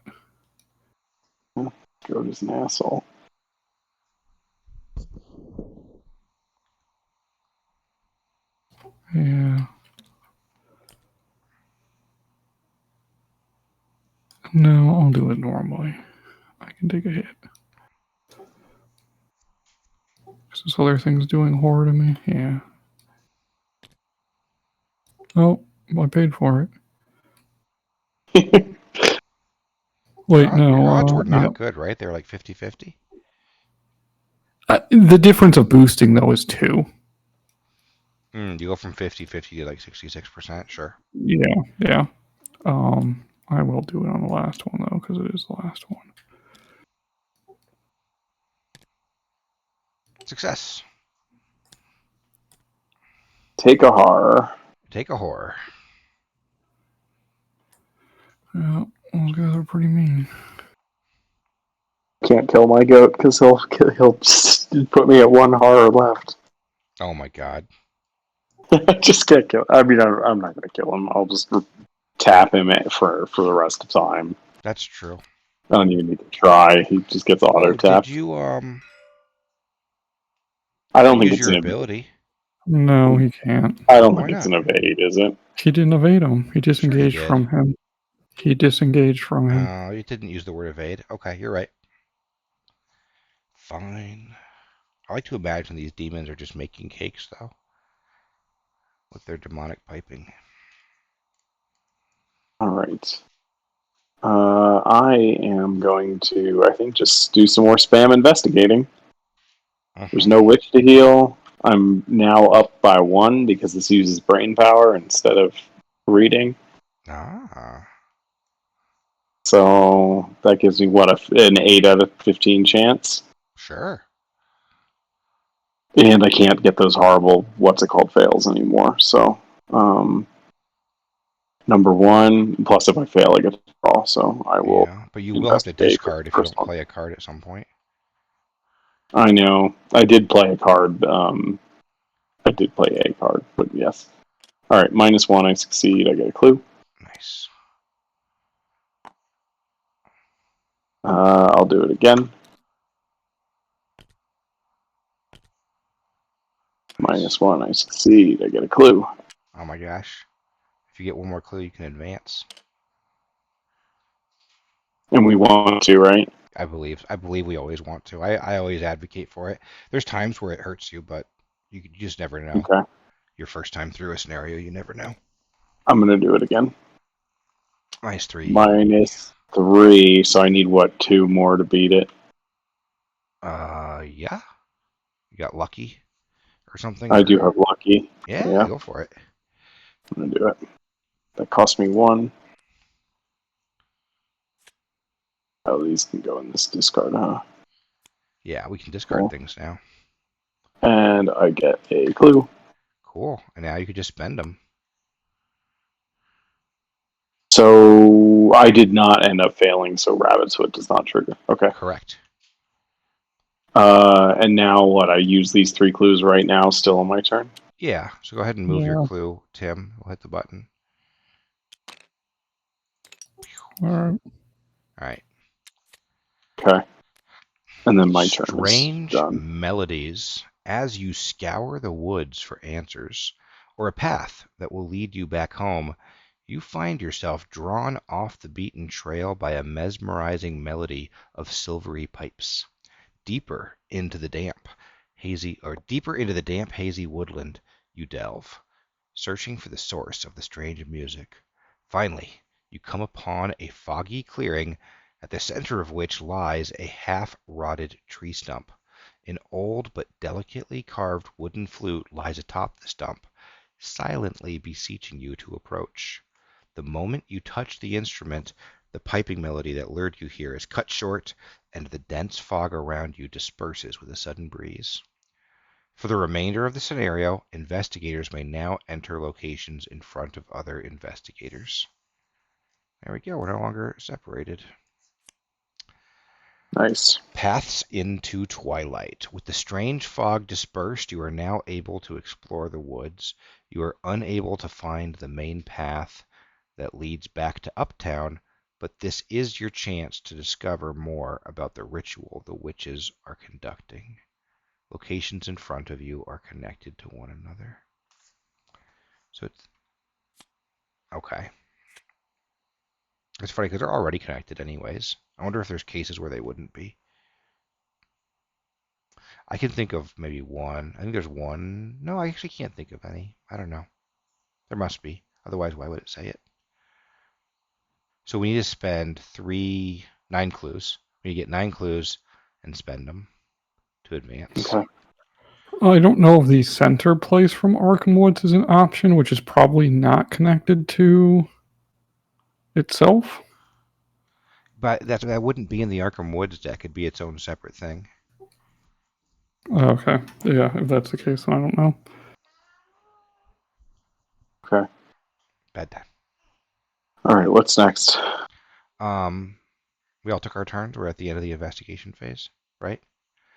Goat is an asshole. Yeah. No, I'll do it normally. I can take a hit. Is this other thing's doing horror to me? Yeah. Oh, I paid for it. Wait, Your odds no. were not good, right? They were like 50-50. The difference of boosting, though, is 2. You go from 50-50 to like 66%. Sure. Yeah. I will do it on the last one, though, because it is the last one. Success. Take a horror. Take a horror. Yeah, those guys are pretty mean. Can't kill my goat because he'll just put me at 1 horror left. Oh my god. Just can't kill. I mean, I'm not going to kill him. I'll just tap him for the rest of the time. That's true. I don't even need to try. He just gets auto tapped. Did you I don't think use it's your an ability? No, he can't. I don't Why think it's not? an evade, is it? He didn't evade him. He disengaged did. from him. He disengaged from him. You didn't use the word evade. Okay, you're right. Fine. I like to imagine these demons are just making cakes, though, with their demonic piping. All right. I am going to, I think, just do some more spam investigating. There's no witch to heal. I'm now up by 1 because this uses brain power instead of reading. Ah. So that gives me, an 8 out of 15 chance. Sure. And I can't get those horrible, fails anymore. So, number 1, plus if I fail, I get to draw. So I will. Yeah, but you will have to discard if you don't play a card at some point. I know. I did play a card. I did play a card, but yes. All right, -1. I succeed. I get a clue. Nice. I'll do it again. -1, I succeed. I get a clue. Oh my gosh. If you get one more clue, you can advance. And we want to, right? I believe we always want to. I always advocate for it. There's times where it hurts you, but you just never know. Okay. Your first time through a scenario, you never know. I'm going to do it again. -3. -3, so I need, what, 2 more to beat it? Yeah. You got lucky or something? I do have lucky. Yeah, go for it. I'm going to do it. That cost me 1. Oh, these can go in this discard, huh? Yeah, we can discard things now. And I get a clue. Cool. And now you could just spend them. So I did not end up failing, so Rabbit's Foot does not trigger. Okay. Correct. And now what? I use these 3 clues right now, still on my turn? Yeah, so go ahead and move your clue, Tim. We'll hit the button. All right. Okay. And then my turn. Strange is done. melodies as you scour the woods for answers or a path that will lead you back home. You find yourself drawn off the beaten trail by a mesmerizing melody of silvery pipes. Deeper into the damp, hazy woodland you delve, searching for the source of the strange music. Finally, you come upon a foggy clearing, at the center of which lies a half-rotted tree stump. An old but delicately carved wooden flute lies atop the stump, silently beseeching you to approach. The moment you touch the instrument, the piping melody that lured you here is cut short, and the dense fog around you disperses with a sudden breeze. For the remainder of the scenario, investigators may now enter locations in front of other investigators. There we go. We're no longer separated. Nice. Paths into twilight. With the strange fog dispersed, you are now able to explore the woods. You are unable to find the main path that leads back to Uptown, but this is your chance to discover more about the ritual the witches are conducting. Locations in front of you are connected to one another. So it's okay. It's funny because they're already connected anyways. I wonder if there's cases where they wouldn't be. I can think of maybe one. I think there's one. No, I actually can't think of any. I don't know. There must be. Otherwise, why would it say it? So we need to spend 9 clues. We need to get 9 clues and spend them to advance. Okay. I don't know if the center place from Arkham Woods is an option, which is probably not connected to itself. But that wouldn't be in the Arkham Woods deck. It'd be its own separate thing. Okay. Yeah, if that's the case, I don't know. Okay. Bad time. All right, what's next? We all took our turns. We're at the end of the investigation phase, right?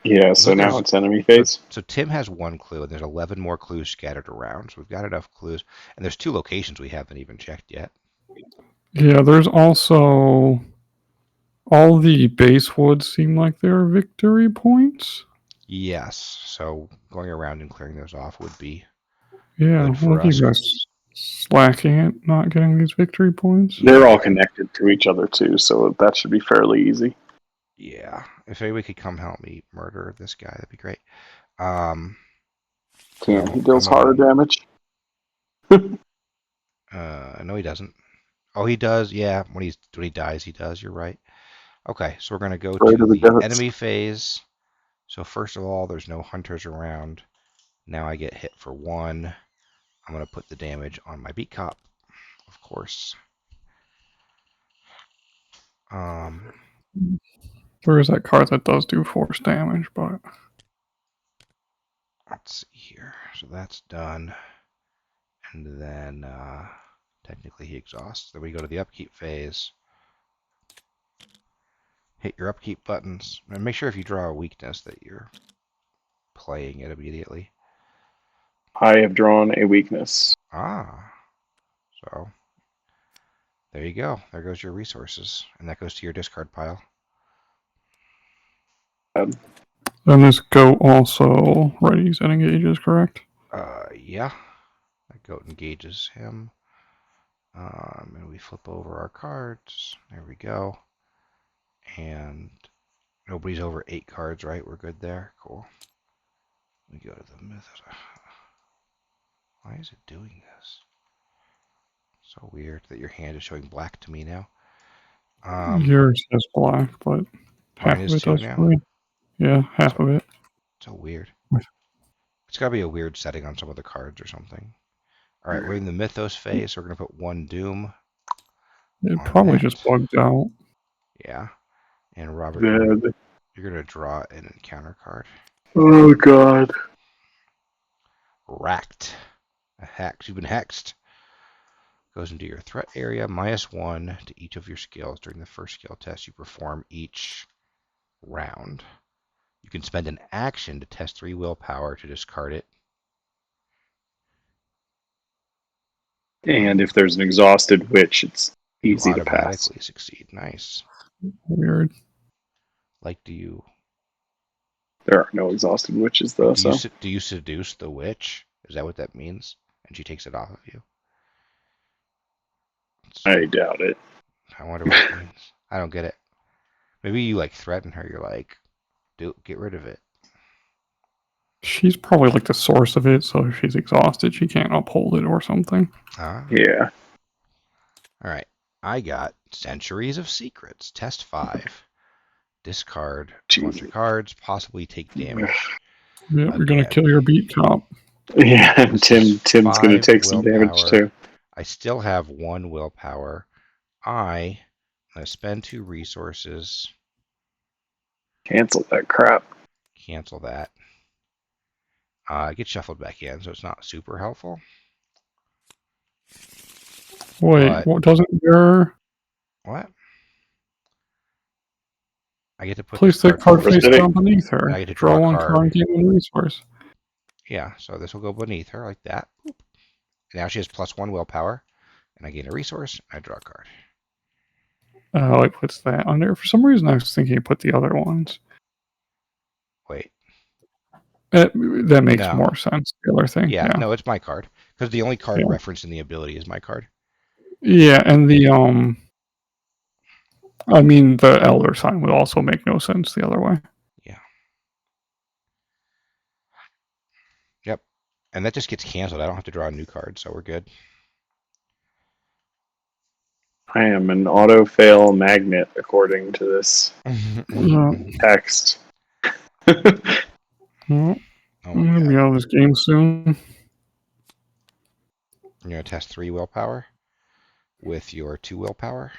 Yeah, so now it's enemy phase. So Tim has 1 clue, and there's 11 more clues scattered around. So we've got enough clues. And there's 2 locations we haven't even checked yet. Yeah, there's also... all the base woods seem like they're victory points. Yes, so going around and clearing those off would be good for us. You guys slacking at not getting these victory points? They're all connected to each other too, so that should be fairly easy. Yeah, if anybody could come help me murder this guy, that'd be great. He deals harder damage? No, he doesn't. Oh, he does. Yeah, when he dies, he does. You're right. Okay, so we're gonna go to the enemy phase. So first of all, there's no hunters around. Now I get hit for 1. I'm gonna put the damage on my beat cop, of course. There is that card that does do force damage, but let's see here. So that's done, and then technically he exhausts. Then we go to the upkeep phase. Hit your upkeep buttons, and make sure if you draw a weakness that you're playing it immediately. I have drawn a weakness. So there you go. There goes your resources, and that goes to your discard pile. And this goat also readies and engages, correct? Yeah. That goat engages him. And we flip over our cards. There we go. And nobody's over 8 cards, right? We're good there. Cool. We go to the myth. Why is it doing this? So weird that your hand is showing black to me now. Yours says black, but half Mine of is it too does now. for me. Yeah, half of it. So weird. It's got to be a weird setting on some of the cards or something. All right, we're in the Mythos phase, so we're going to put 1 Doom It on probably that. just bugged out. Yeah. And Robert, Dead. you're going to draw an encounter card. Oh god. Racked. A hex. You've been hexed. Goes into your threat area. -1 to each of your skills during the first skill test you perform each round. You can spend an action to test 3 willpower to discard it. And if there's an exhausted witch, it's You easy to pass. automatically succeed. Nice. Weird. Like, do you There are no exhausted witches though, do you, so do you seduce the witch? Is that what that means? And she takes it off of you. I doubt it. I wonder what it means. I don't get it. Maybe you like threaten her. You're like, get rid of it. She's probably like the source of it, so if she's exhausted, she can't uphold it or something. Ah. Yeah. All right. I got Centuries of Secrets. Test 5. Discard a bunch of cards. Possibly take damage. Yeah, we're gonna Again. kill your beat cop. Yeah, and This Tim's is gonna 5 take some damage willpower. too. I still have 1 willpower. I'm going to spend 2 resources. Cancel that crap. Cancel that. Get shuffled back in, so it's not super helpful. Wait, But- what doesn't your What? I get to put place this that card Where's face it? down beneath her? I get to draw a one card. card, gain one resource. Yeah, so this will go beneath her like that. Now she has +1 willpower, and I gain a resource. I draw a card. Oh, it puts that under. For some reason, I was thinking it put the other ones. Wait. That makes No. more sense. The other thing. Yeah, Yeah. no, it's my card. Because the only card Yeah. referenced in the ability is my card. Yeah, and the I mean, the elder sign would also make no sense the other way. Yeah. Yep. And that just gets canceled. I don't have to draw a new card, so we're good. I am an auto fail magnet according to this Yeah. text. Well, Oh I'm my gonna god. be out of this game soon. You're going to test 3 willpower with your 2 willpower.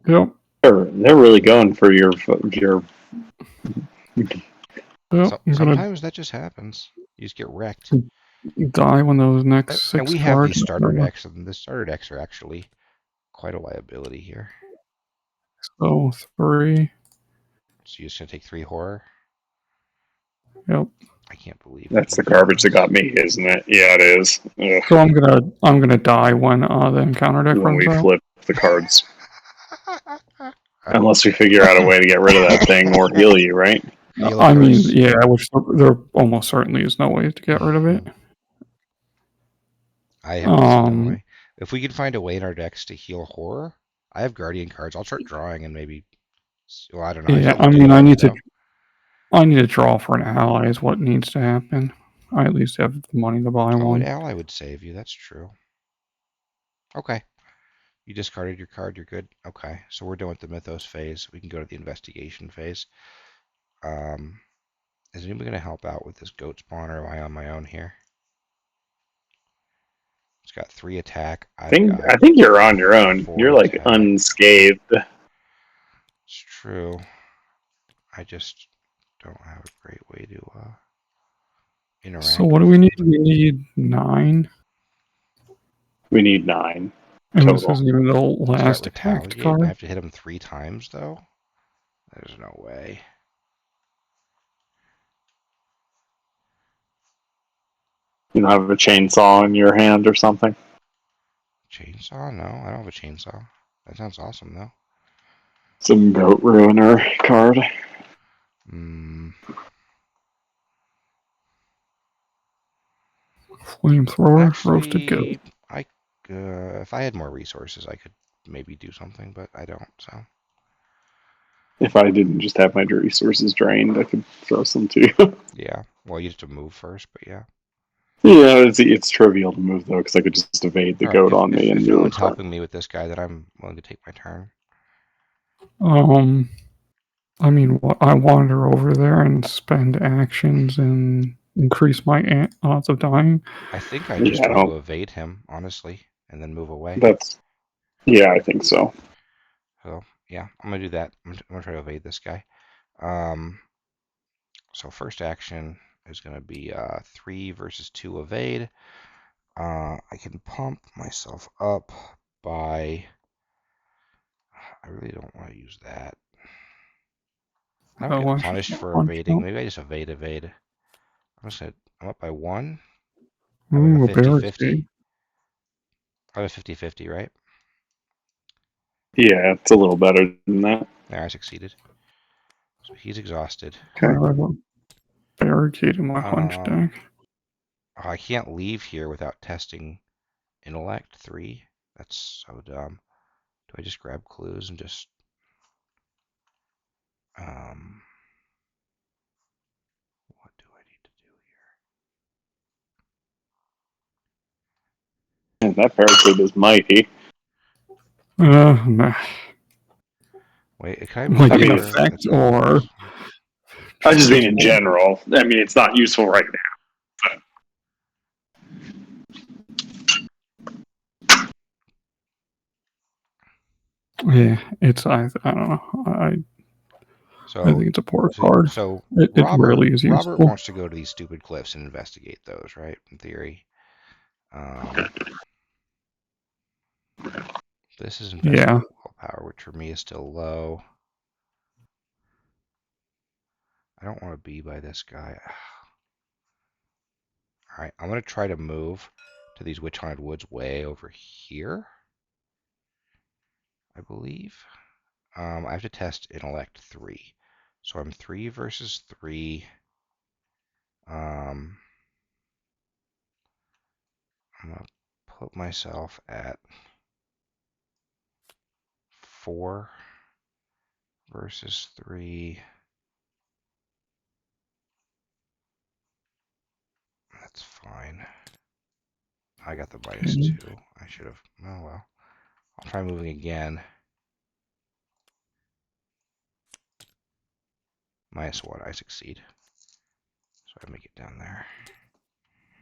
Yep. They're really going for your Yep. Sometimes that just happens. You just get wrecked. Die when those next 6 And we have cards. these starter decks, and the starter decks are actually quite a liability here. So 3. So you're just going to take 3 horror? Yep. I can't believe That's that the garbage that got me, isn't it? Yeah, it is. Ugh. So I'm gonna die when the encounter deck When runs we out. flip the cards. Unless we figure out a way to get rid of that thing or heal you, right? Heal I mean, first. yeah, which there almost certainly is no way to get rid of it. I haven't seen a way. If we can find a way in our decks to heal horror, I have guardian cards. I'll start drawing and maybe. Well, I don't know. Yeah, still I do mean, that, I need though. to draw for an ally is what needs to happen. I at least have the money to buy Oh, an one. ally would save you. That's true. Okay. You discarded your card. You're good. Okay. So we're done with the Mythos phase. We can go to the investigation phase. Is anybody going to help out with this goat spawn, or am I on my own here? It's got 3 attack. I think you're on your own. 4 You're like attack. unscathed. It's true. I just don't have a great way to interact. So what do we need? We need 9. We need 9. And this Total. isn't even the Start last retaliate. attacked I card. have to hit him 3 times, though? There's no way. You don't have a chainsaw in your hand or something? Chainsaw? No, I don't have a chainsaw. That sounds awesome, though. Some goat ruiner card. Flamethrower, roasted goat. Actually, if I had more resources, I could maybe do something, but I don't. So If I didn't just have my resources drained, I could throw some to you. yeah. Well, you have to move first, but yeah. Yeah, it's trivial to move though, because I could just evade the All right. goat on me and If no you one's would fine. helping me with this guy, then I'm willing to take my turn. I mean, I wander over there and spend actions and increase my odds of dying. I think I just Yeah, I try to don't. evade him, honestly, and then move away. That's yeah, I think so. So yeah, I'm gonna do that. I'm gonna try to evade this guy. Um, so first action is gonna be 3 versus 2 evade. I can pump myself up by. I really don't want to use that. I don't Oh, get I should punished for punch evading. out. Maybe I just evade. I'm up by 1. I have like a Ooh, a 50-50. barricade. I have a 50-50, right? Yeah, it's a little better than that. There, I succeeded. So he's exhausted. I Okay. have a barricade in my hunch Um, deck. I can't leave here without testing intellect 3. That's so dumb. Do I just grab clues and just what do I need to do And that barricade is mighty. Nah. Wait, can I move Like I in mean, here? effect, or I just just mean in useful? general. I mean, it's not useful right now. Yeah, I don't know. I So, think it's a poor card. so It Robert rarely is Robert useful. wants to go to these stupid cliffs and investigate those, right? In theory. Um, this is Yeah. investigate willpower, which for me is still low. I don't want to be by this guy. All right, I'm gonna try to move to these witch haunted woods way over here. I believe. I have to test intellect 3, so I'm 3 versus 3. I'm gonna put myself at 4 versus 3. That's fine. I got the Okay. -2. I should have. Oh well. I'll try moving again. -1. I succeed. So I make it down there.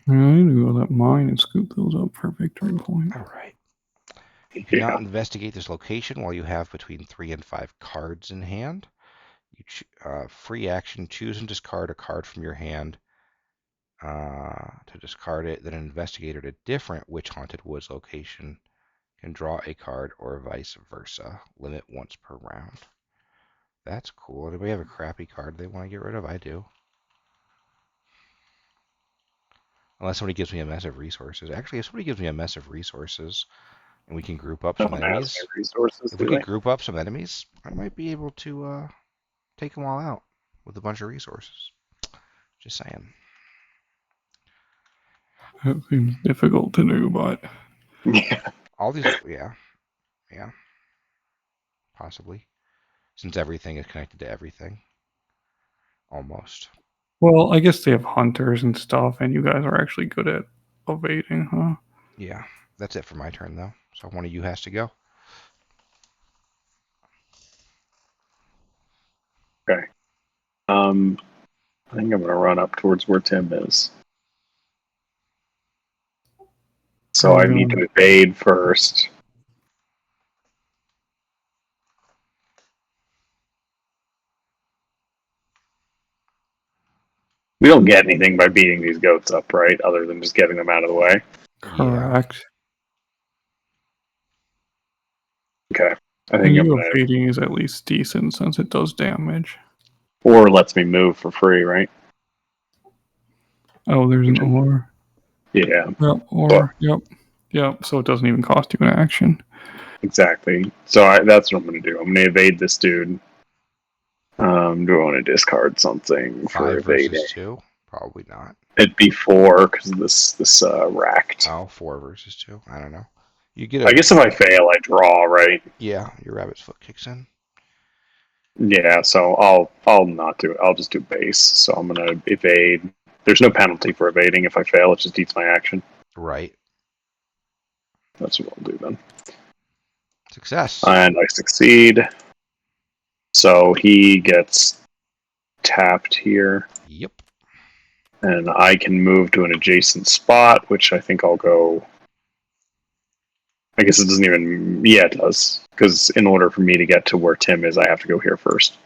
I need to go that mine and scoop those up for a victory point. All right. You cannot Yeah. investigate this location while you have between 3 and 5 cards in hand. Free action, choose and discard a card from your hand. To discard it, then an investigator at a different Witch Haunted Woods location can draw a card or vice versa. Limit once per round. That's cool. Anybody have a crappy card they want to get rid of? I do. Unless somebody gives me a mess of resources. Actually, if somebody gives me a mess of resources and we can group up No some one has enemies, any resources, if we do could they? group up some enemies, I might be able to take them all out with a bunch of resources. Just saying. It seems difficult to do, but Yeah. All these, yeah, possibly. Since everything is connected to everything. Almost. well, I guess they have hunters and stuff, and you guys are actually good at evading, huh? Yeah, that's it for my turn, though. So one of you has to go. Okay. I think I'm gonna run up towards where Tim is. So Are I you need gonna? to evade first. We don't get anything by beating these goats up, right? Other than just getting them out of the way. Yeah. Correct. Okay. I And think I'm you gonna, evading is at least decent since it does damage. or lets me move for free, right? Oh, there's an Which is, ore. yeah. Yep, But ore. Yep. So it doesn't even cost you an action. exactly. So that's what I'm gonna do. I'm gonna evade this dude. Do I want to discard something for 5 versus evading? 2. Probably not. It'd be 4 because of this racked. Oh, 4 versus 2. I don't know. You get I guess if I fail, I draw, right? Yeah, your rabbit's foot kicks in. Yeah, so I'll not do it. I'll just do base. So I'm gonna evade. There's no penalty for evading. If I fail, it just eats my action. Right. That's what I'll do then. Success. And I succeed. So he gets tapped here. Yep. And I can move to an adjacent spot, which I think I'll go. I guess it doesn't even. Yeah, it does. Because in order for me to get to where Tim is, I have to go here first.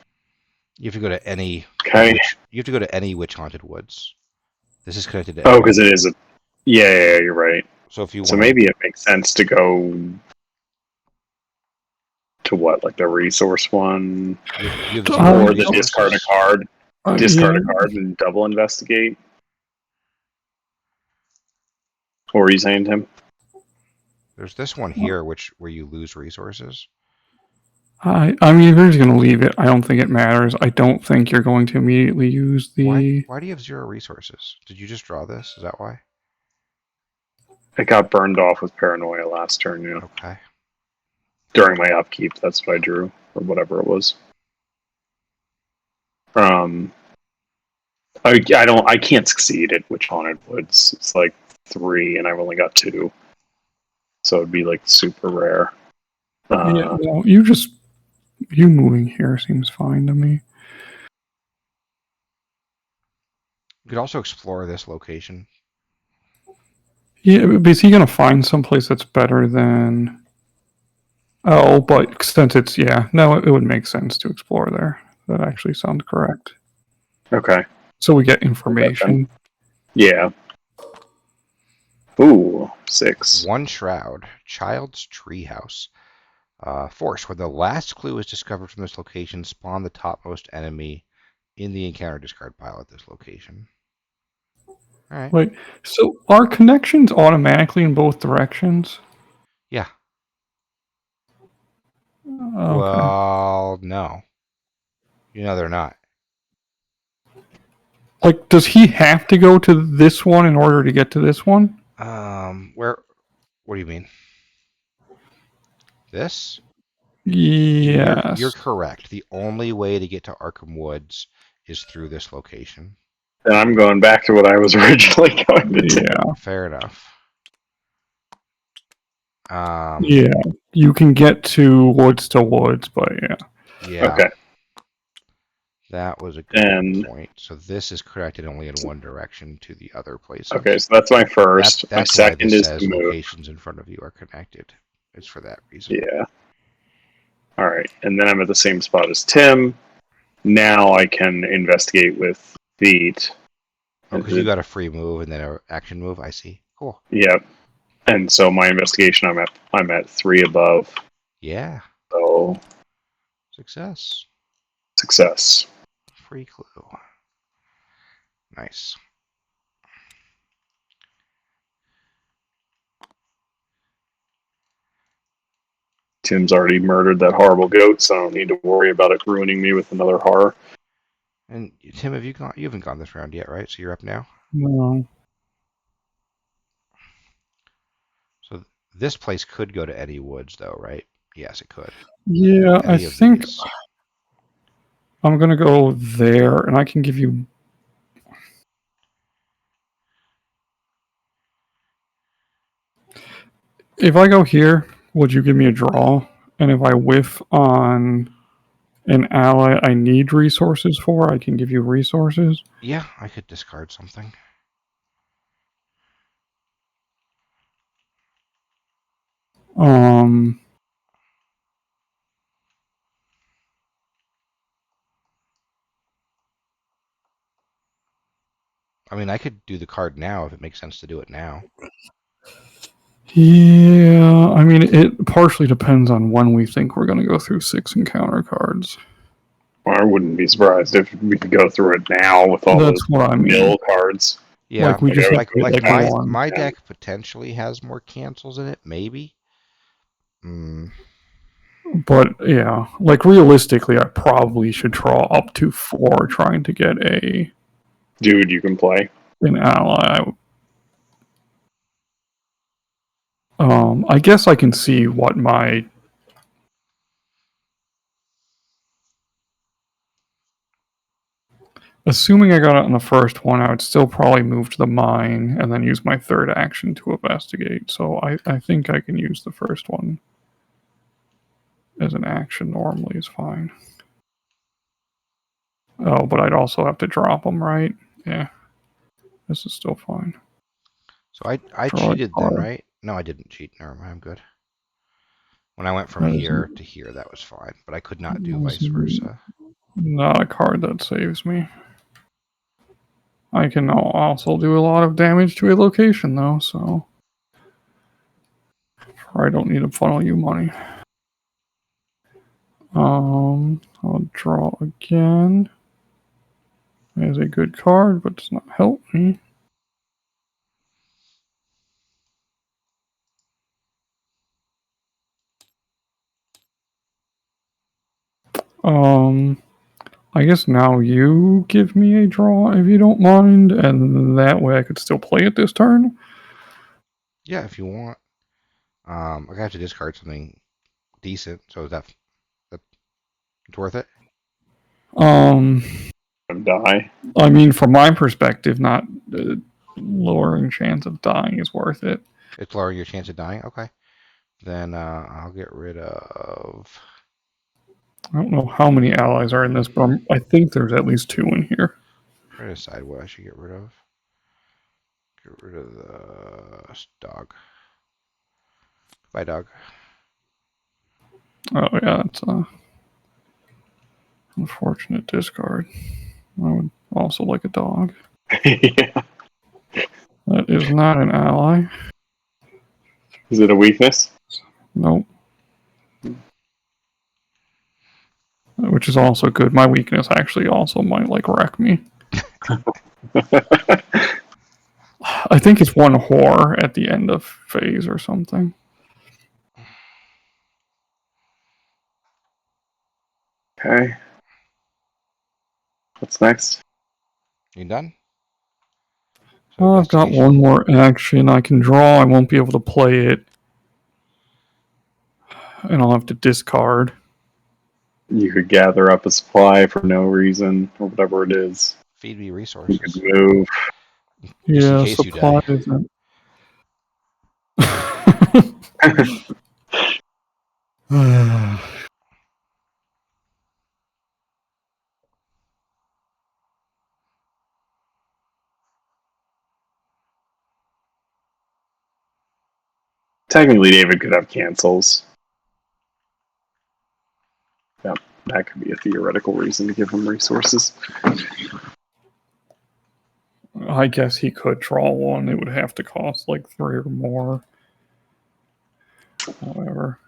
You have to go to any. Okay. You have to go to any witch haunted woods. This is connected to. Oh, because it is a. Yeah, you're right. So if you So want. maybe it makes sense to go to what, like the resource one, You have or the resources. discard a card, discard Yeah. a card and double investigate. What were you saying, Tim? There's this one here, where you lose resources. I mean, if you're just going to leave it, I don't think it matters. I don't think you're going to immediately use the. Why do you have 0 resources? Did you just draw this? Is that why? It got burned off with paranoia last turn. Yeah, Okay. during my upkeep, that's what I drew, or whatever it was. I can't succeed at Witch Haunted Woods. It's like 3, and I've only got 2, so it'd be like super rare. Yeah, well, you moving here seems fine to me. You could also explore this location. Yeah, but is he going to find someplace that's better than? Oh, but since it's no, it would make sense to explore there. That actually sounds correct. Okay. So we get information. Yeah. Ooh, 6. 1 shroud. Child's treehouse. Force. When the last clue is discovered from this location, spawn the topmost enemy in the encounter discard pile at this location. All right. Wait, so are connections automatically in both directions? Yeah. Okay. Well, no. They're not. Like, does he have to go to this one in order to get to this one? Where? What do you mean? This? Yes. You're correct. The only way to get to Arkham Woods is through this location. Then I'm going back to what I was originally going to do. Yeah. Fair enough. Yeah. You can get to woods, but yeah. Yeah. Okay. That was a good And point. So this is connected only in one direction to the other places. okay, so that's my first. My That's why second this is says to move. locations in front of you are connected. It's for that reason. Yeah. All right, and then I'm at the same spot as Tim. Now I can investigate with feet. Oh, because you got a free move and then an action move. I see. Cool. Yep. And so my investigation, I'm at 3 above. Yeah. So Success. success. Free clue. Nice. Tim's already murdered that horrible goat, so I don't need to worry about it ruining me with another horror. And Tim, you haven't gone this round yet, right? So you're up now. No. So this place could go to Eddie Woods, though, right? Yes, it could. Yeah, Any I of think these. I'm gonna go there, and I can give you. If I go here, would you give me a draw? And if I whiff on an ally I need resources for, I can give you resources. Yeah, I could discard something. I mean, I could do the card now if it makes sense to do it now. Yeah, I mean, it partially depends on when we think we're going to go through 6 encounter cards. Well, I wouldn't be surprised if we could go through it now with all That's those what I mean. mill cards. Yeah, Like we just like have to my, go on. my deck potentially has more cancels in it, maybe. But yeah, like realistically, I probably should draw up to 4 trying to get a Dude, you can play. An ally. I guess I can see what my... Assuming I got it on the first one, I would still probably move to the mine and then use my third action to investigate. So I think I can use the first one as an action normally is fine. Oh, but I'd also have to drop them, right? Yeah. This is still fine. So I Draw a cheated then, card. right? No, I didn't cheat. Never mind, I'm good. When I went from That is here to here, that was fine. But I could not do vice versa. not a card that saves me. I can also do a lot of damage to a location, though, so... I don't need to funnel you money. I'll draw again. There's a good card, but does not help me. I guess now you give me a draw if you don't mind, and that way I could still play it this turn. Yeah, if you want. I have to discard something decent, so is that it's worth it? Die. I mean, from my perspective, not lowering chance of dying is worth it. It's lowering your chance of dying? Okay. Then I'll get rid of... I don't know how many allies are in this, but I think there's at least 2 in here. Try to decide what I should get rid of. Get rid of the dog. Bye, dog. Oh yeah, it's a unfortunate discard. I would also like a dog. Yeah. That is not an ally. Is it a weakness? Nope. Which is also good. My weakness actually also might like wreck me. I think it's 1 whore at the end of phase or something. Okay. What's next? You done? So Oh, I've got 1 more action I can draw. I won't be able to play it. And I'll have to discard. You could gather up a supply for no reason, or whatever it is. Feed me You resources. could move. Just in Yeah, case you supply die. isn't. Technically, David could have cancels. Yep, that could be a theoretical reason to give him resources. I guess he could draw 1. It would have to cost like 3 or more. However,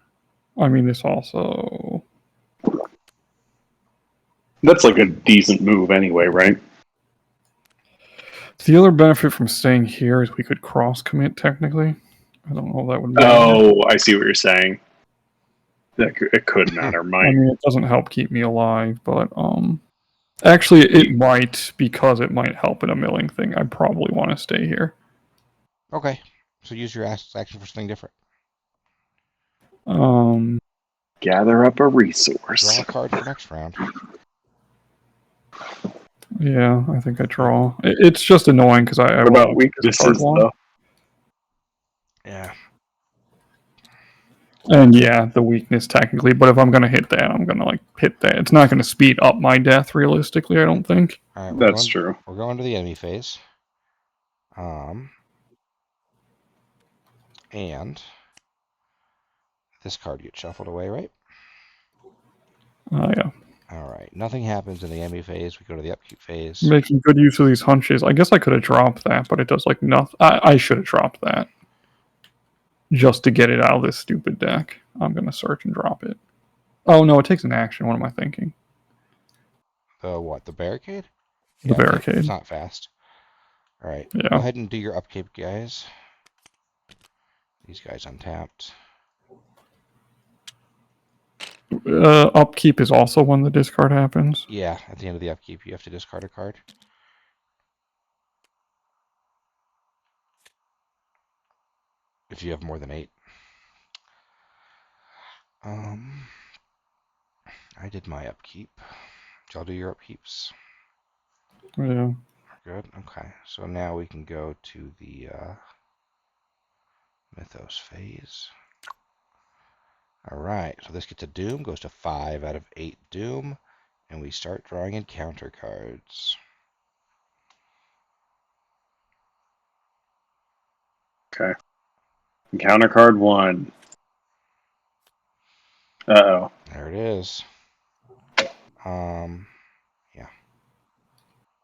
I mean, this also... That's like a decent move anyway, right? The other benefit from staying here is we could cross commit technically. I don't know if that would matter. Oh, I see what you're saying. It could matter. I mean, it doesn't help keep me alive, but actually, it might because it might help in a milling thing. I probably want to stay here. Okay. So use your action for something different. Gather up a resource. Draw a card for next round. Yeah, I think I draw. It's just annoying because I What about weaknesses, though? Yeah. And yeah, the weakness technically, but if I'm gonna hit that, I'm gonna like hit that. It's not gonna speed up my death realistically, I don't think. All right, That's true. We're going to the enemy phase. And this card gets shuffled away, right? Yeah. All right. Nothing happens in the enemy phase. We go to the upkeep phase. Making good use of these hunches. I guess I could have dropped that, but it does like nothing. I should have dropped that. Just to get it out of this stupid deck. I'm gonna search and drop it. Oh no, it takes an action. What am I thinking? The what? The barricade? The barricade. It's not fast. All right. Yeah. Go ahead and do your upkeep, guys. These guys untapped. Upkeep is also when the discard happens. Yeah, at the end of the upkeep, you have to discard a card. if you have more than 8. I did my upkeep. Did y'all do your upkeeps? Yeah. Good. Okay. So now we can go to the Mythos phase. All right. So this gets a Doom, goes to 5 out of 8 Doom, and we start drawing encounter cards. Okay. Encounter card 1. Uh-oh. There it is. Yeah.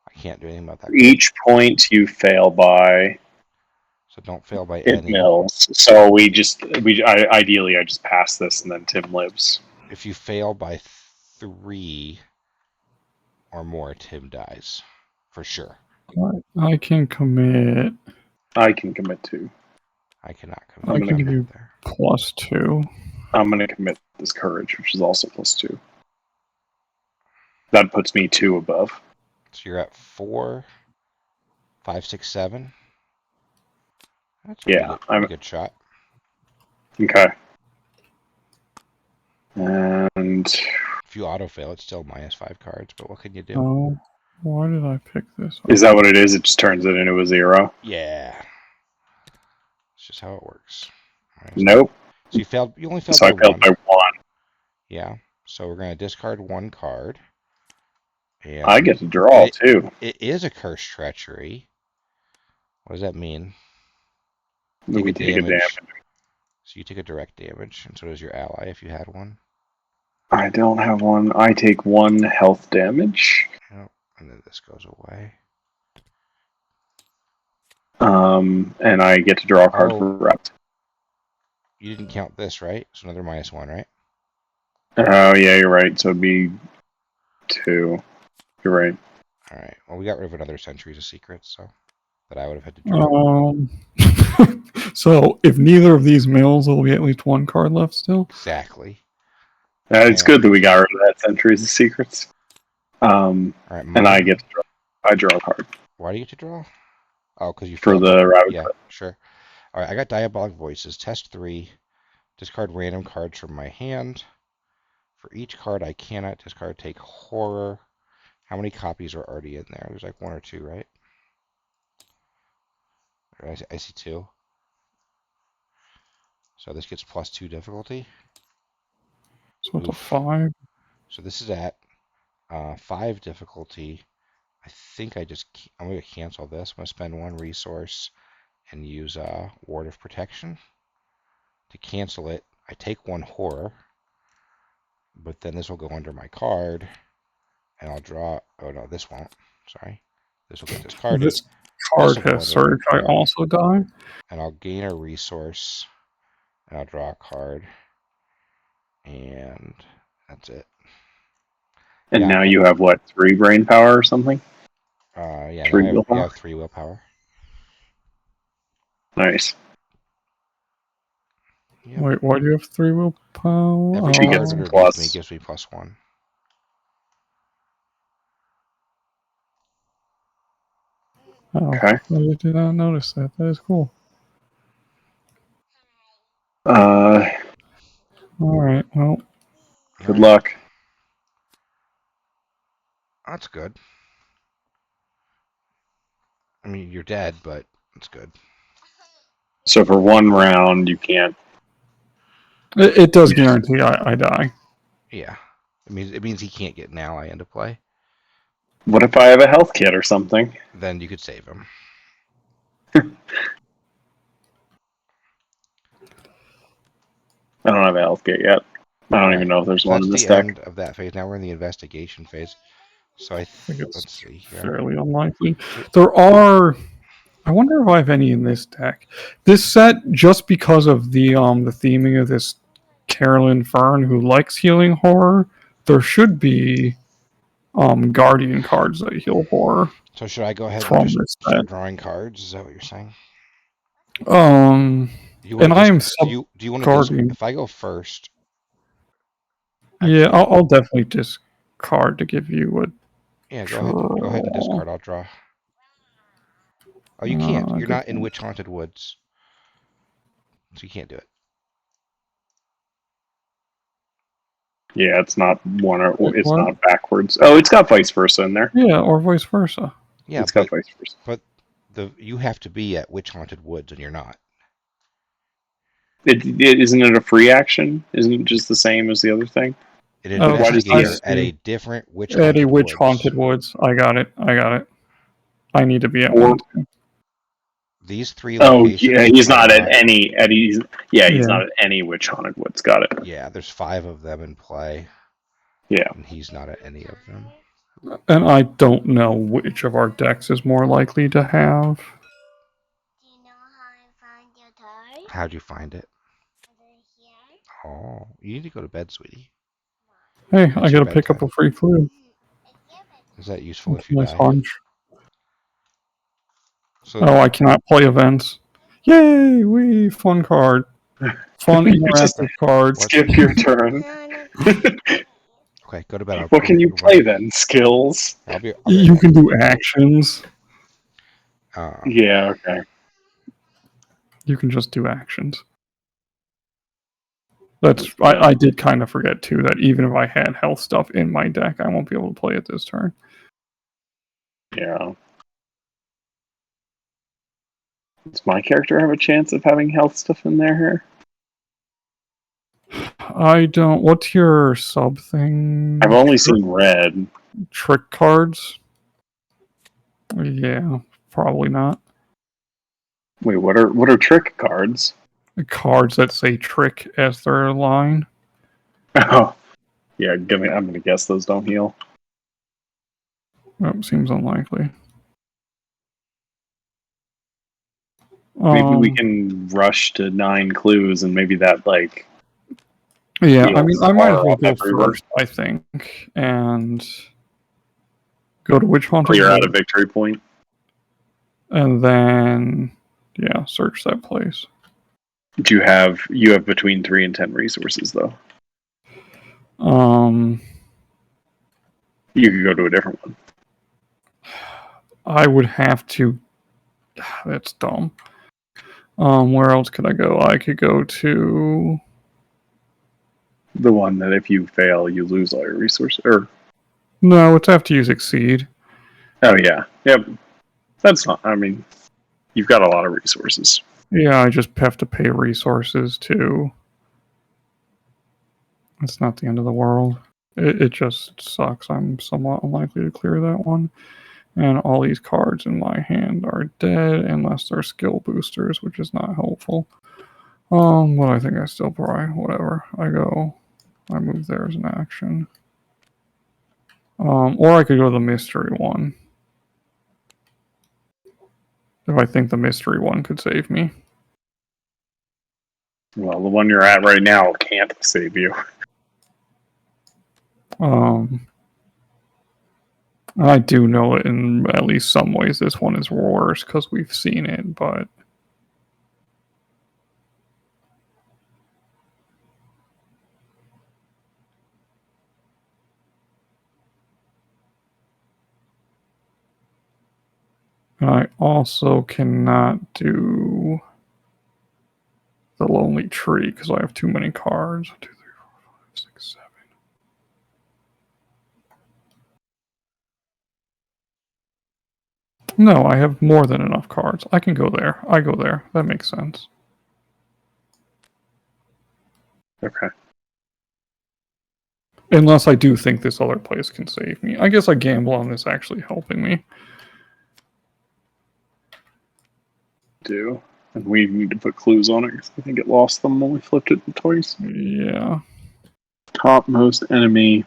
I can't do anything about that. Each point you fail by, So don't fail by it any. mills. So ideally I just pass this and then Tim lives. If you fail by 3 or more, Tim dies. For sure. I can commit. I can commit 2. I cannot I commit can give you there. +2. I'm going to commit this courage, which is also +2. That puts me 2 above. So you're at 4, 5, 6, 7. That's a pretty good shot. Okay. And if you auto fail, it's still -5 cards, but what can you do? Oh, why did I pick this up? Is that what it is? It just turns it into a 0? Yeah. It's just how it works. Nope. So you only failed So by I failed by 1. Yeah. So we're going to discard 1 card. And I get to draw, too. It is a Curse Treachery. What does that mean? We take a damage. So you take a direct damage, and so does your ally if you had one. I don't have one. I take 1 health damage. Yep. And then this goes away. And I get to draw a card for Rept. You didn't count this, right? So another -1, right? Oh, yeah, you're right. So it'd be 2. You're right. All right. Well, we got rid of another Centuries of Secrets, so that I would have had to draw. So if neither of these mills, there'll be at least 1 card left still. Exactly. It's good that we got rid of that Centuries of Secrets. All right, and I get to draw. I draw a card. Why do you get to draw? Oh, because you for the rabbit. Yeah, sure. All right, I got Diabolic Voices. Test 3. Discard random cards from my hand. For each card I cannot discard, take Horror. How many copies are already in there? There's like 1 or 2, right? I see 2. So this gets +2 difficulty. So it's a 5. So this is at 5 difficulty. I think I'm going to cancel this. I'm going to spend 1 resource and use Ward of Protection. To cancel it, I take 1 Horror, but then this will go under my card, and I'll draw. Oh no, this won't. Sorry, this will get discarded. This card has Surge. I also die, and I'll gain a resource, and I'll draw a card, and that's it. And now you have what, 3 brain power or something? Yeah, 3 willpower. I have 3 willpower. Nice. Yep. Wait, why do you have 3 willpower? Every card underneath me gives me +1. Oh, okay. I did not notice that. That is cool. All right. Well, good luck. That's good. I mean, you're dead, but it's good. So for 1 round, you can't. It does guarantee I die. Yeah, it means he can't get an ally into play. What if I have a health kit or something? Then you could save him. I don't have a health kit yet. I don't even know if there's one in this deck. That's the end of that phase. Now we're in the investigation phase. So I think let's see here. Fairly unlikely. There are. I wonder if I have any in this deck. This set, just because of the theming of this Carolyn Fern who likes healing horror, there should be Guardian cards that heal horror. So should I go ahead and just start drawing cards? Is that what you're saying? And I am do you want to if I go first? Yeah, I'll definitely discard to give you a. Yeah, go ahead and discard. I'll draw. Oh, you can't. You're not in Witch Haunted Woods. So you can't do it. Yeah, it's not one or Wait, it's what? not backwards. Oh, it's got vice versa in there. Yeah, or vice versa. Yeah, It's got vice versa. but you have to be at Witch Haunted Woods, and you're not. Isn't it a free action? Isn't it just the same as the other thing? An Oh, Why does investigator I at see. a different Witch Eddie, Haunted Witch Woods. Haunted Woods. I got it. I need to be at Or one too. These 3 oh yeah, locations he's are not at live. any Eddie's. Yeah, he's Yeah. not at any Witch Haunted Woods. Got it. Yeah, there's 5 of them in play, Yeah. and he's not at any of them. And I don't know which of our decks is more likely to have. Do you know how I found your toy? How'd you find it? Over here. Oh, you need to go to bed, sweetie. Hey, I It's your gotta pick up bedtime. a free clue. It's your bedtime. Is that useful if you Nice die? hunch. So Oh, I cannot play events. Yay! Wee! Fun card. Fun You just interactive cards. What? skip your turn. No, no. okay, go to bed. What can you play then? Skills. I'll be right You back. can do actions. Yeah. Okay. You can just do actions. I did kind of forget too that even if I had health stuff in my deck, I won't be able to play it this turn. Yeah. Does my character have a chance of having health stuff in there here? I don't. What's your sub thing? I've only seen red. Trick cards. Yeah, probably not. Wait, what are trick cards? Cards that say trick as their line. Oh, yeah. I'm gonna guess those don't heal. That seems unlikely. Maybe we can rush to 9 clues, and maybe that like. Yeah, I heals mean, I might as far well off go everyone. first, I think, and go to Witch Haunted Clear out a Woods, victory point. and then search that place. Do you have between 3 and 10 resources though? You could go to a different one. I would have to. That's dumb. Where else could I go? I could go to. The one that if you fail, you lose all your resources. Or No, it's after you succeed. oh yeah, yep. That's not. I mean, you've got a lot of resources. Yeah, I just have to pay resources to. It's not the end of the world. It just sucks. I'm somewhat unlikely to clear that one. And all these cards in my hand are dead unless they're skill boosters, which is not helpful. But I think I still probably whatever. I move there as an action. Or I could go to the mystery one. If I think the mystery one could save me. Well, the one you're at right now can't save you. I do know it in at least some ways this one is worse because we've seen it, but I also cannot do the Lonely Tree because I have too many cards. 1, 2, 3, 4, 5, 6, 7. No, I have more than enough cards. I can go there. I go there. That makes sense. Okay. Unless I do think this other place can save me. I guess I gamble on this actually helping me. Do. And we need to put clues on it because I think it lost them when we flipped it twice. Yeah. Topmost enemy.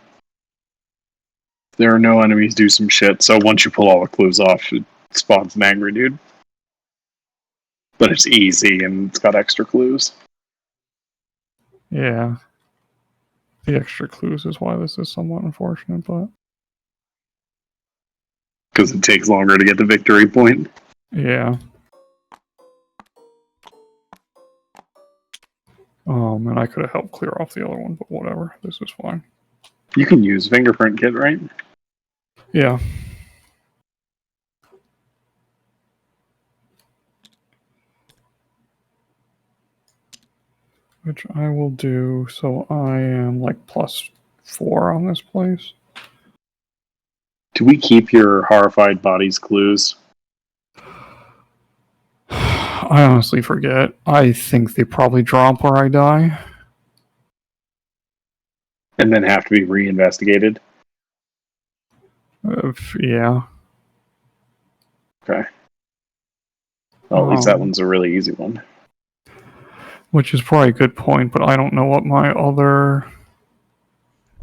If there are no enemies, do some shit. So once you pull all the clues off, it spawns an angry dude. But it's easy and it's got extra clues. Yeah. The extra clues is why this is somewhat unfortunate, but Because it takes longer to get the victory point. yeah. And I could have helped clear off the other one, but whatever. This is fine. You can use fingerprint kit, right? Yeah. Which I will do, so I am like +4 on this place. Do we keep your horrified bodies clues? I honestly forget. I think they probably drop where I die. And then have to be reinvestigated? Yeah. Okay. Well, at least that one's a really easy one. Which is probably a good point, but I don't know what my other...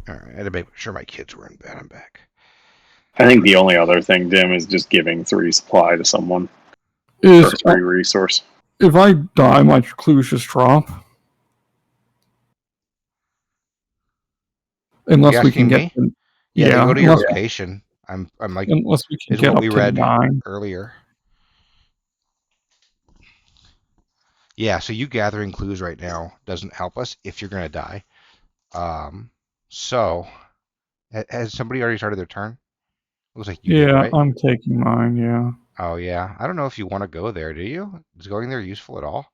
Alright, I had to make sure my kids were in bed. I'm back. I think the only other thing, Dim, is just giving 3 supply to someone. Is, Or 3 resource. if I die, my clues just drop. Unless we can get... me? To, Yeah, they go to your unless, location. I'm like, unless we can is get what up we to read 9. earlier. Yeah, so you gathering clues right now doesn't help us if you're gonna die. So has somebody already started their turn? Looks like you did, Yeah, right? I'm taking mine, yeah. Oh yeah. I don't know if you want to go there, do you? Is going there useful at all?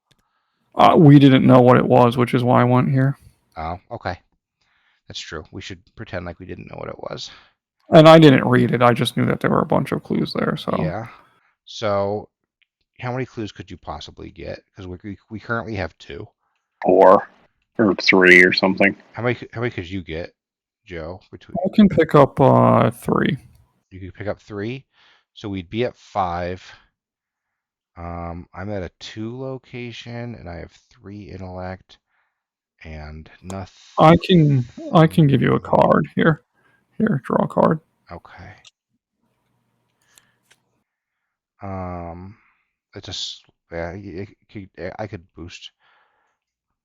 We didn't know what it was, which is why I went here. Oh, okay. That's true. We should pretend like we didn't know what it was. And I didn't read it, I just knew that there were a bunch of clues there, so... Yeah. So how many clues could you possibly get? Because we currently have 2. 4 or 3 or something. How many could you get, Joe? I can pick up 3. You could pick up 3, so we'd be at 5. I'm at a 2 location, and I have 3 intellect, and nothing. I can give you a card here. Here, draw a card. Okay. It's just I could boost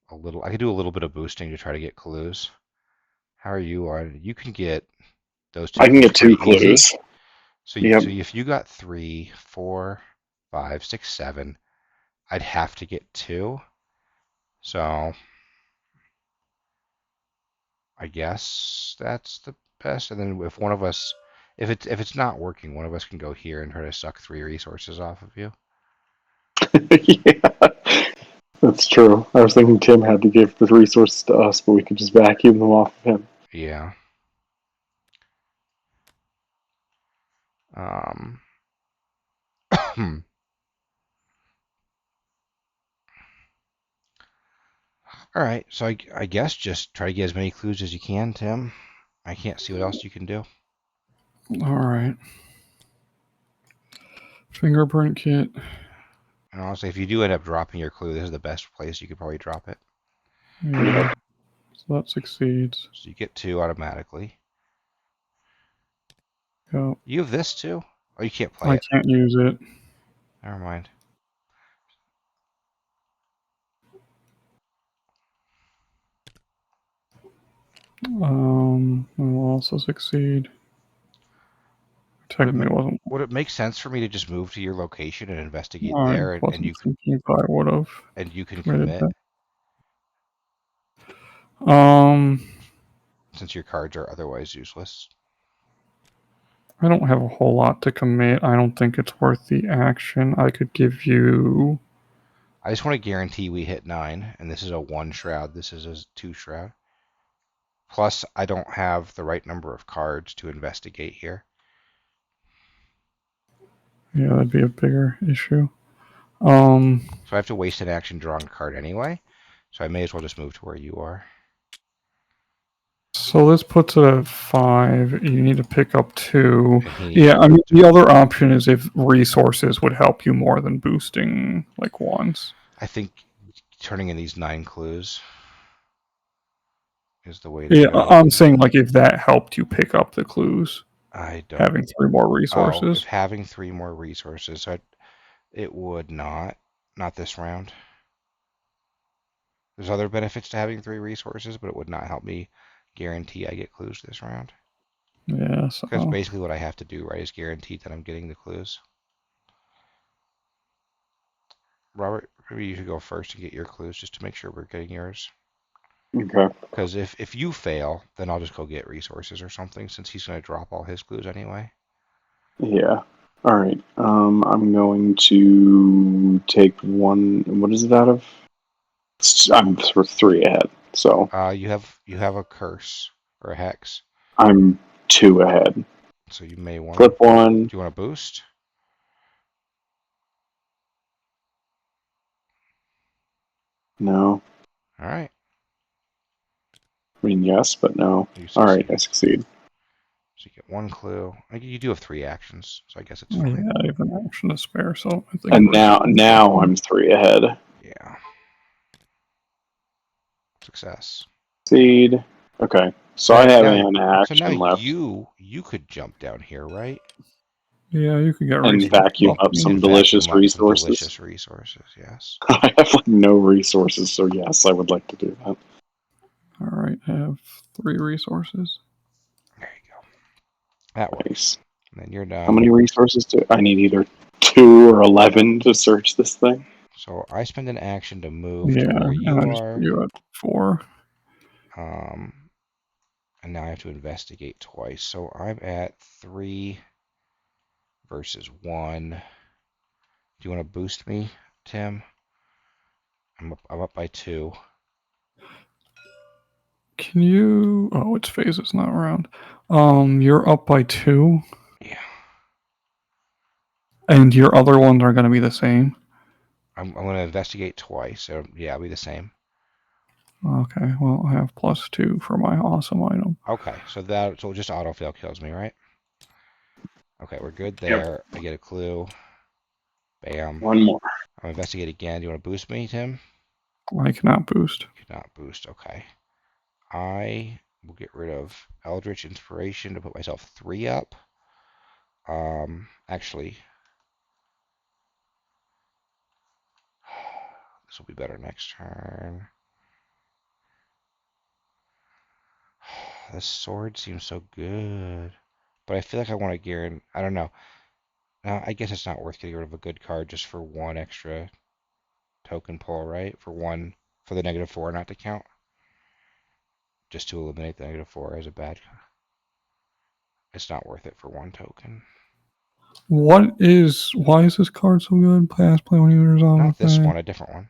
a little. I could do a little bit of boosting to try to get clues. How are you on? You can get those 2 I can clues get 2 pretty easy. clues. So Yep. so if you got 3, 4, 5, 6, 7, I'd have to get 2. So I guess that's the best. And then if one of us, if it's not working, one of us can go here and try to suck 3 resources off of you. Yeah, that's true. I was thinking Tim had to give the resources to us, but we could just vacuum them off of him. Yeah. All right, so I guess just try to get as many clues as you can, Tim. I can't see what else you can do. All right. Fingerprint kit. And honestly, if you do end up dropping your clue, this is the best place you could probably drop it. Yeah. So that succeeds. So you get 2 automatically. Yep. You have this too? Oh, you can't play I it. can't use it. Never mind. It will also succeed. Technically, it wasn't. Would it make sense for me to just move to your location and investigate I there, and wasn't you thinking if I would have can committed commit that. since your cards are otherwise useless? I don't have a whole lot to commit. I don't think it's worth the action. I could give you... I just want to guarantee we hit 9, and this is a 1 shroud. This is a 2 shroud. Plus, I don't have the right number of cards to investigate here. Yeah, that'd be a bigger issue. So I have to waste an action drawing a card anyway, so I may as well just move to where you are. So this puts it at 5. You need to pick up 2. Yeah, I mean, the other option is if resources would help you more than boosting, like, ones. I think turning in these 9 clues is the way to Yeah, go. I'm saying, like, if that helped you pick up the clues. I don't... Having 3 more resources. if having 3 more resources, so it would not this round. There's other benefits to having 3 resources, but it would not help me guarantee I get clues this round. Yeah, so... That's basically what I have to do, right, is guarantee that I'm getting the clues. Robert, maybe you should go first and get your clues just to make sure we're getting yours. Okay. Because if you fail, then I'll just go get resources or something, since he's going to drop all his clues anyway. Yeah. All right. I'm going to take 1. What is it out of? I'm 3 ahead, so You have a curse or a hex, I'm 2 ahead. so you may want to. Flip 1. Do you want to boost? No. All right. I mean, yes, but no. You All right, succeed. I succeed. So you get 1 clue. You do have 3 actions, so I guess it's Yeah, fine. I have an action to spare, so I think. And now I'm 3 ahead. Yeah. Success. Succeed. Okay, so I have an action left you could jump down here, right? Yeah, you could get and resources vacuum off up me. some And delicious vacuum up some resources. delicious resources, yes. I have like no resources, so yes, I would like to do that. All right, I have 3 resources. There you go. That works. Nice. And then you're done. How many resources do I need? Either 2 or 11 to search this thing. So I spend an action to move to Yeah, where and you I just are. put you at 4. And now I have to investigate twice. So I'm at 3 versus 1. Do you want to boost me, Tim? I'm up by 2. Can you? Oh, its phase is not round. You're up by 2. Yeah. And your other ones are going to be the same. I'm going to investigate twice. So yeah, it'll be the same. Okay, well, I have +2 for my awesome item. Okay, so just autofail kills me, right? Okay, we're good there. Yep. I get a clue. Bam. 1 more. I'll investigate again. Do you want to boost me, Tim? I cannot boost. Cannot boost. Okay. I will get rid of Eldritch Inspiration to put myself 3 up. Actually, this will be better next turn. This sword seems so good, but I feel like I want to guarantee. I don't know. I guess it's not worth getting rid of a good card just for 1 extra token pull, right? For the -4 not to count. Just to eliminate the -4 as a bad. It's not worth it for 1 token. Why is this card so good? Pass play when you resolve. Not this one, a different one.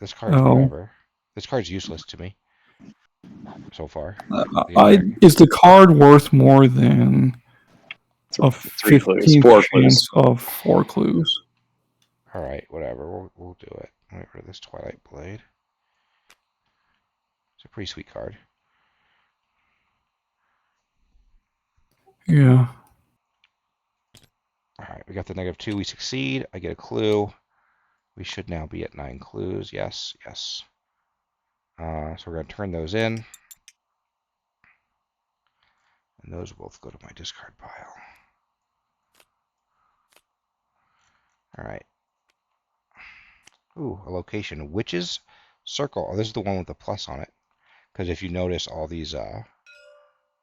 This card's whatever. This card's useless to me so far. Is the card worth more than a 3 clues, 15% 4 clues. of 4 clues? All right, whatever. We'll do it. I'll get rid of this Twilight Blade. It's a pretty sweet card. Yeah. All right, we got the -2. We succeed. I get a clue. We should now be at 9 clues. Yes, yes. So we're going to turn those in. And those both go to my discard pile. All right. Ooh, a location. Witch's Circle. Oh, this is the one with the plus on it. Because if you notice, all these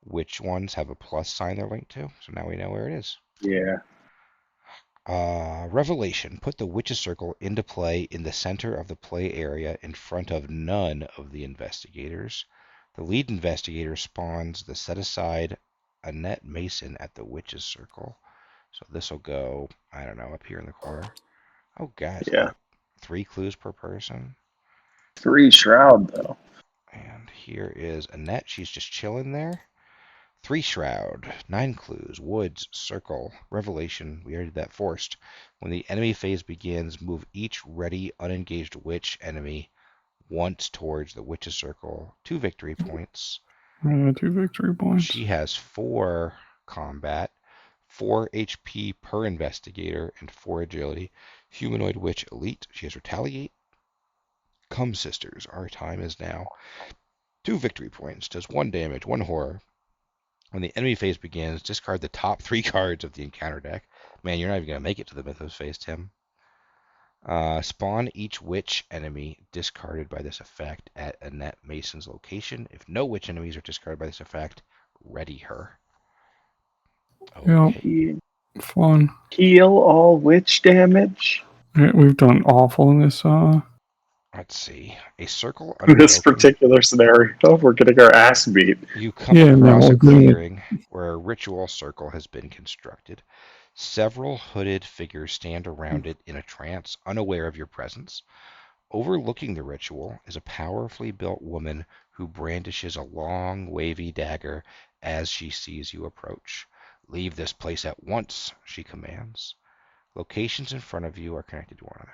witch ones have a plus sign they're linked to. So now we know where it is. Yeah. Revelation. Put the Witch's Circle into play in the center of the play area in front of none of the investigators. The lead investigator spawns the set-aside Annette Mason at the Witch's Circle. So this will go, I don't know, up here in the corner. Oh, guys. Yeah. 3 clues per person. 3 Shroud, though. And here is Annette. She's just chilling there. 3 Shroud, 9 clues, Woods, Circle, Revelation, we already did that, Forced. When the enemy phase begins, move each ready, unengaged witch enemy once towards the Witch's Circle, 2 victory points. 2 victory points. She has 4 combat, 4 HP per investigator, and 4 agility. Humanoid Witch Elite, she has Retaliate. Come Sisters, our time is now. 2 victory points, does 1 damage, 1 horror. When the enemy phase begins, discard the top 3 cards of the encounter deck. Man, you're not even going to make it to the Mythos phase, Tim. Spawn each witch enemy discarded by this effect at Annette Mason's location. If no witch enemies are discarded by this effect, ready her. Okay. Yep. Fun. Heal all witch damage. Yeah, we've done awful in this. Let's see. A circle In this particular scenario, we're getting our ass beat. You come across a clearing where a ritual circle has been constructed. Several hooded figures stand around it in a trance, unaware of your presence. Overlooking the ritual is a powerfully built woman who brandishes a long, wavy dagger as she sees you approach. Leave this place at once, she commands. Locations in front of you are connected to one another.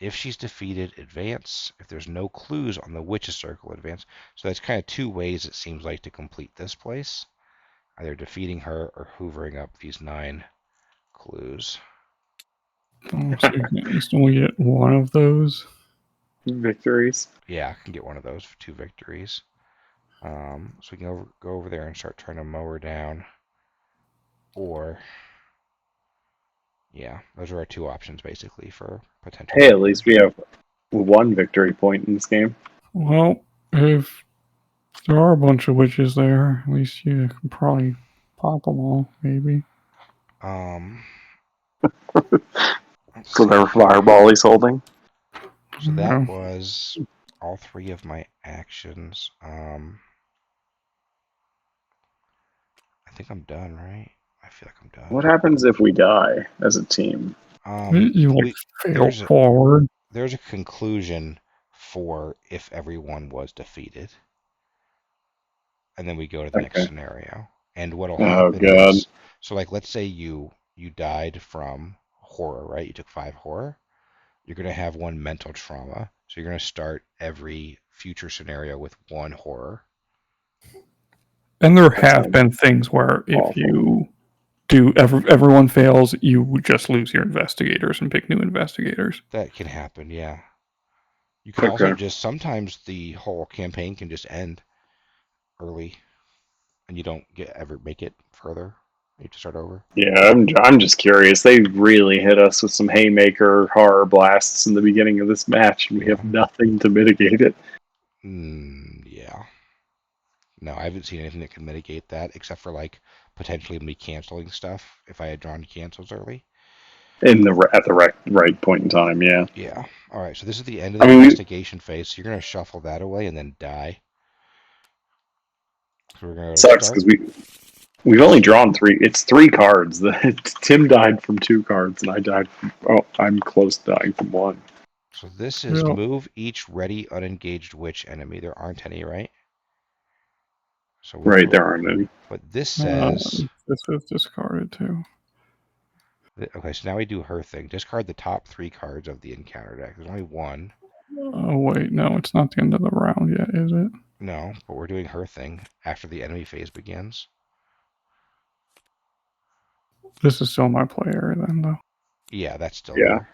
If she's defeated, advance. If there's no clues on the witch's circle, advance. So that's kind of two ways it seems like to complete this place. Either defeating her or hoovering up these 9 clues. Oh, so you can only get one of those. Victories. Yeah, I can get one of those for 2 victories. So we can go over there and start trying to mow her down. Or, yeah, those are our 2 options basically for potential. Hey, at least we have 1 victory point in this game. Well, if there are a bunch of witches there, at least you can probably pop them all, maybe. For their fireball he's holding. So that Yeah. was all 3 of my actions. I think I'm done, right? I feel like I'm done. What happens if we die as a team? You like fail forward. There's a conclusion for if everyone was defeated. And then we go to the next scenario. And what'll happen is, so like let's say you died from horror, right? You took 5 horror. You're going to have 1 mental trauma. So you're going to start every future scenario with 1 horror. And there have been things where if you do, everyone fails, you just lose your investigators and pick new investigators. That can happen, yeah. You can also just, sometimes the whole campaign can just end early and you don't ever make it further. You have to start over. Yeah, I'm just curious. They really hit us with some haymaker horror blasts in the beginning of this match, and we have nothing to mitigate it. Yeah. No, I haven't seen anything that can mitigate that, except for like potentially me canceling stuff if I had drawn cancels early. At the right point in time, yeah. Yeah. All right. So this is the end of the investigation phase. So you're gonna shuffle that away and then die. So we're gonna sucks because we've only drawn 3. It's 3 cards. Tim died from 2 cards, and I died from. Oh, I'm close to dying from 1. So this is move each ready unengaged witch enemy. There aren't any, right? So right, there aren't any. But this says this is discarded too. Okay, so now we do her thing. Discard the top 3 cards of the encounter deck. There's only 1. Oh wait, no, it's not the end of the round yet, is it? No, but we're doing her thing after the enemy phase begins. This is still my player then, though. Yeah, that's still there.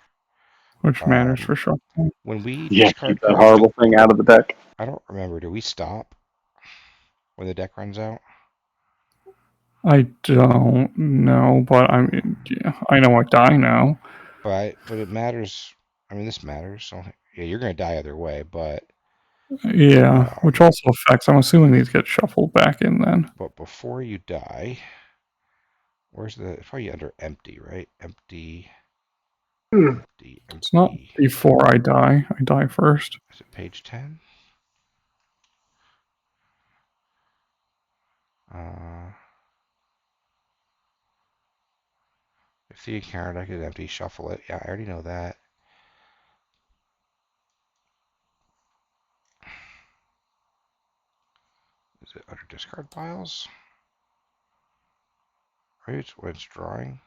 Which matters for sure. When we discard keep that horrible thing out of the deck. I don't remember. Do we stop when the deck runs out? I don't know, but I mean, yeah, I know I die now. But it matters. I mean, this matters. So yeah, you're gonna die either way, but yeah, which also affects. I'm assuming these get shuffled back in then. But before you die, where's it's probably under empty, right? Empty. Empty. It's not before I die. I die first. Is it page 10? If the encounter deck is empty, shuffle it. Yeah, I already know that. Is it under discard piles? Right, when it's drawing.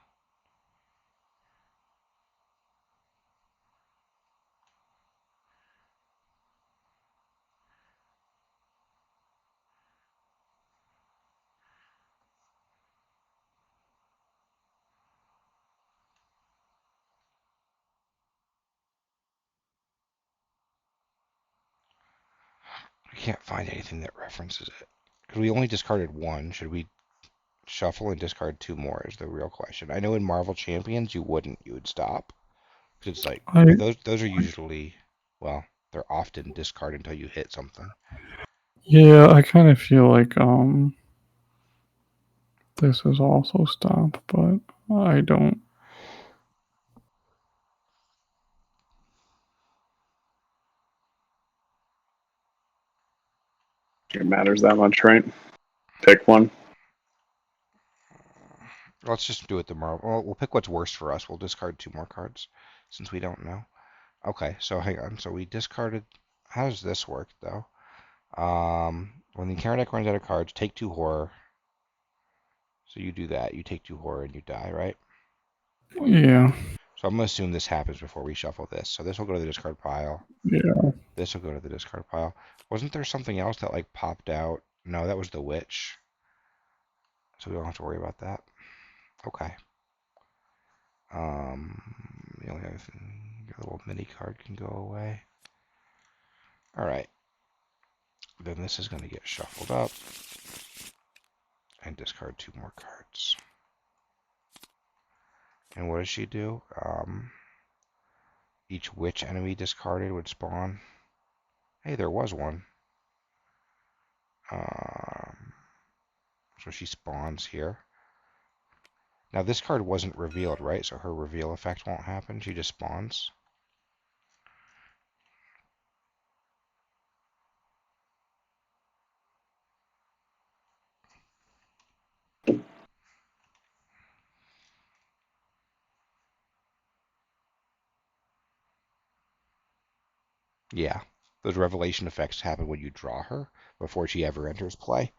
I can't find anything that references it. Because we only discarded 1. Should we shuffle and discard 2 more is the real question. I know in Marvel Champions you wouldn't. You would stop. Because it's like, those are usually, well, they're often discard until you hit something. Yeah, I kind of feel like this is also stop, but I don't. It matters that much, right? Pick one. Let's just do it the Marvel. Well, we'll pick what's worst for us. We'll discard 2 more cards since we don't know. Okay, so hang on. So we discarded. How does this work though? When the encounter deck runs out of cards, take 2 horror. So you do that. You take 2 horror and you die, right? Yeah. So I'm gonna assume this happens before we shuffle this. So this will go to the discard pile. Yeah. This will go to the discard pile. Wasn't there something else that like popped out? No, that was the witch. So we don't have to worry about that. Okay. The only other thing, your little mini card can go away. All right. Then this is going to get shuffled up and discard 2 more cards. And what does she do? Each witch enemy discarded would spawn. Hey, there was one. So she spawns here. Now this card wasn't revealed, right? So her reveal effect won't happen. She just spawns. Yeah, those revelation effects happen when you draw her before she ever enters play.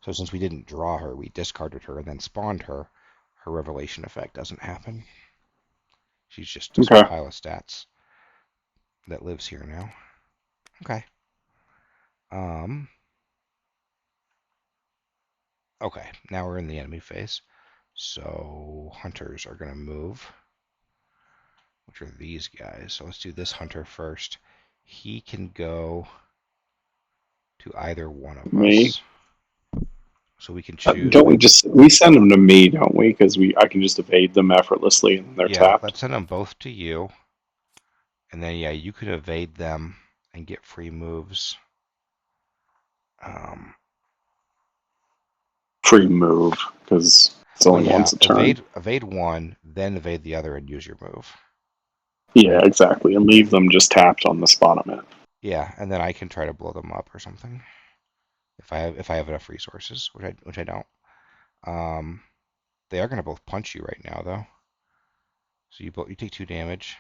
So since we didn't draw her, we discarded her and then spawned her. Her revelation effect doesn't happen. She's just a Okay. pile of stats that lives here now. Okay. Okay, now we're in the enemy phase. So hunters are going to move, which are these guys. So let's do this hunter first. He can go to either one of Me. us. So we can choose. Don't we send them to me, don't we? Because I can just evade them effortlessly and they're Yeah, tapped. let's send them both to you. And then, yeah, you could evade them and get free moves. Free move, because it's only once a turn. Evade one, then evade the other and use your move. Yeah, exactly. And leave them just tapped on the spot I'm at. Yeah, and then I can try to blow them up or something. If I have enough resources, which I don't. They are gonna both punch you right now though. So you take 2 damage.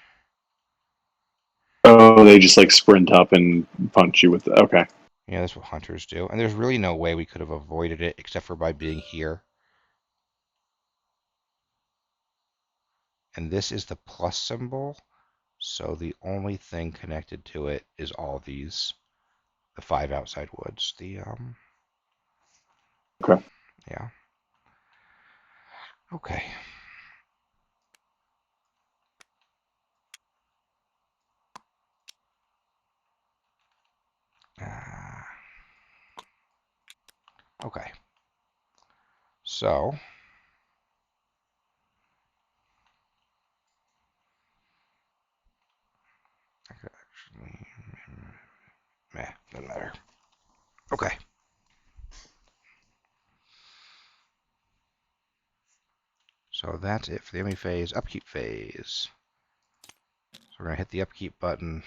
Oh, they just like sprint up and punch you with the. Okay. Yeah, that's what hunters do. And there's really no way we could have avoided it except for by being here. And this is the plus symbol. So the only thing connected to it is all these, the 5 outside woods. Okay. Yeah. Okay. Okay. So I could actually, doesn't matter. Okay. So that's it for the enemy phase. Upkeep phase. So we're gonna hit the upkeep button.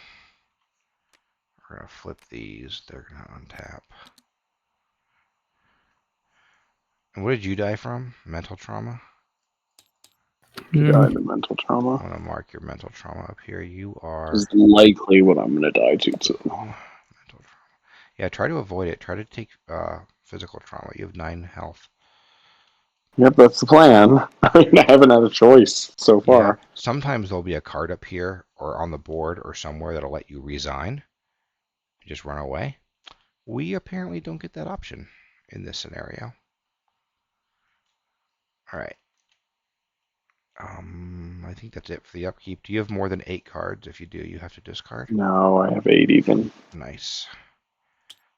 We're gonna flip these. They're gonna untap. And what did you die from? Mental trauma? Yeah. Died of mental I'm trauma. gonna mark your mental trauma up here. You are Is likely what I'm gonna die to too. mental trauma. Yeah, try to avoid it. Try to take physical trauma. You have 9 health. Yep, that's the plan. I mean, I haven't had a choice so far. Yeah, sometimes there'll be a card up here or on the board or somewhere that'll let you resign. Just run away. We apparently don't get that option in this scenario. All right. I think that's it for the upkeep. Do you have more than 8 cards? If you do, you have to discard. No, I have 8 even. Nice.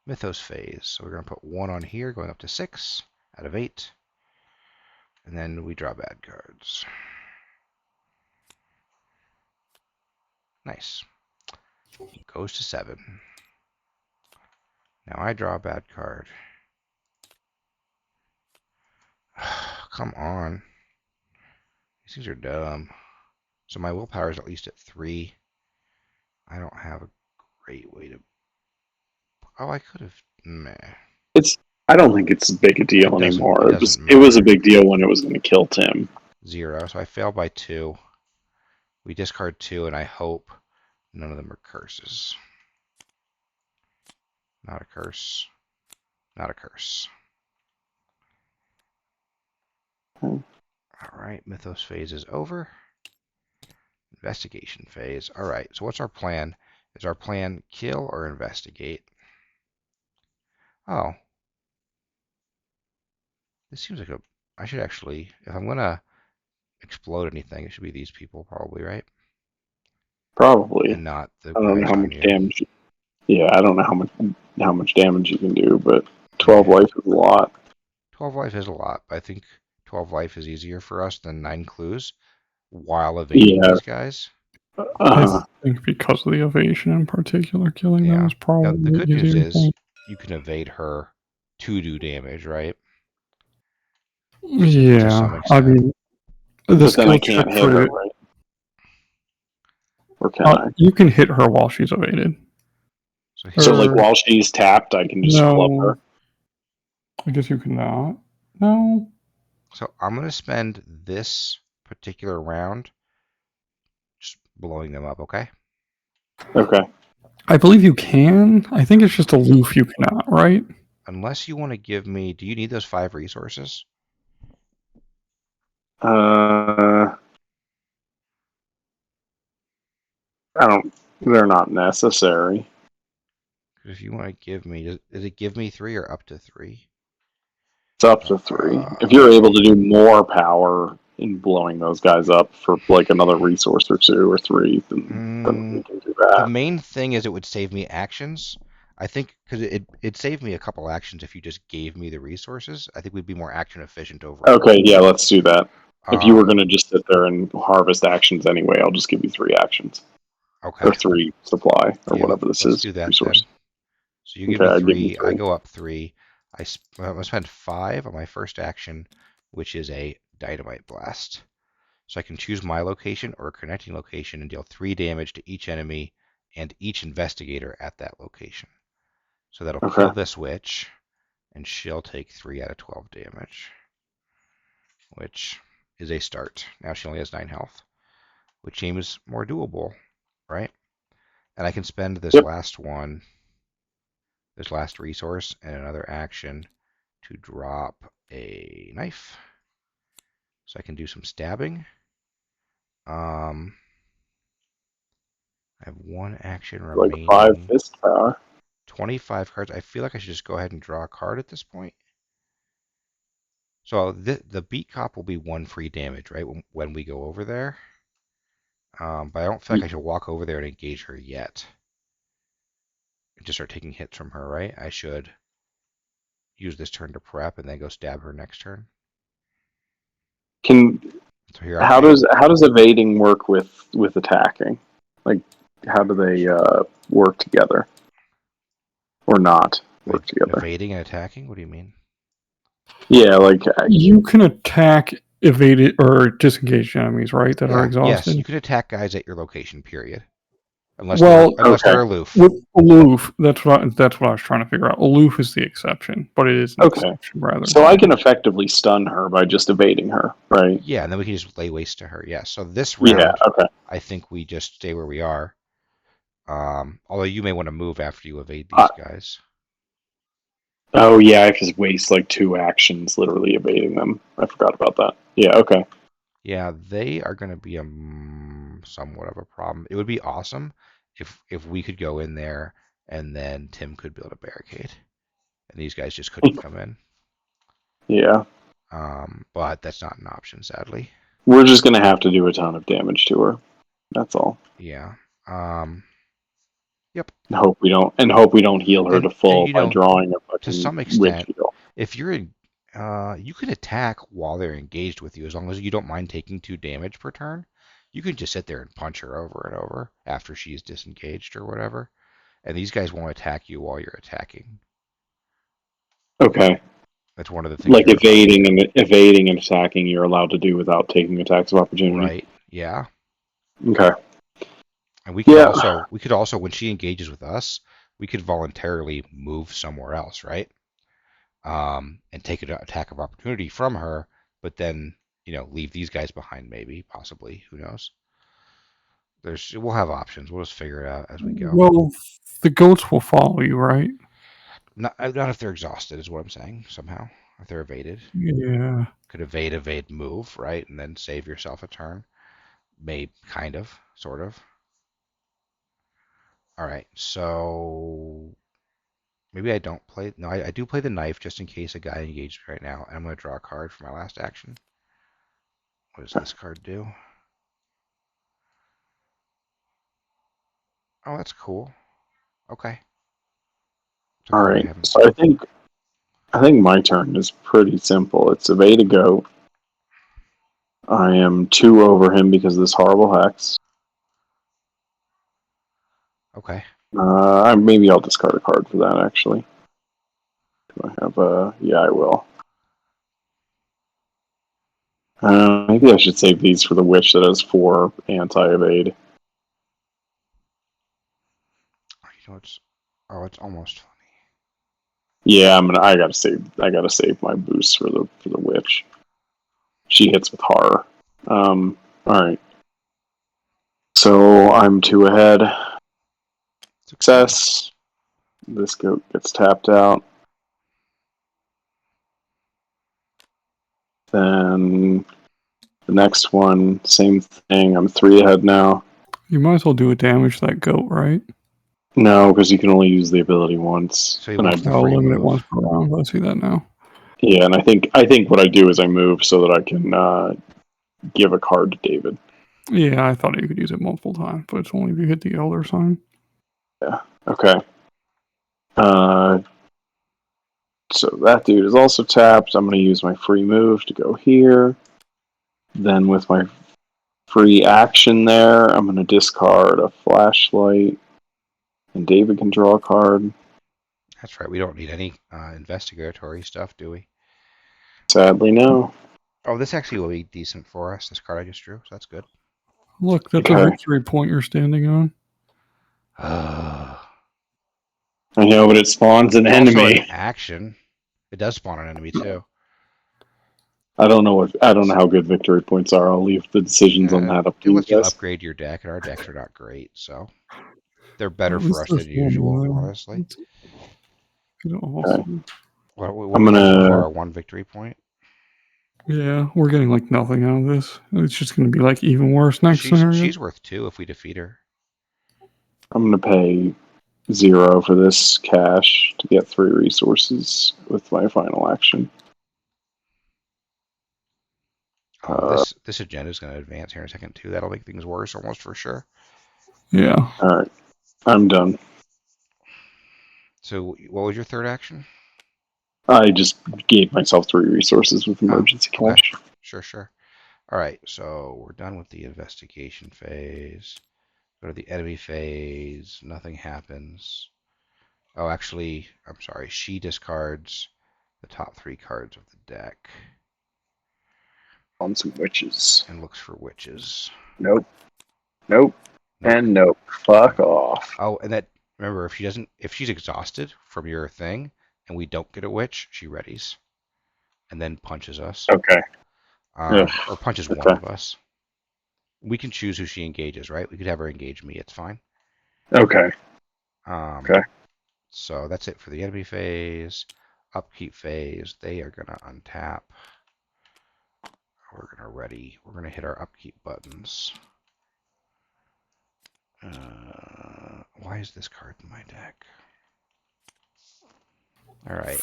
Mythos phase. So we're going to put 1 on here, going up to 6 out of 8. And then we draw bad cards. Nice. Goes to 7. Now I draw a bad card. Come on. These things are dumb. So my willpower is at least at 3. I don't have a great way to... Oh, I could have... Meh. I don't think it's as big a deal anymore. It It was a matter. big deal when it was going to kill Tim. 0. So I fail by 2. We discard 2, and I hope None of them are curses. Not a curse. Not a curse. Okay. All right, Mythos phase is over. Investigation phase. All right, so what's our plan? Is our plan kill or investigate? Oh, this seems like I should actually, if I'm gonna explode anything, it should be these people probably, right? Probably. And not the I don't know guys how on much you. damage. Yeah, I don't know how much damage you can do, but 12 Yeah. life is a lot. 12 life is a lot, but I think 12 life is easier for us than 9 clues while evading Yeah. these guys. I Uh, think because of the evasion in particular, killing them Yeah. is Now, probably the the good news easier is thing. you can evade her to do damage, right? To some Yeah, I extent. mean, the but then I skill check can't hit her, for it, right? Or can I? you can hit her while she's evaded. So So, like, Or here's, while she's tapped, I can just club no, her. I guess you cannot. No, so I'm going to spend this particular round just blowing them up, okay? Okay. I believe you can. I think it's just aloof you cannot, right? Unless you want to give me, do you need those 5 resources? I don't. They're not necessary. If you want to give me, does it give me 3 or up to 3? It's up to 3. If you're Uh, able to do more power in blowing those guys up for like another resource or 2 or 3, then we can do The that. main thing is it would save me actions. I think because it saved me a couple actions if you just gave me the resources. I think we'd be more action efficient overall. Okay, yeah, let's do that. If you were Um, going to just sit there and harvest actions anyway, I'll just give you 3 actions. Or okay. 3 supply, or Yeah, whatever this let's is, do that resource. then. So you give Okay, me I give you 3, I 3. go up 3. I'm gonna spend 5 on my first action, which is a dynamite blast. So I can choose my location or a connecting location and deal 3 damage to each enemy and each investigator at that location. So that'll Okay. kill this witch, and she'll take 3 out of 12 damage, which is a start. Now she only has 9 health, which seems more doable, right? And I can spend this Yep. last one, this last resource, and another action to drop a knife. So I can do some stabbing. I have 1 action Like 5 remaining. fist power. 25 cards. I feel like I should just go ahead and draw a card at this point. So the beat cop will be 1 free damage, right, when we go over there. But I don't feel like I should walk over there and engage her yet. And just start taking hits from her, right? I should use this turn to prep and then go stab her next turn. Can So here how does evading work with attacking? Like, how do they work together, or not work together? evading and attacking? What do you mean? Yeah, like You can attack, evade it, or disengage enemies, right? That are Yeah, yes, you exhausted. can attack guys at your location, period. Well, Unless okay, they're aloof. with aloof, that's what I was trying to figure out. Aloof is the exception, but it is an okay. exception rather So I than. can effectively stun her by just evading her, right? Yeah, and then we can just lay waste to her. Yeah. So this Yeah. round, Okay. I think we just stay where we are. Although you may want to move after you evade Uh, these guys. oh yeah, I just waste like 2 actions literally evading them. I forgot about that. Yeah. Okay. Yeah, they are going to be somewhat of a problem. It would be awesome if we could go in there and then Tim could build a barricade, and these guys just couldn't come in. Yeah. But that's not an option, sadly. We're just gonna have to do a ton of damage to her. That's all. Yeah. Yep. Hope we don't heal her And to full you by know, drawing a to fucking some witch extent, heal. if you're in, you can attack while they're engaged with you as long as you don't mind taking 2 damage per turn. You can just sit there and punch her over and over after she's disengaged or whatever. And these guys won't attack you while you're attacking. Okay. That's one of the things Like you're allowed to do. evading and attacking, you're allowed to do without taking attacks of opportunity. Right. Yeah. Okay. And Yeah. we could also when she engages with us, we could voluntarily move somewhere else, right? And take an attack of opportunity from her, but then leave these guys behind, maybe, possibly, who knows? We'll have options. We'll just figure it out as we go. Well, the goats will follow you, right? Not if they're exhausted, is what I'm saying. Somehow, if they're evaded, Yeah. could evade, move, right, and then save yourself a turn. Maybe, kind of, sort of. All right, so maybe I don't play. No, I do play the knife just in case a guy engages me right now, and I'm going to draw a card for my last action. What does this card do? Oh, that's cool. Okay. So All far, I right. haven't So seen. I think my turn is pretty simple. It's evade a goat. I am 2 over him because of this horrible hex. Okay. Maybe I'll discard a card for that, actually. Do I have a... Yeah, I will. Maybe I should save these for the witch that has 4 anti-evade. You know, it's almost funny. Yeah, I gotta save my boost for the witch. She hits with horror. Alright. So I'm 2 ahead. Success. This goat gets tapped out. Then the next one, same thing. I'm 3 ahead now. You might as well do a damage to that goat, right? No, because you can only use the ability once. So he And wants the I'll free limit it move. once per round. I see that now. yeah, and I think what I do is I move so that I can give a card to David. Yeah, I thought you could use it multiple times, but it's only if you hit the elder sign. Yeah. Okay. So that dude is also tapped. I'm going to use my free move to go here. Then with my free action there, I'm going to discard a flashlight. And David can draw a card. That's right. We don't need any investigatory stuff, do we? Sadly, no. Oh, this actually will be decent for us. This card I just drew, so that's good. Look, that's a Okay. victory point you're standing on. I know, but it spawns an It's also an enemy. action. It does spawn an enemy too. I don't know how good victory points are. I'll leave the decisions on that up It to you lets you guys. upgrade your deck, and our decks are not great, so they're better At for least us there's than one usual, there. honestly. Could also, Okay. What I'm do we got so gonna. far? 1 victory point. yeah, we're getting like nothing out of this. It's just going to be like even worse next scenario. She's worth 2 if we defeat her. I'm gonna pay 0 for this cash to get 3 resources with my final action. This agenda is going to advance here in a second too. That'll make things worse, almost for sure. Yeah. All right, I'm done. So, what was your third action? I just gave myself 3 resources with emergency okay. cash. Sure. All right, so we're done with the investigation phase. Go to the enemy phase. Nothing happens. Oh, actually, I'm sorry. She discards the top 3 cards of the deck On some witches. and looks for witches. Nope. And nope. Fuck off. Oh, and that, remember, if she's exhausted from your thing and we don't get a witch, she readies and then punches us. Okay. Or punches one of us. We can choose who she engages, right? We could have her engage me. It's fine. Okay. Okay. So that's it for the enemy phase. Upkeep phase. They are going to untap. We're going to ready. We're going to hit our upkeep buttons. Why is this card in my deck? All right.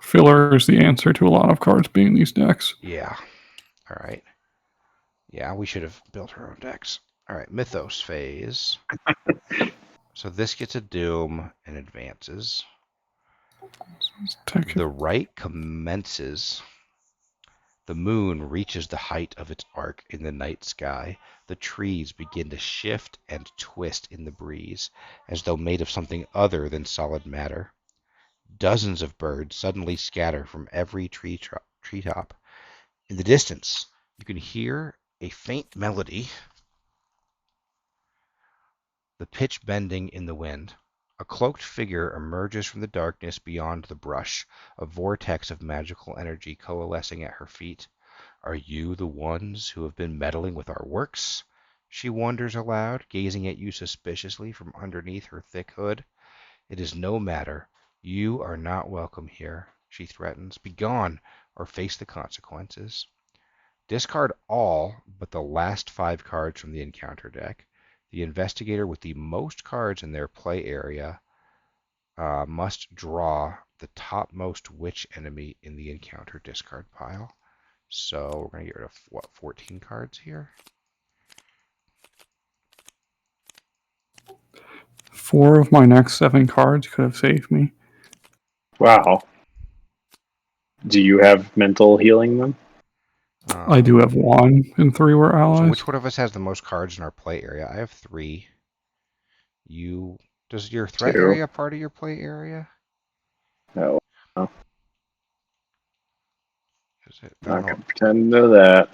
Filler is the answer to a lot of cards being in these decks. Yeah. All right. Yeah, we should have built our own decks. All right, Mythos phase. So this gets a Doom and advances. The right commences. The moon reaches the height of its arc in the night sky. The trees begin to shift and twist in the breeze, as though made of something other than solid matter. Dozens of birds suddenly scatter from every treetop. In the distance, you can hear a faint melody, the pitch bending in the wind. A cloaked figure emerges from the darkness beyond the brush, a vortex of magical energy coalescing at her feet. Are you the ones who have been meddling with our works? She wonders aloud, gazing at you suspiciously from underneath her thick hood. It is no matter. You are not welcome here, she threatens. Begone, or face the consequences. Discard all but the last 5 cards from the encounter deck. The investigator with the most cards in their play area must draw the topmost witch enemy in the encounter discard pile. So we're going to get rid of, what, 14 cards here? 4 of my next 7 cards could have saved me. Wow. Do you have mental healing them? I do have 1, and 3 were So allies. which one of us has the most cards in our play area? I have 3. Does your threat 2. area part of your play area? No. Is it? Not going to pretend to know that.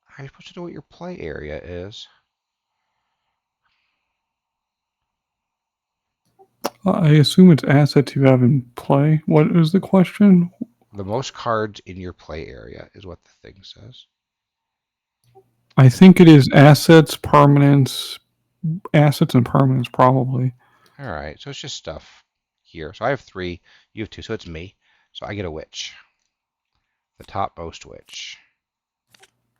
How are you supposed to know what your play area is? I assume it's assets you have in play. What is the question? The most cards in your play area is what the thing says. I think it is assets, permanents, assets and permanents probably. All right, so it's just stuff here. So I have 3, you have 2, so it's me. So I get a witch. The topmost witch.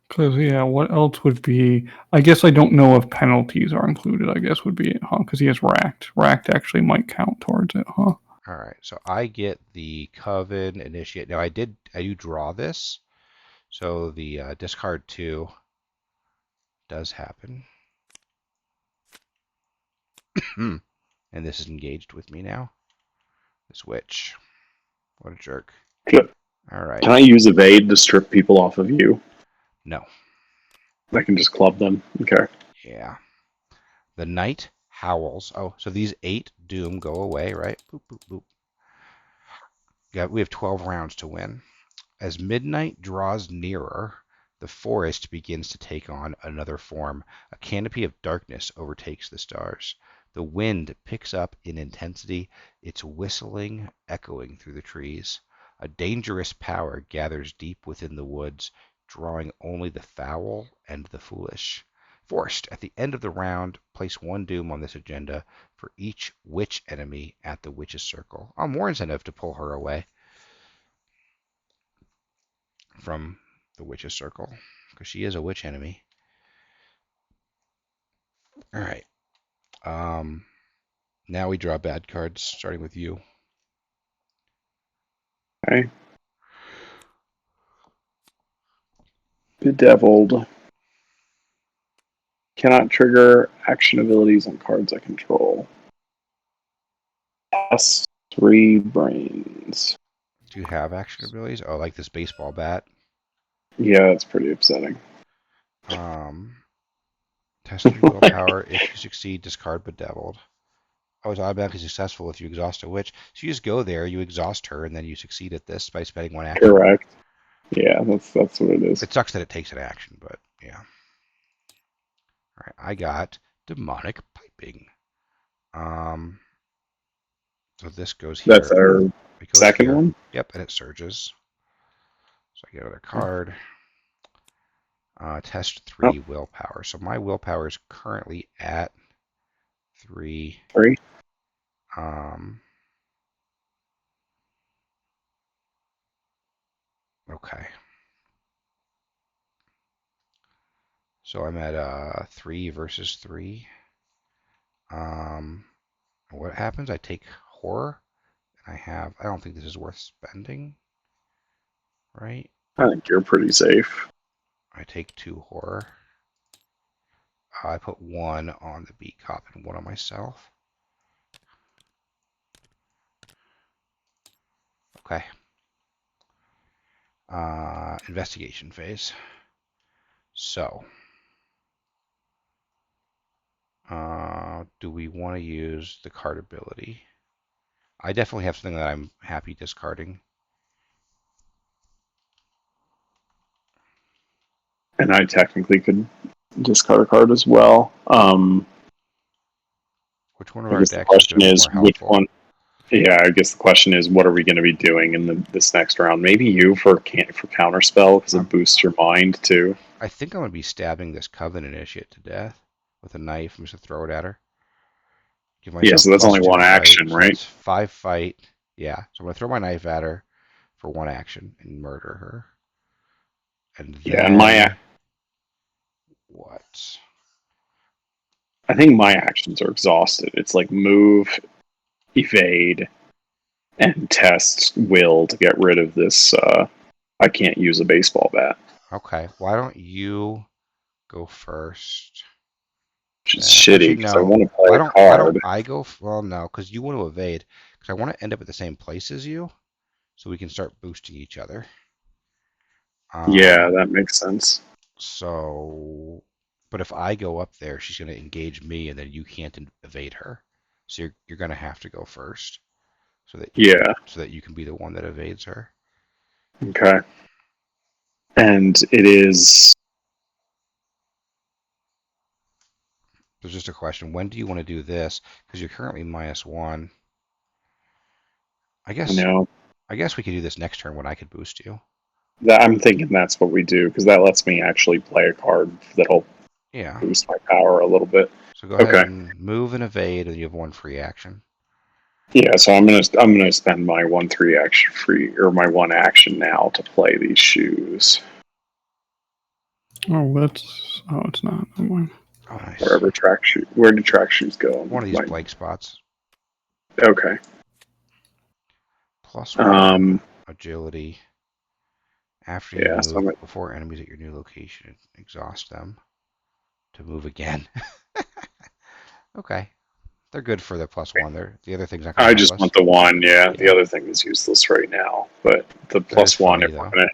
Because, yeah, what else would be... I guess I don't know if penalties are included, I guess would be it, huh? Because he has racked. Racked actually might count towards it, huh? All right, so I get the Coven Initiate. Now I do draw this. So the discard 2 does happen. And this is engaged with me now. This witch. What a jerk. All right. Can I use evade to strip people off of you? No. I can just club them. Okay. Yeah. The knight howls. Oh, so these 8 doom go away, right? Boop, boop, boop. Yeah, we have 12 rounds to win. As midnight draws nearer, the forest begins to take on another form. A canopy of darkness overtakes the stars. The wind picks up in intensity, its whistling echoing through the trees. A dangerous power gathers deep within the woods, drawing only the foul and the foolish. Forced, at the end of the round, place 1 doom on this agenda for each witch enemy at the witch's circle. Oh, more incentive to pull her away from the witch's circle, because she is a witch enemy. All right. Now we draw bad cards, starting with you. Okay. Bedeviled. Cannot trigger action abilities on cards I control. Plus 3 brains. Do you have action abilities? Oh, like this baseball bat. Yeah, that's pretty upsetting. Test your willpower. If you succeed, discard Bedeviled. Oh, it's automatically successful if you exhaust a witch. So you just go there, you exhaust her, and then you succeed at this by spending 1 action. Correct. Yeah, that's what it is. It sucks that it takes an action, but yeah. All right, I got Demonic Piping. So this goes here. That's our second here. one? Yep, and it surges. So I get another card. Test 3 willpower. So my willpower is currently at 3. 3? Okay. So I'm at 3 versus 3. What happens? I take horror, and I don't think this is worth spending, right? I think you're pretty safe. I take 2 horror. I put 1 on the beat cop and 1 on myself. Okay. Investigation phase. So, do we want to use the card ability? I definitely have something that I'm happy discarding. And I technically could discard a card as well. Which one of I our guess the decks question is is more which helpful? one. Yeah, I guess the question is, what are we going to be doing in this next round? Maybe you for counterspell because it boosts your mind too. I think I'm going to be stabbing this Covenant initiate to death with a knife. I'm just going to throw it at her. Give Yeah, myself so that's only +2 one fight. action, So right? that's 5 fight. Yeah, so I'm going to throw my knife at her for 1 action and murder her. And Yeah, and then what? I think my actions are exhausted. It's like move, evade, and test will to get rid of this. I can't use a baseball bat, Okay, why don't you go first? which is Actually, shitty because I no. want to play Why a don't card. I go? Well, no, because you want to evade. Because I want to end up at the same place as you, so we can start boosting each other. Yeah, that makes sense. So, but if I go up there, she's going to engage me, and then you can't evade her. So you're going to have to go first, Yeah. so that you can be the one that evades her. Okay. And it is. There's just a question: when do you want to do this? Because you're currently -1. I I guess know we could do this next turn when I could boost you. that I'm thinking that's what we do because that lets me actually play a card that'll Yeah. boost my power a little bit. So go ahead Okay. and move and evade, and you have 1 free action. Yeah, so I'm gonna spend my 1/3 action free or my 1 action now to play these shoes. Oh, that's. Oh, it's not. Never mind. Oh, nice. Where do track shoes go? One of these blank spots. Okay. +1 agility. After you Yeah, so move, before enemies at your new location, exhaust them to move again. Okay. They're good for the +1. The other thing's not going to I help just us. want the 1. Yeah, the Yeah. other thing is useless right now, but the That is +1 funny, if we're though. gonna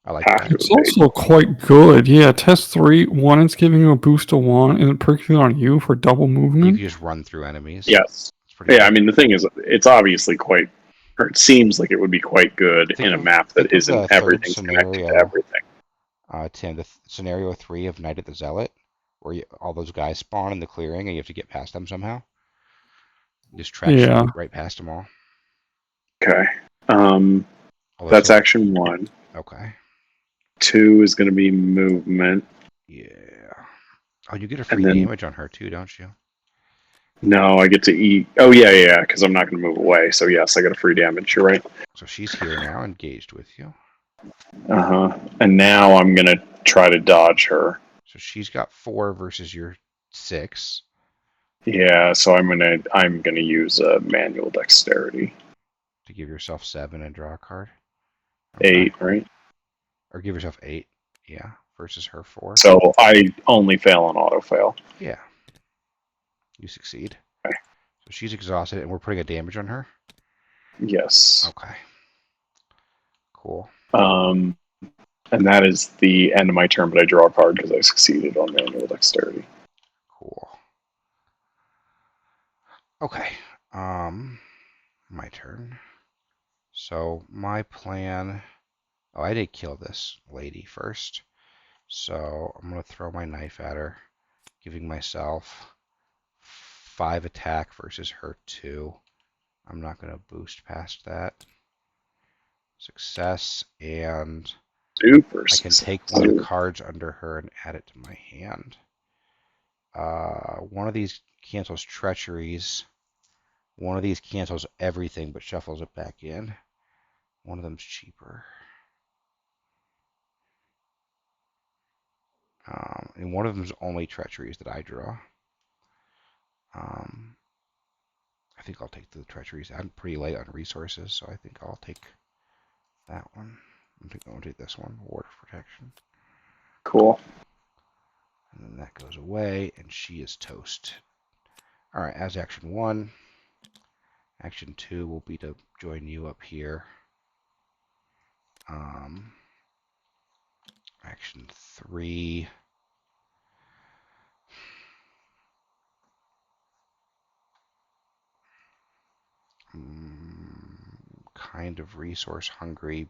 I like have that. to It's evade. also quite good. Yeah, test 3. 1, it's giving you a boost to 1, and it perks it on you for double You movement. can just run through enemies. Yes. It's pretty Yeah, good. I mean the thing is, it's obviously quite, or it seems like it would be quite good in a map that think of the isn't third everything's connected to scenario, everything. Tim, scenario 3 of Night at the Zealot, where all those guys spawn in the clearing and you have to get past them somehow. You just track Yeah. right past them all. Okay. That's So, action 1. okay. 2 is going to be movement, Yeah. Oh, you get a and free then damage on her too, don't you? no, I get to eat. Oh yeah, because I'm not going to move away. So yes, I got a free damage. You're right. So she's here now, engaged with you. And now I'm going to try to dodge her. So she's got 4 versus your 6. Yeah, so I'm gonna use manual dexterity. To give yourself 7 and draw a card. Okay. 8, right? Or give yourself 8. Yeah. Versus her 4. So I only fail on auto fail. Yeah. You succeed. Okay. So she's exhausted, and we're putting a damage on her? Yes. Okay. Cool. And that is the end of my turn, but I draw a card because I succeeded on manual dexterity. Cool. Okay. My turn. So my plan. Oh, I did kill this lady first. So I'm gonna throw my knife at her, giving myself 5 attack versus her 2. I'm not gonna boost past that. Success, and Super I can success. take one of the cards under her and add it to my hand. One of these cancels treacheries. One of these cancels everything but shuffles it back in. One of them's cheaper. And one of them's only treacheries that I draw. I think I'll take the treacheries. I'm pretty light on resources, so I think I'll take that one. I think I'll take this one, Ward of Protection. Cool. And then that goes away, and she is toast. All right, as action 1. Action 2 will be to join you up here. Action 3. Kind of resource hungry,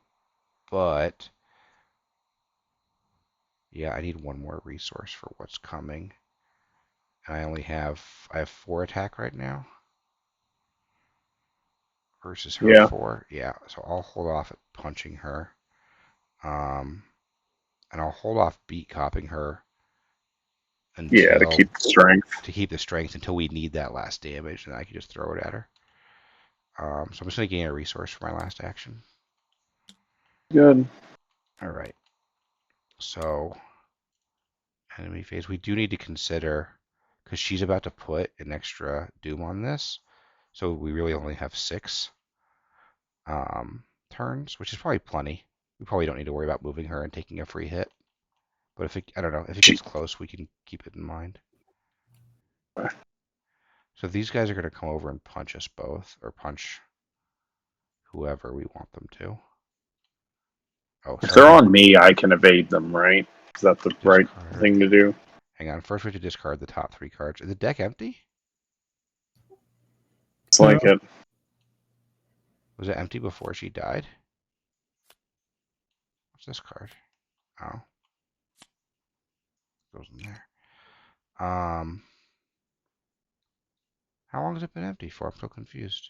but yeah, I need one more resource for what's coming. And I have 4 attack right now versus her 4. Yeah, so I'll hold off at punching her. And I'll hold off beat copying her Yeah, to until keep the strength. the strength until we need that last damage, and I can just throw it at her. So I'm just going to gain a resource for my last action. Good. All right. So enemy phase. We do need to consider, because she's about to put an extra doom on this, so we really only have 6 turns, which is probably plenty. We probably don't need to worry about moving her and taking a free hit. But if it, I don't know, if it gets close, we can keep it in mind. So these guys are going to come over and punch us both, or punch whoever we want them to. Oh, If sorry. they're on me, I can evade them, right? Is that the right thing to do? Hang on. First, we have to discard the top 3 cards. Is the deck empty? It's like it. Was it empty before she died? What's this card? Oh. Goes in there. How long has it been empty for? I'm so confused.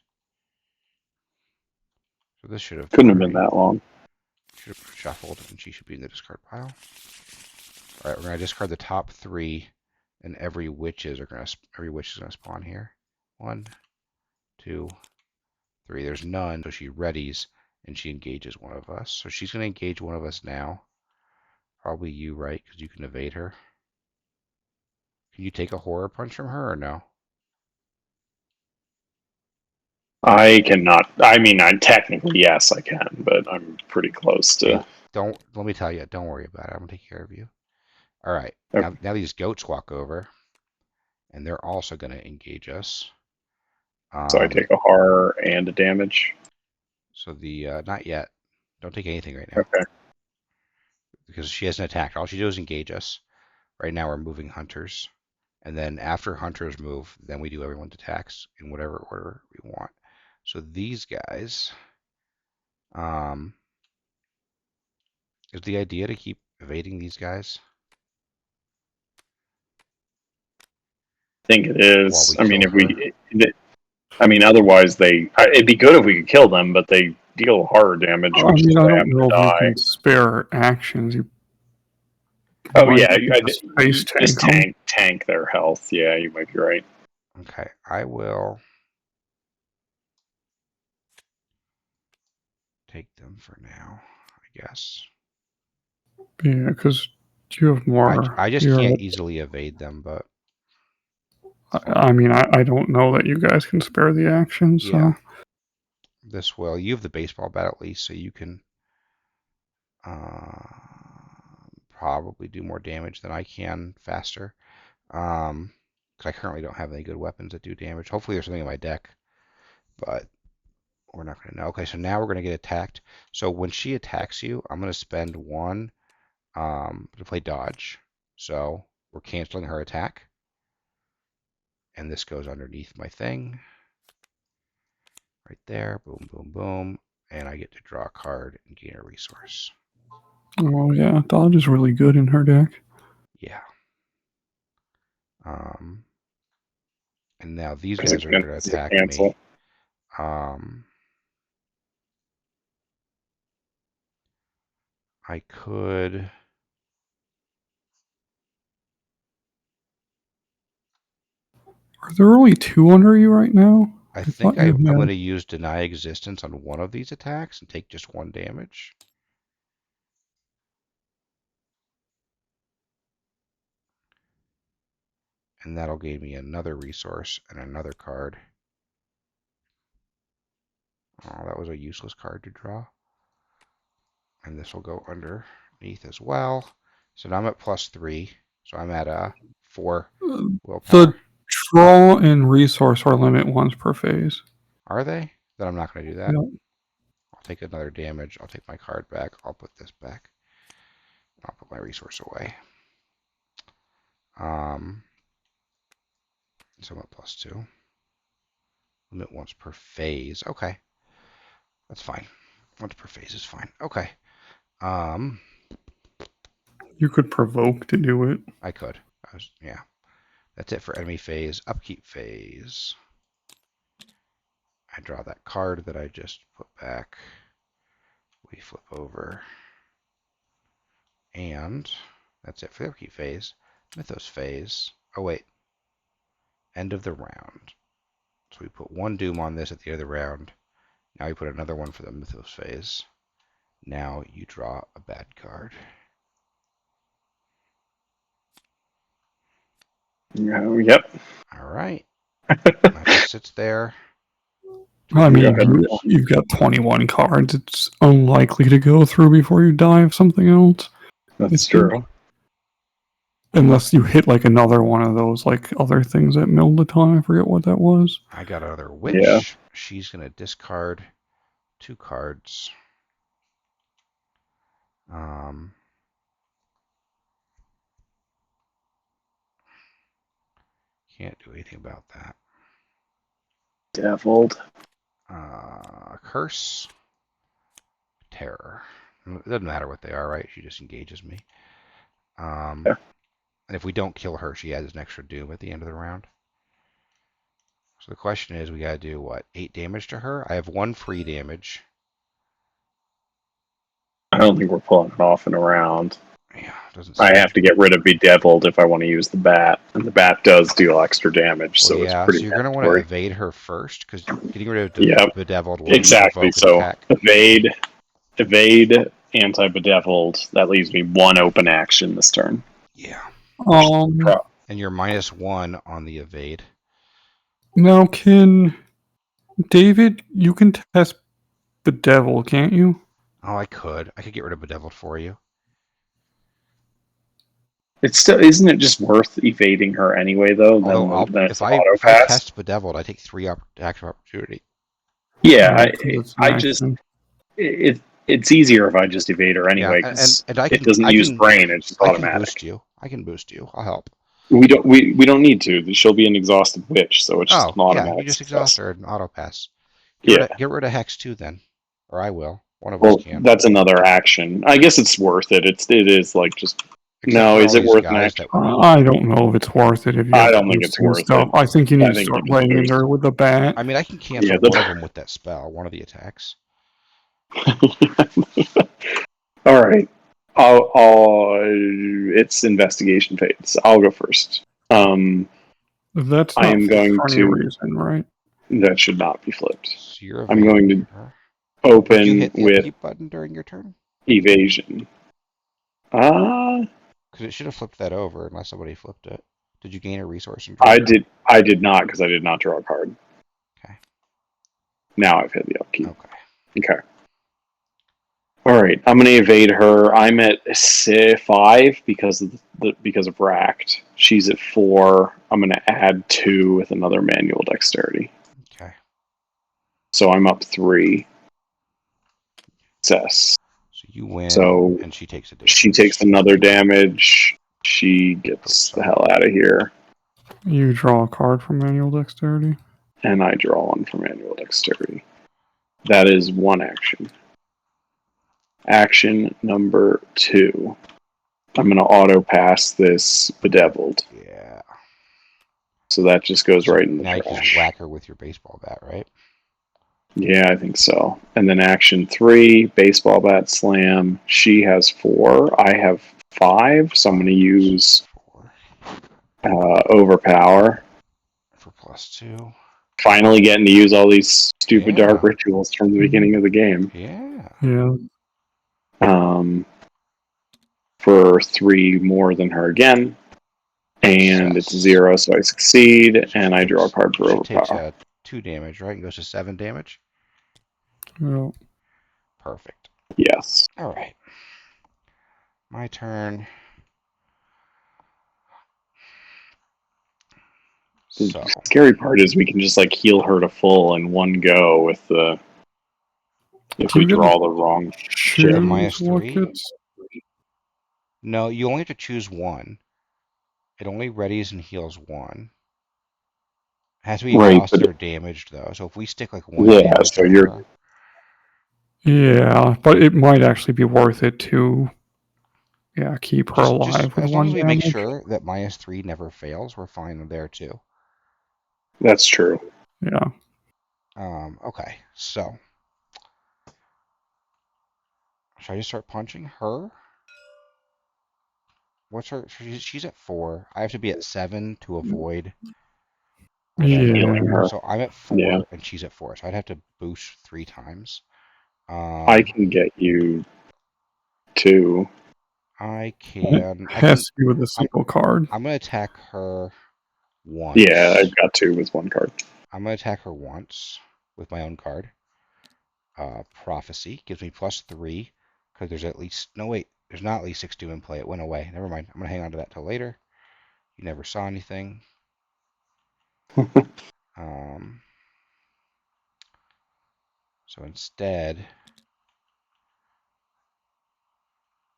So this should have Couldn't have been that long. Should have shuffled, and she should be in the discard pile. All right, we're gonna discard the top 3, and every witch is gonna spawn here. 1, 2, 3. There's none, so she readies and she engages one of us. So she's gonna engage one of us now. Probably you, right? Because you can evade her. Can you take a horror punch from her or no? I cannot. I mean, I technically yes, I can, but I'm pretty close to. Hey, let me tell you. Don't worry about it. I'm gonna take care of you. All right. Okay. Now these goats walk over, and they're also gonna engage us. So I take a horror and a damage. So the not yet. Don't take anything right now. Okay. Because she hasn't attacked. All she does is engage us. Right now we're moving hunters. And then after hunters move, then we do everyone's attacks in whatever order we want. So these guys, is the idea to keep evading these guys? I think it is. While we I mean, kill if we, her? I mean, otherwise it'd be good if we could kill them, but they deal horror damage, I which is mean, I why don't I'm know gonna if you die. can spare actions. You Oh might yeah, need to space just tank 'em. tank their health. Yeah, you might be right. Okay, I will take them for now, I guess. Yeah, because you have more. I just can't easily evade them, but I mean, I don't know that you guys can spare the actions. So. yeah. This will. You have the baseball bat at least, so you can probably do more damage than I can faster. Because I currently don't have any good weapons that do damage. Hopefully there's something in my deck, but we're not going to know. Okay, so now we're going to get attacked. So when she attacks you, I'm going to spend 1 to play dodge. So we're canceling her attack. And this goes underneath my thing. Right there. Boom, boom, boom. And I get to draw a card and gain a resource. Oh yeah, dodge is really good in her deck. Yeah. And now these guys are going to attack me. I could. Are there only 2 under you right now? I thought think I'm you going had. to use Deny Existence on one of these attacks and take just 1 damage. And that'll give me another resource and another card. Oh, that was a useless card to draw. And this will go underneath as well. So now I'm at +3. So I'm at 4 willpower. The draw and resource are limit once per phase. Are they? Then I'm not going to do that. Yep. I'll take another damage. I'll take my card back. I'll put this back. I'll put my resource away. So I'm at +2. Limit once per phase. Okay. That's fine. Once per phase is fine. Okay. You could provoke to do it. I could. Yeah. That's it for enemy phase. Upkeep phase. I draw that card that I just put back. We flip over. And that's it for the upkeep phase. Mythos phase. Oh, wait. End of the round. So we put one Doom on this at the end of the round. Now we put another one for the Mythos phase. Now you draw a bad card. Yep. All right. That just sits there. I mean, Go ahead. you've got 21 cards. It's unlikely to go through before you die of something else. That's true. Unless you hit like another one of those like other things that milled the time. I forget what that was. I got another witch. Yeah. She's going to discard 2 cards. Can't do anything about that. Deviled. Curse. Terror. It doesn't matter what they are, right? She just engages me. Yeah. And if we don't kill her, she adds an extra doom at the end of the round. So the question is, we got to do what? 8 damage to her? I have 1 free damage. I don't think we're pulling it off in a round. Yeah, doesn't. I have to get rid of Bedeviled if I want to use the bat, and the bat does deal extra damage, so yeah, it's pretty. so you're going to want to mandatory. evade her first, because getting rid of Yep. Bedeviled will Exactly. provoke an So attack. evade, anti-bedeviled. That leaves me 1 open action this turn. Yeah. Um, And you're -1 on the evade. Now, can David? You can test the devil, can't you? Oh, I could get rid of Bedeviled for you. It's still, isn't it just worth evading her anyway, though? Although Then it's if an I auto pass. test Bedeviled, I take 3 attacks of opportunity. Yeah, Oh, 'cause it's an I just action. it's easier if I just evade her anyway, Yeah, because and I it can doesn't use brain; it's just I can automatic. boost you. I can boost you. I'll help. We don't need to. She'll be an exhausted witch, so it's just an automatic. You just success. exhaust her and auto pass. Yeah. Get rid of Hex too, then, or I will. One of Well, us can. that's another action. I guess it's worth it. It is like just. Except No, for is all it these worth an guys action? I don't know if it's worth it if you I have to don't think boost it's your worth stuff. it. I think you I need to think start you can playing in boost. there with the bat. I mean, I can cancel Yeah, one of them with that spell, one of the attacks. All right. It's investigation phase. I'll go first. That's I not am for going any to. reason, right? That should not be flipped. So you're I'm going to her. Would you open hit the with upkeep button during your turn? evasion. Because it should have flipped that over unless somebody flipped it. Did you gain a resource and draw? I did not, because I did not draw a card. Okay. Now I've hit the upkeep. Okay. All right. I'm going to evade her. I'm at 5 because of Racked. She's at 4. I'm going to add 2 with another manual dexterity. Okay. So I'm up 3. Success. So you win, So and she takes a damage. she takes another damage. She gets the hell out of here. You draw a card from manual dexterity. And I draw one for manual dexterity. That is 1 action. Action number 2. I'm going to auto pass this Bedeviled. Yeah. So that just goes right in the now trash. you can just whack her with your baseball bat, right? Yeah, I think so. And then action 3, baseball bat slam. She has 4. I have 5, so I'm going to use 4 overpower. for +2. Finally getting to use all these stupid Yeah. dark rituals from the beginning of the game. Yeah. Yeah. For 3 more than her again. And it's 0, so I succeed, and I draw a card for She overpower. takes 2 damage, right? And goes to 7 damage. Well, Perfect. Yes. All right. My turn. The So scary part is we can just like heal her to full in one go with the if we draw the wrong. choose what -3? gets. No, you only have to choose 1. It only readies and heals 1. It has to be Right, exhausted but or damaged though. So if we stick like 1 yeah, damage so on you're her, Yeah, but it might actually be worth it to, keep her alive with as long 1 as we make damage. sure that -3 never fails, we're fine there too. that's true. Yeah. Okay, so should I just start punching her? What's her? She's at 4. I have to be at 7 to avoid. And Yeah. healing her. So I'm at 4 Yeah. and she's at 4. So I'd have to boost 3 times. I can get you 2. I It can. has to be with a single card. I'm gonna attack her once. Yeah, I've got 2 with 1 card. I'm gonna attack her once with my own card. Prophecy gives me +3 because there's at least there's not at least 6-2 in play. It went away. Never mind. I'm gonna hang on to that till later. You never saw anything. So instead,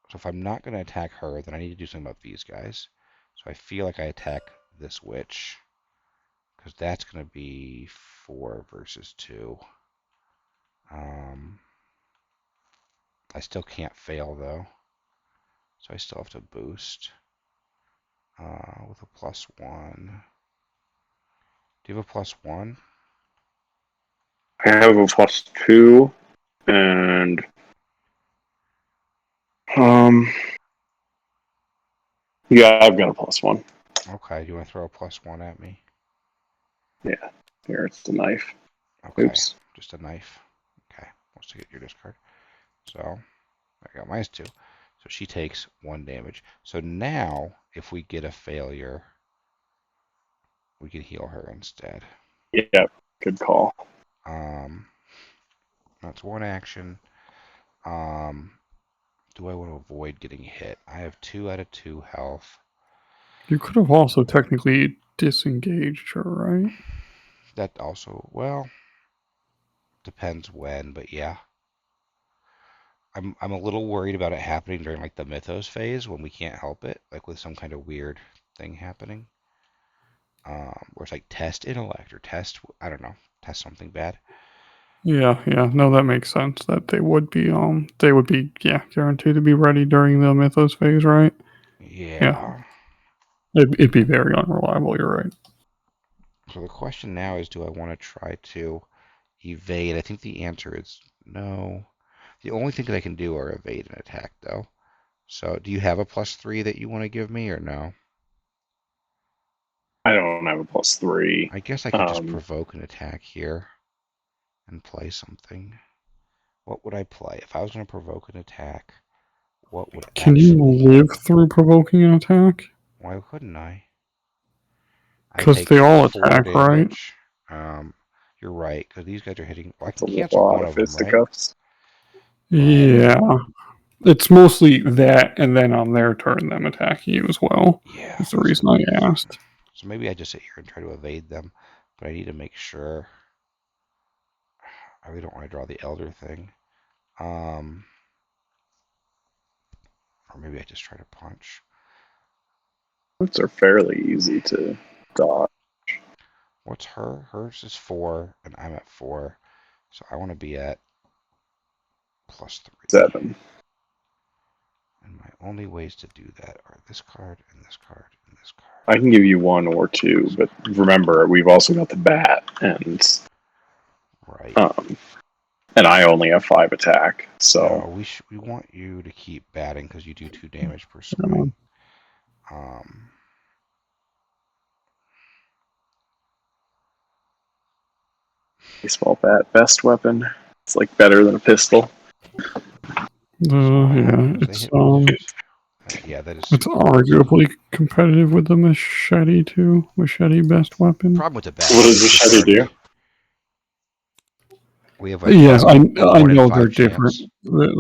so if I'm not gonna attack her, then I need to do something about these guys. So I feel like I attack this witch because that's gonna be 4 versus 2. I still can't fail though, so I still have to boost with a +1. Do you have a +1? I have a +2, and yeah, I've got a +1. Okay, do you want to throw a +1 at me? Yeah, here it's the knife. Okay, Oops. just a knife. Okay, let's get your discard. So I got -2. So she takes 1 damage. So now, if we get a failure, we can heal her instead. Yeah, good call. That's 1 action. Do I want to avoid getting hit? I have 2 out of 2 health. You could have also technically disengaged her, right? That also, well, depends when, but yeah. I'm a little worried about it happening during like the Mythos phase when we can't help it, like with some kind of weird thing happening. Where it's like test intellect or test, I don't know, test something bad. Yeah. No, that makes sense. That they would be guaranteed to be ready during the Mythos phase, right? Yeah. It'd be very unreliable. You're right. So the question now is, do I want to try to evade? I think the answer is no. The only thing that I can do are evade and attack, though. So, do you have a +3 that you want to give me, or no? I don't have a +3. I guess I could just provoke an attack here and play something. What would I play? If I was going to provoke an attack, what would Can you actually... live through provoking an attack? Why couldn't I? I Because take they all 4 attack, right? damage. You're right, because these guys are hitting... Well, I It's can a cancel lot one of of them, right? fisticuffs. Yeah. It's mostly that, and then on their turn, them attacking you as well. Yeah. That's the reason I asked. So maybe I just sit here and try to evade them, but I need to make sure. I really don't want to draw the Elder thing. Or maybe I just try to punch. Those are fairly easy to dodge. What's her? Hers is 4, and I'm at 4. So I want to be at +3. 7. And my only ways to do that are this card, and this card, and this card. I can give you 1 or 2, but remember, we've also got the bat, and Right. and I only have 5 attack, so... No, we want you to keep batting because you do 2 damage per swing. Baseball bat, best weapon. It's like better than a pistol. Yeah, that is. It's arguably competitive with the machete too. Machete best weapon. Problem with the bat. What does machete do? We have a Yes, I 1 in know 5 they're chance. different.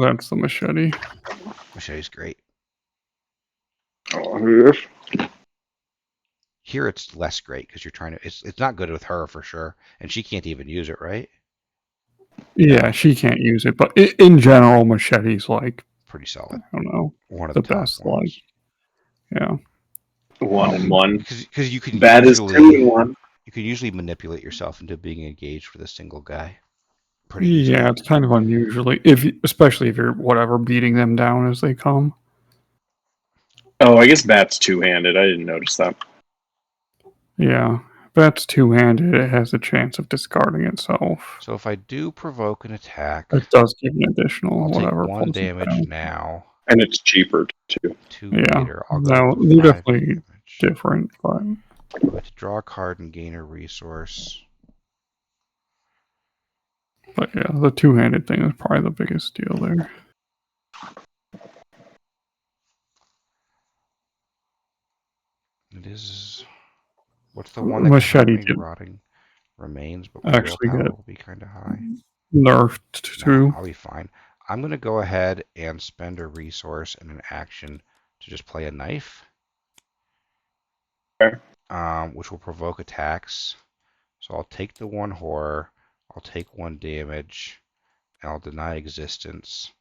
That's the machete. Machete's great. Oh, Here it's less great because you're trying to. It's not good with her for sure, and she can't even use it, right? Yeah, she can't use it, but in general, machete's like pretty solid. I don't know, one of the top best. ones. Yeah. 1 and 1. Because you can Bat is 2 and 1. You can usually manipulate yourself into being engaged with a single guy. Pretty easily. Yeah, it's kind of unusually, especially if you're beating them down as they come. Oh, I guess bat's 2-handed. I didn't notice that. Yeah, bat's 2-handed. It has a chance of discarding itself. So if I do provoke an attack, it does give an additional I'll whatever. take 1 damage now. And it's cheaper too. 2 Yeah. later. I'll go No, up to they're 5 definitely damage. different, but I'll have to draw a card and gain a resource. yeah, the two-handed thing is probably the biggest deal there. It is. What's the one that can hurt Machete me? did Rotting remains, but my actually willpower get will be kind of high. nerfed Nah, too. I'll be fine. I'm going to go ahead and spend a resource and an action to just play a knife. Okay. Which will provoke attacks. So I'll take the 1 horror, I'll take 1 damage, and I'll deny existence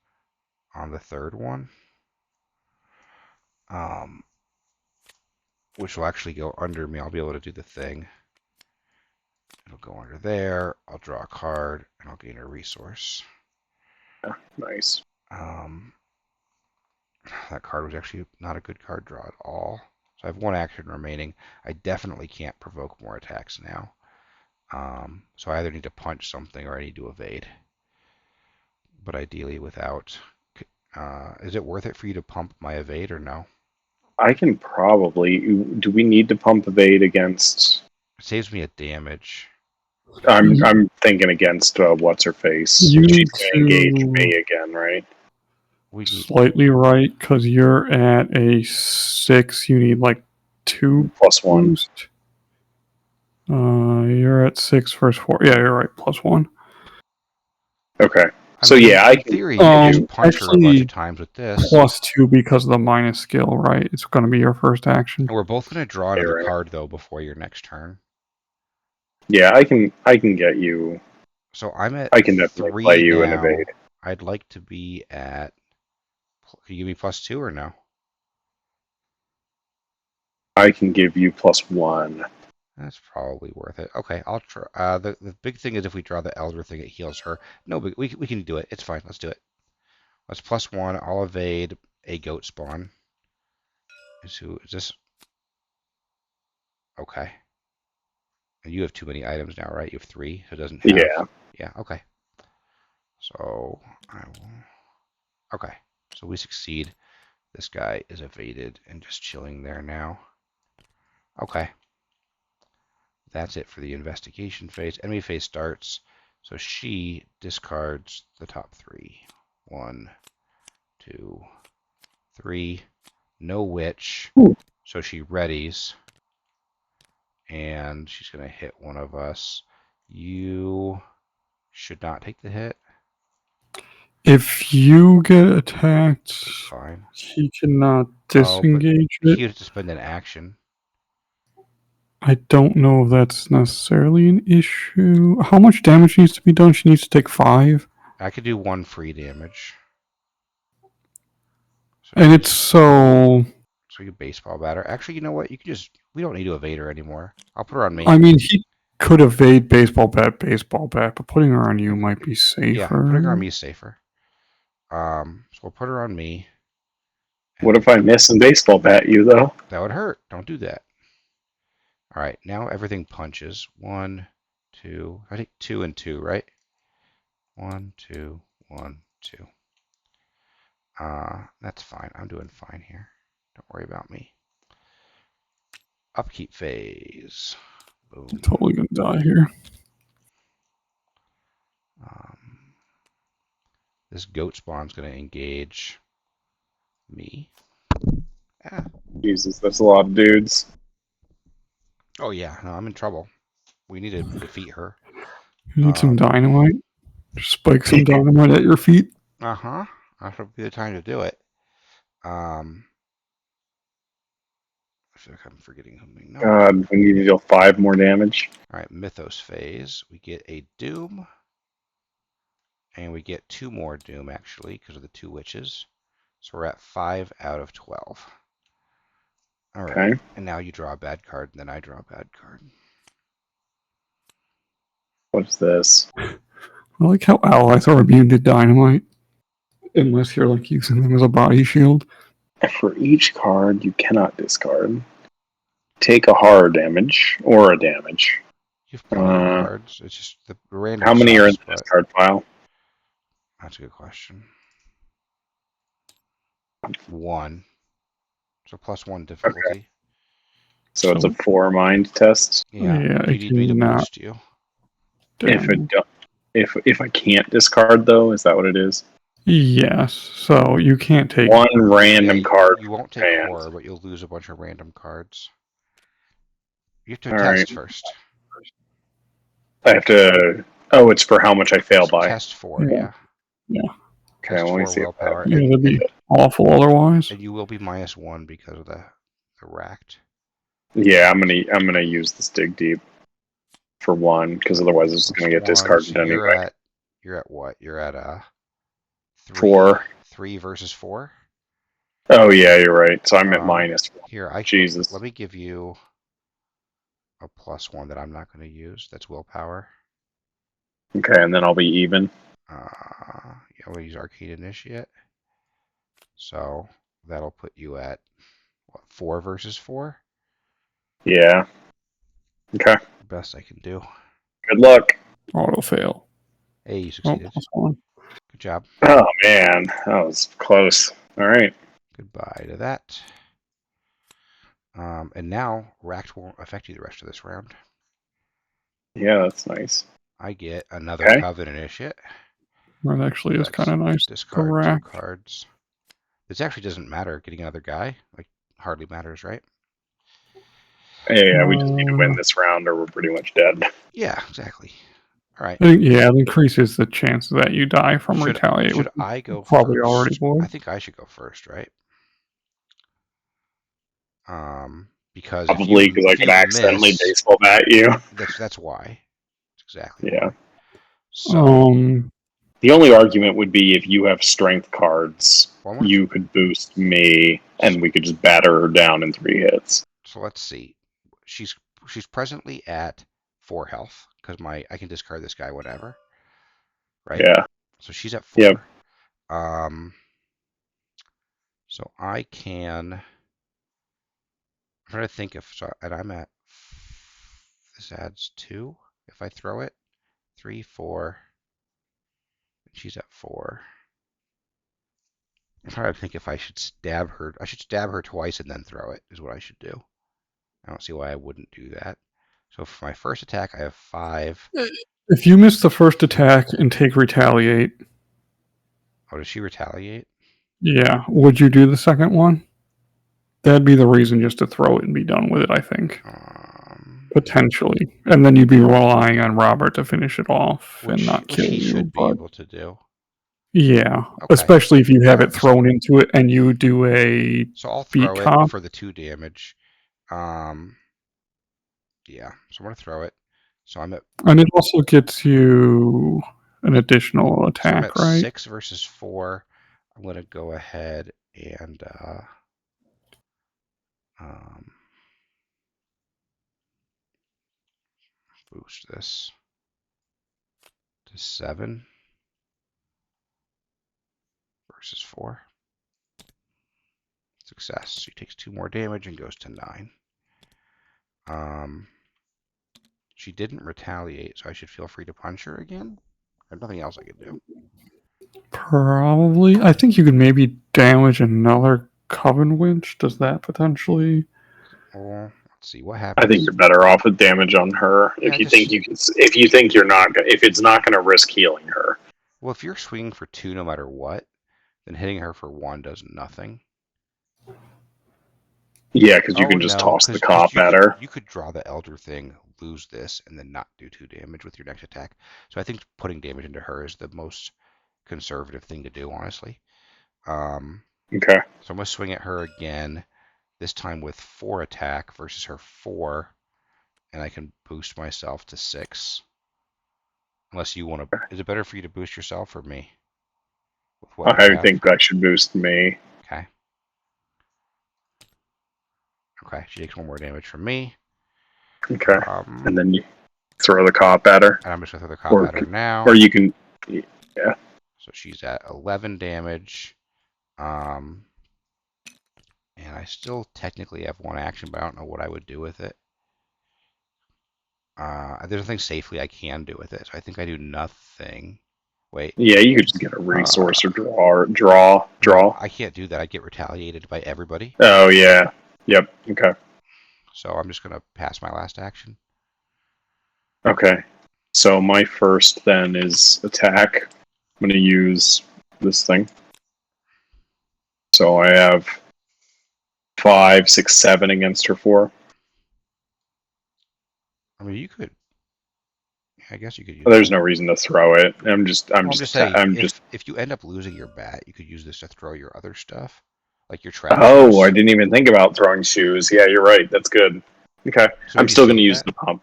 on the 3rd one. Which will actually go under me. I'll be able to do the thing. It'll go under there. I'll draw a card, and I'll gain a resource. Yeah, nice. That card was actually not a good card draw at all. So I have 1 action remaining. I definitely can't provoke more attacks now. So I either need to punch something or I need to evade. But ideally without... is it worth it for you to pump my evade or no? I can probably. Do we need to pump evade against? It saves me a damage. I'm thinking against what's her face. You She's need gonna engage to me again, right? We need, slightly right because you're at a 6. You need like 2 +1. boost. You're at 6 versus 4. Yeah, you're right. +1. Okay. I So mean, yeah, in theory, you could just punch her a bunch Actually, of times with this. +2 because of the minus skill, right? It's going to be your first action. And we're both going to draw another You're right. card, though, before your next turn. Yeah, I can get you. So I'm at I can definitely 3 play you now. and evade. I'd like to be at... Can you give me +2 or no? I can give you +1. That's probably worth it. Okay, I'll try. The big thing is if we draw the Elder thing, it heals her. No, but we can do it. It's fine. Let's do it. Let's +1. I'll evade a goat spawn. Is this? Okay. And you have too many items now, right? You have 3. So it doesn't have. Yeah. Yeah. Okay. So I will. Okay. So we succeed. This guy is evaded and just chilling there now. Okay. That's it for the investigation phase. Enemy phase starts. So she discards the top 3. 1, 2, 3. No witch. Ooh. So she readies. And she's going to hit one of us. You should not take the hit. If you get attacked, Fine. he cannot disengage it. He has to spend an action. I don't know if that's necessarily an issue. How much damage needs to be done? She needs to take 5. I could do 1 free damage. So And it's so... So you baseball batter. Actually, you know what? You can just... We don't need to evade her anymore. I'll put her on me. I mean, he could evade baseball bat, but putting her on you might be safer. Yeah, putting her on me is safer. So we'll put her on me. What if I miss and baseball bat you though? That would hurt. Don't do that. All right, now everything punches. 1, 2. I think 2 and 2, right? 1, 2, 1, 2. That's fine. I'm doing fine here. Don't worry about me. Upkeep phase. Boom. I'm totally gonna die here. This goat spawn's gonna engage me. Ah. Jesus, that's a lot of dudes. Oh yeah, no, I'm in trouble. We need to defeat her. You need some dynamite. Just spike some dynamite at your feet. Uh-huh. That would be the time to do it. I feel like I'm forgetting something. No. God, we need to deal 5 more damage. All right, Mythos phase. We get a Doom. And we get 2 more Doom, actually, because of the 2 witches. So we're at 5 out of 12. All right. Okay. And now you draw a bad card, and then I draw a bad card. What's this? I like how allies are immune to dynamite. Unless you're like using them as a body shield. For each card you cannot discard, take a horror damage or a damage. You have plenty of cards. It's just the random. How many are in sucks, the discard pile? That's a good question. 1. So +1 difficulty. So it's a So 4 mind test. Yeah. yeah, Do you it need me to cannot boost you? If I damage. don't, if I can't discard though, is that what it is? Yes. So you can't take. One random Yeah, card you from won't take your hand. horror, but you'll lose a bunch of random cards. You have to All test right. first. I have to. Oh, it's for how much I fail by. Test 4, Yeah. yeah. Yeah. Okay, Test let me 4 see if I have willpower, Yeah, that'd be awful otherwise. and you will be -1 because of the racked. Yeah, I'm gonna use this dig deep for 1 because otherwise it's gonna get +1, discarded so anyway. you're at what? You're at 4. 3 versus 4. Oh yeah, you're right. So I'm at Um, minus. Here, Jesus. let me give you a +1 that I'm not going to use. That's willpower. Okay, and then I'll be even. Yeah, I'm going to use Arcane Initiate. So that'll put you at what, 4 versus 4? Yeah. Okay. Best I can do. Good luck. Auto fail. Hey, you Oh, succeeded. +1. Good job. Oh man, that was close. All right. Goodbye to that. And now racked won't affect you the rest of this round. Yeah, that's nice. I get another Okay. Coven Initiate. That actually is kind of nice. Discard 2 Correct. cards. This actually doesn't matter. Getting another guy like hardly matters, right? Yeah, we just need to win this round, or we're pretty much dead. Yeah, exactly. All right. Yeah, it increases the chance that you die from retaliate. Should Which I go probably first? already would. I think I should go first, right? Because Probably because I if could you accidentally miss, baseball bat you. that's why. That's exactly Yeah. why. So The only argument would be if you have strength cards, well, you could boost me, and we could just batter her down in 3 hits. so let's see. She's presently at 4 health because I can discard this guy whenever, right? Yeah. So she's at 4. Yep. So I can. I'm trying to think if so, and I'm at. This adds 2 if I throw it. 3, 4. She's at 4. I'm trying to think if I should stab her. I should stab her twice and then throw it, is what I should do. I don't see why I wouldn't do that. So for my first attack, I have 5. if you miss the first attack and take retaliate, Oh, does she retaliate? yeah, would you do the second one? That'd be the reason just to throw it and be done with it, I think. Potentially. And then you'd be relying on Robert to finish it off and not kill he you. should be But able to do. yeah, Okay. especially if you have it thrown into it and you do a So I'll beat throw it comp. for the 2 damage. Yeah, so I'm going to throw it. So I'm at. And it also gets you an additional So I'm attack, at right? 6 versus 4. I'm going to go ahead and boost this to 7 versus 4. Success. She takes 2 more damage and goes to 9. She didn't retaliate, so I should feel free to punch her again. There's nothing else I can do. Probably. I think you could maybe damage another Coven Winch. Does that potentially? Well, let's see what happens. I think you're better off with damage on her if you think you can. If you think you're not, if it's not going to risk healing her. Well, if you're swinging for 2 no matter what, then hitting her for 1 does nothing. Yeah, because you can just toss the cop at her. You could draw the Elder Thing, lose this, and then not do 2 damage with your next attack. So I think putting damage into her is the most conservative thing to do, honestly. Okay. So I'm going to swing at her again, this time with 4 attack versus her 4, and I can boost myself to 6. Unless you want to. Is it better for you to boost yourself or me? I think that should boost me. Okay. Okay, she takes 1 more damage from me. Okay. And then you throw the cop at her. And I'm just going to throw the cop at her now. Or you can. Yeah. So she's at 11 damage. And I still technically have 1 action, but I don't know what I would do with it. There's nothing safely I can do with it, so I think I do nothing. Wait. Yeah, you could just get a resource or draw. No, I can't do that. I get retaliated by everybody. Oh, yeah. Yep. Okay. So I'm just going to pass my last action. Okay. So my first then is attack. I'm going to use this thing. So I have 5, 6, 7 against her 4. I mean, you could. I guess you could use. There's no reason to throw it. I'm just saying, I'm just. If you end up losing your bat, you could use this to throw your other stuff, like your trap. Oh, shoes. I didn't even think about throwing shoes. Yeah, you're right. That's good. Okay, So I'm would you still going to save use that? the pump.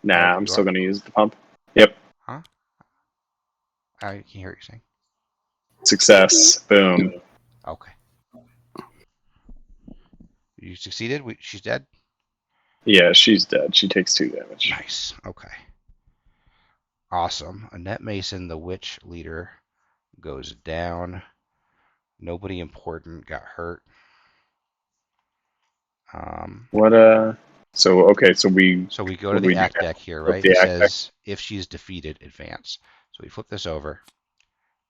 Nah, Oh, I'm you still are? going to use the pump. Yep. Huh? I can't hear what you're saying. Success. Boom. Okay. You succeeded. She's dead. Yeah, she's dead. She takes 2 damage. Nice. Okay. Awesome. Annette Mason, the witch leader, goes down. Nobody important got hurt. What? So okay. So we go what to do we the do act now? deck here, Flip right? the It act deck. says if she's defeated, advance. So we flip this over,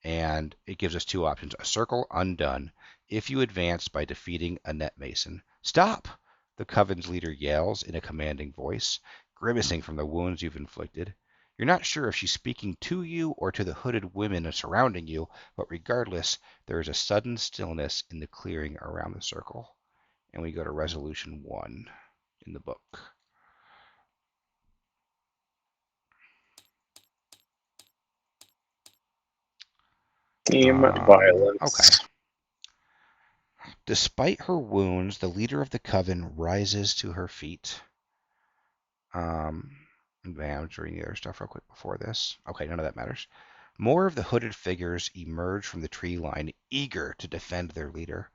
and it gives us 2 options: a circle, undone. If you advance by defeating Annette Mason, stop! The coven's leader yells in a commanding voice, grimacing from the wounds you've inflicted. You're not sure if she's speaking to you or to the hooded women surrounding you, but regardless, there is a sudden stillness in the clearing around the circle. And we go to resolution 1 in the book. Team violence. Okay. Despite her wounds, the leader of the coven rises to her feet. I'm just reading the other stuff real quick before this. Okay, none of that matters. More of the hooded figures emerge from the tree line, eager to defend their leader.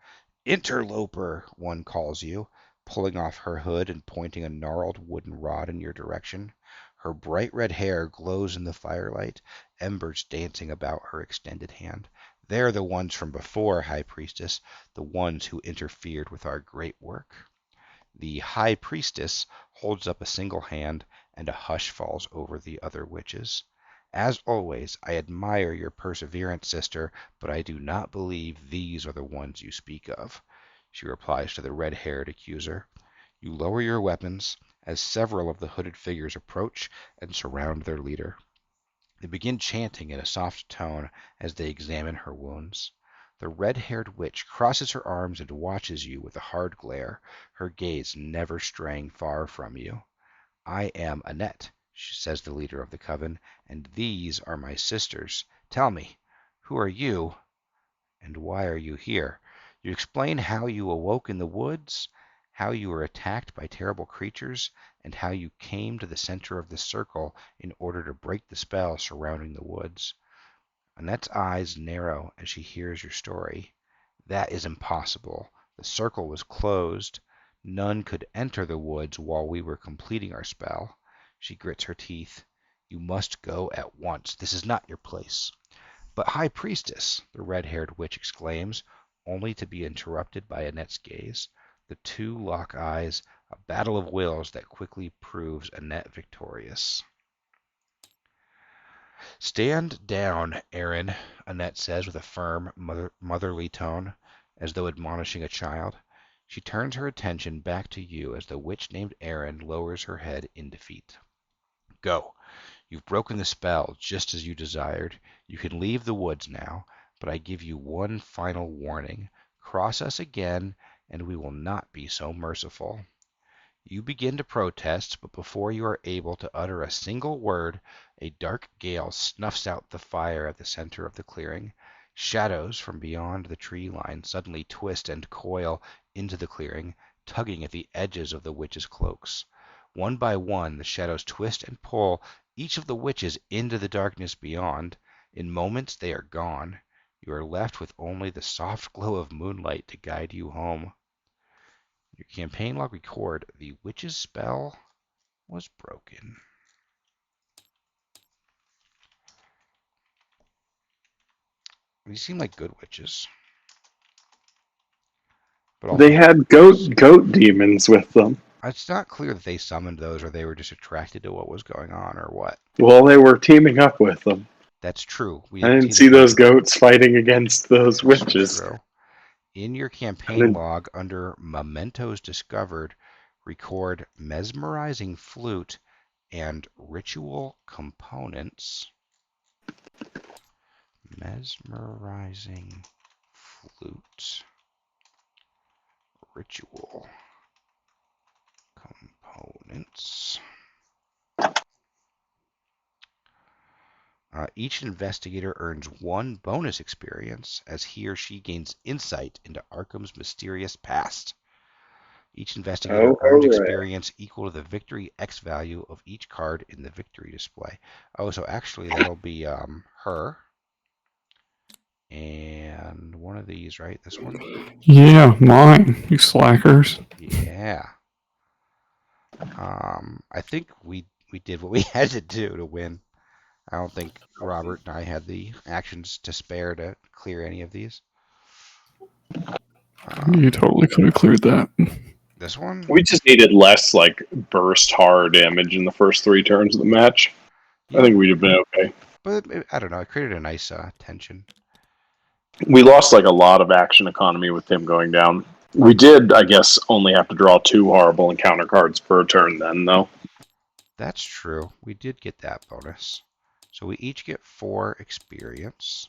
Interloper, one calls you, pulling off her hood and pointing a gnarled wooden rod in your direction. Her bright red hair glows in the firelight, embers dancing about her extended hand. They're the ones from before, High Priestess, the ones who interfered with our great work. The High Priestess holds up a single hand, and a hush falls over the other witches. As always, I admire your perseverance, sister, but I do not believe these are the ones you speak of. She replies to the red-haired accuser. You lower your weapons as several of the hooded figures approach and surround their leader. They begin chanting in a soft tone as they examine her wounds. The red-haired witch crosses her arms and watches you with a hard glare, her gaze never straying far from you. I am Annette, says the leader of the coven, and these are my sisters. Tell me, who are you, and why are you here? You explain how you awoke in the woods, how you were attacked by terrible creatures, and how you came to the center of the circle in order to break the spell surrounding the woods. Annette's eyes narrow as she hears your story. That is impossible. The circle was closed. None could enter the woods while we were completing our spell. She grits her teeth. You must go at once. This is not your place. But High Priestess, the red-haired witch exclaims, only to be interrupted by Annette's gaze. The two lock eyes, a battle of wills that quickly proves Annette victorious. Stand down, Aaron, Annette says with a firm, motherly tone, as though admonishing a child. She turns her attention back to you as the witch named Aaron lowers her head in defeat. Go. You've broken the spell just as you desired. You can leave the woods now, but I give you one final warning. Cross us again, and we will not be so merciful. You begin to protest, but before you are able to utter a single word, a dark gale snuffs out the fire at the center of the clearing. Shadows from beyond the tree line suddenly twist and coil into the clearing, tugging at the edges of the witches' cloaks. One by one, the shadows twist and pull each of the witches into the darkness beyond. In moments, they are gone. You are left with only the soft glow of moonlight to guide you home. Your campaign log record, the witch's spell was broken. These seem like good witches. But They had goat demons with them. It's not clear that they summoned those or they were just attracted to what was going on or what. Well, they were teaming up with them. That's true. We I didn't the see those goat. goats fighting against those That's witches. true. In your campaign then- log, under Mementos Discovered, record Mesmerizing Flute and Ritual Components. Mesmerizing Flute. Ritual Components. Each investigator earns 1 bonus experience as he or she gains insight into Arkham's mysterious past. Each investigator earns right. experience equal to the victory X value of each card in the victory display. Oh, so actually that'll be her. And one of these, right? This one? Yeah, mine, you slackers. Yeah. I think we did what we had to do to win. I don't think Robert and I had the actions to spare to clear any of these. You totally could have cleared that. This one? We just needed less like burst horror damage in the first 3 turns of the match. Yeah. I think we'd have been okay. But I don't know. It created a nice tension. We lost like a lot of action economy with him going down. We did, I guess, only have to draw 2 horrible encounter cards per turn then, though. That's true. We did get that bonus. So we each get 4 experience.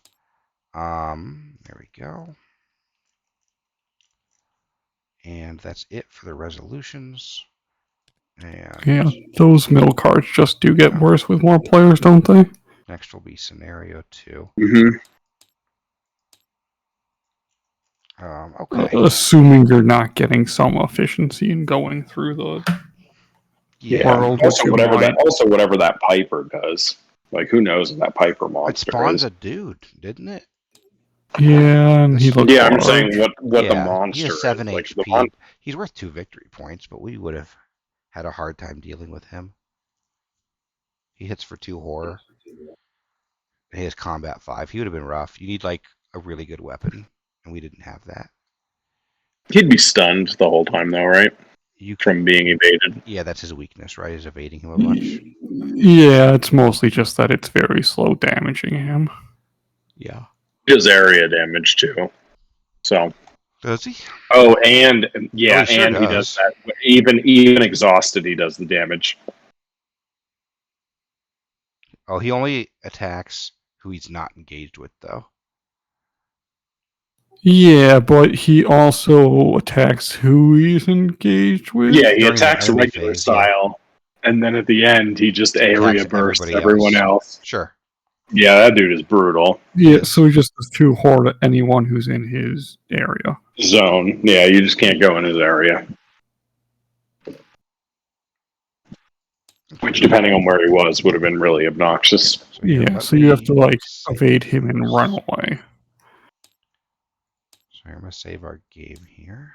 There we go. And that's it for the resolutions. And Yeah, those middle cards just do get worse with more players, don't they? next will be scenario 2. Mm-hmm. Okay. Assuming you're not getting some efficiency in going through the Yeah. world, Also, which you whatever might. whatever that Piper does. Like, who knows what that Piper It monster spawns is? a dude, didn't it? Yeah, and he looks Yeah, I'm large. saying what the Yeah, monster he has 7 is. Like, HP. He's worth 2 victory points, but we would have had a hard time dealing with him. He hits for 2 horror. He has combat 5. He would have been rough. You need like a really good weapon, and we didn't have that. he'd be stunned the whole time, though, right? You From being evaded. Yeah, that's his weakness, right? Is evading him a bunch. Yeah, it's mostly just that it's very slow damaging him. Yeah. He does area damage, too. So. Does he? Oh, and yeah, he sure and he does. does that. Even exhausted, he does the damage. Oh, he only attacks who he's not engaged with, though. Yeah, but he also attacks who he's engaged with. Yeah, he During the attacks enemy regular phase, yeah. style, and then at the end, he just area Attacks bursts everybody everyone else. Sure. Yeah, that dude is brutal. Yeah, so he just does 2 horror to anyone who's in his area. Zone. Yeah, you just can't go in his area. Which, depending on where he was, would have been really obnoxious. So here, Yeah, let so you have to me like save evade him and this. run away. So I'm going to save our game here.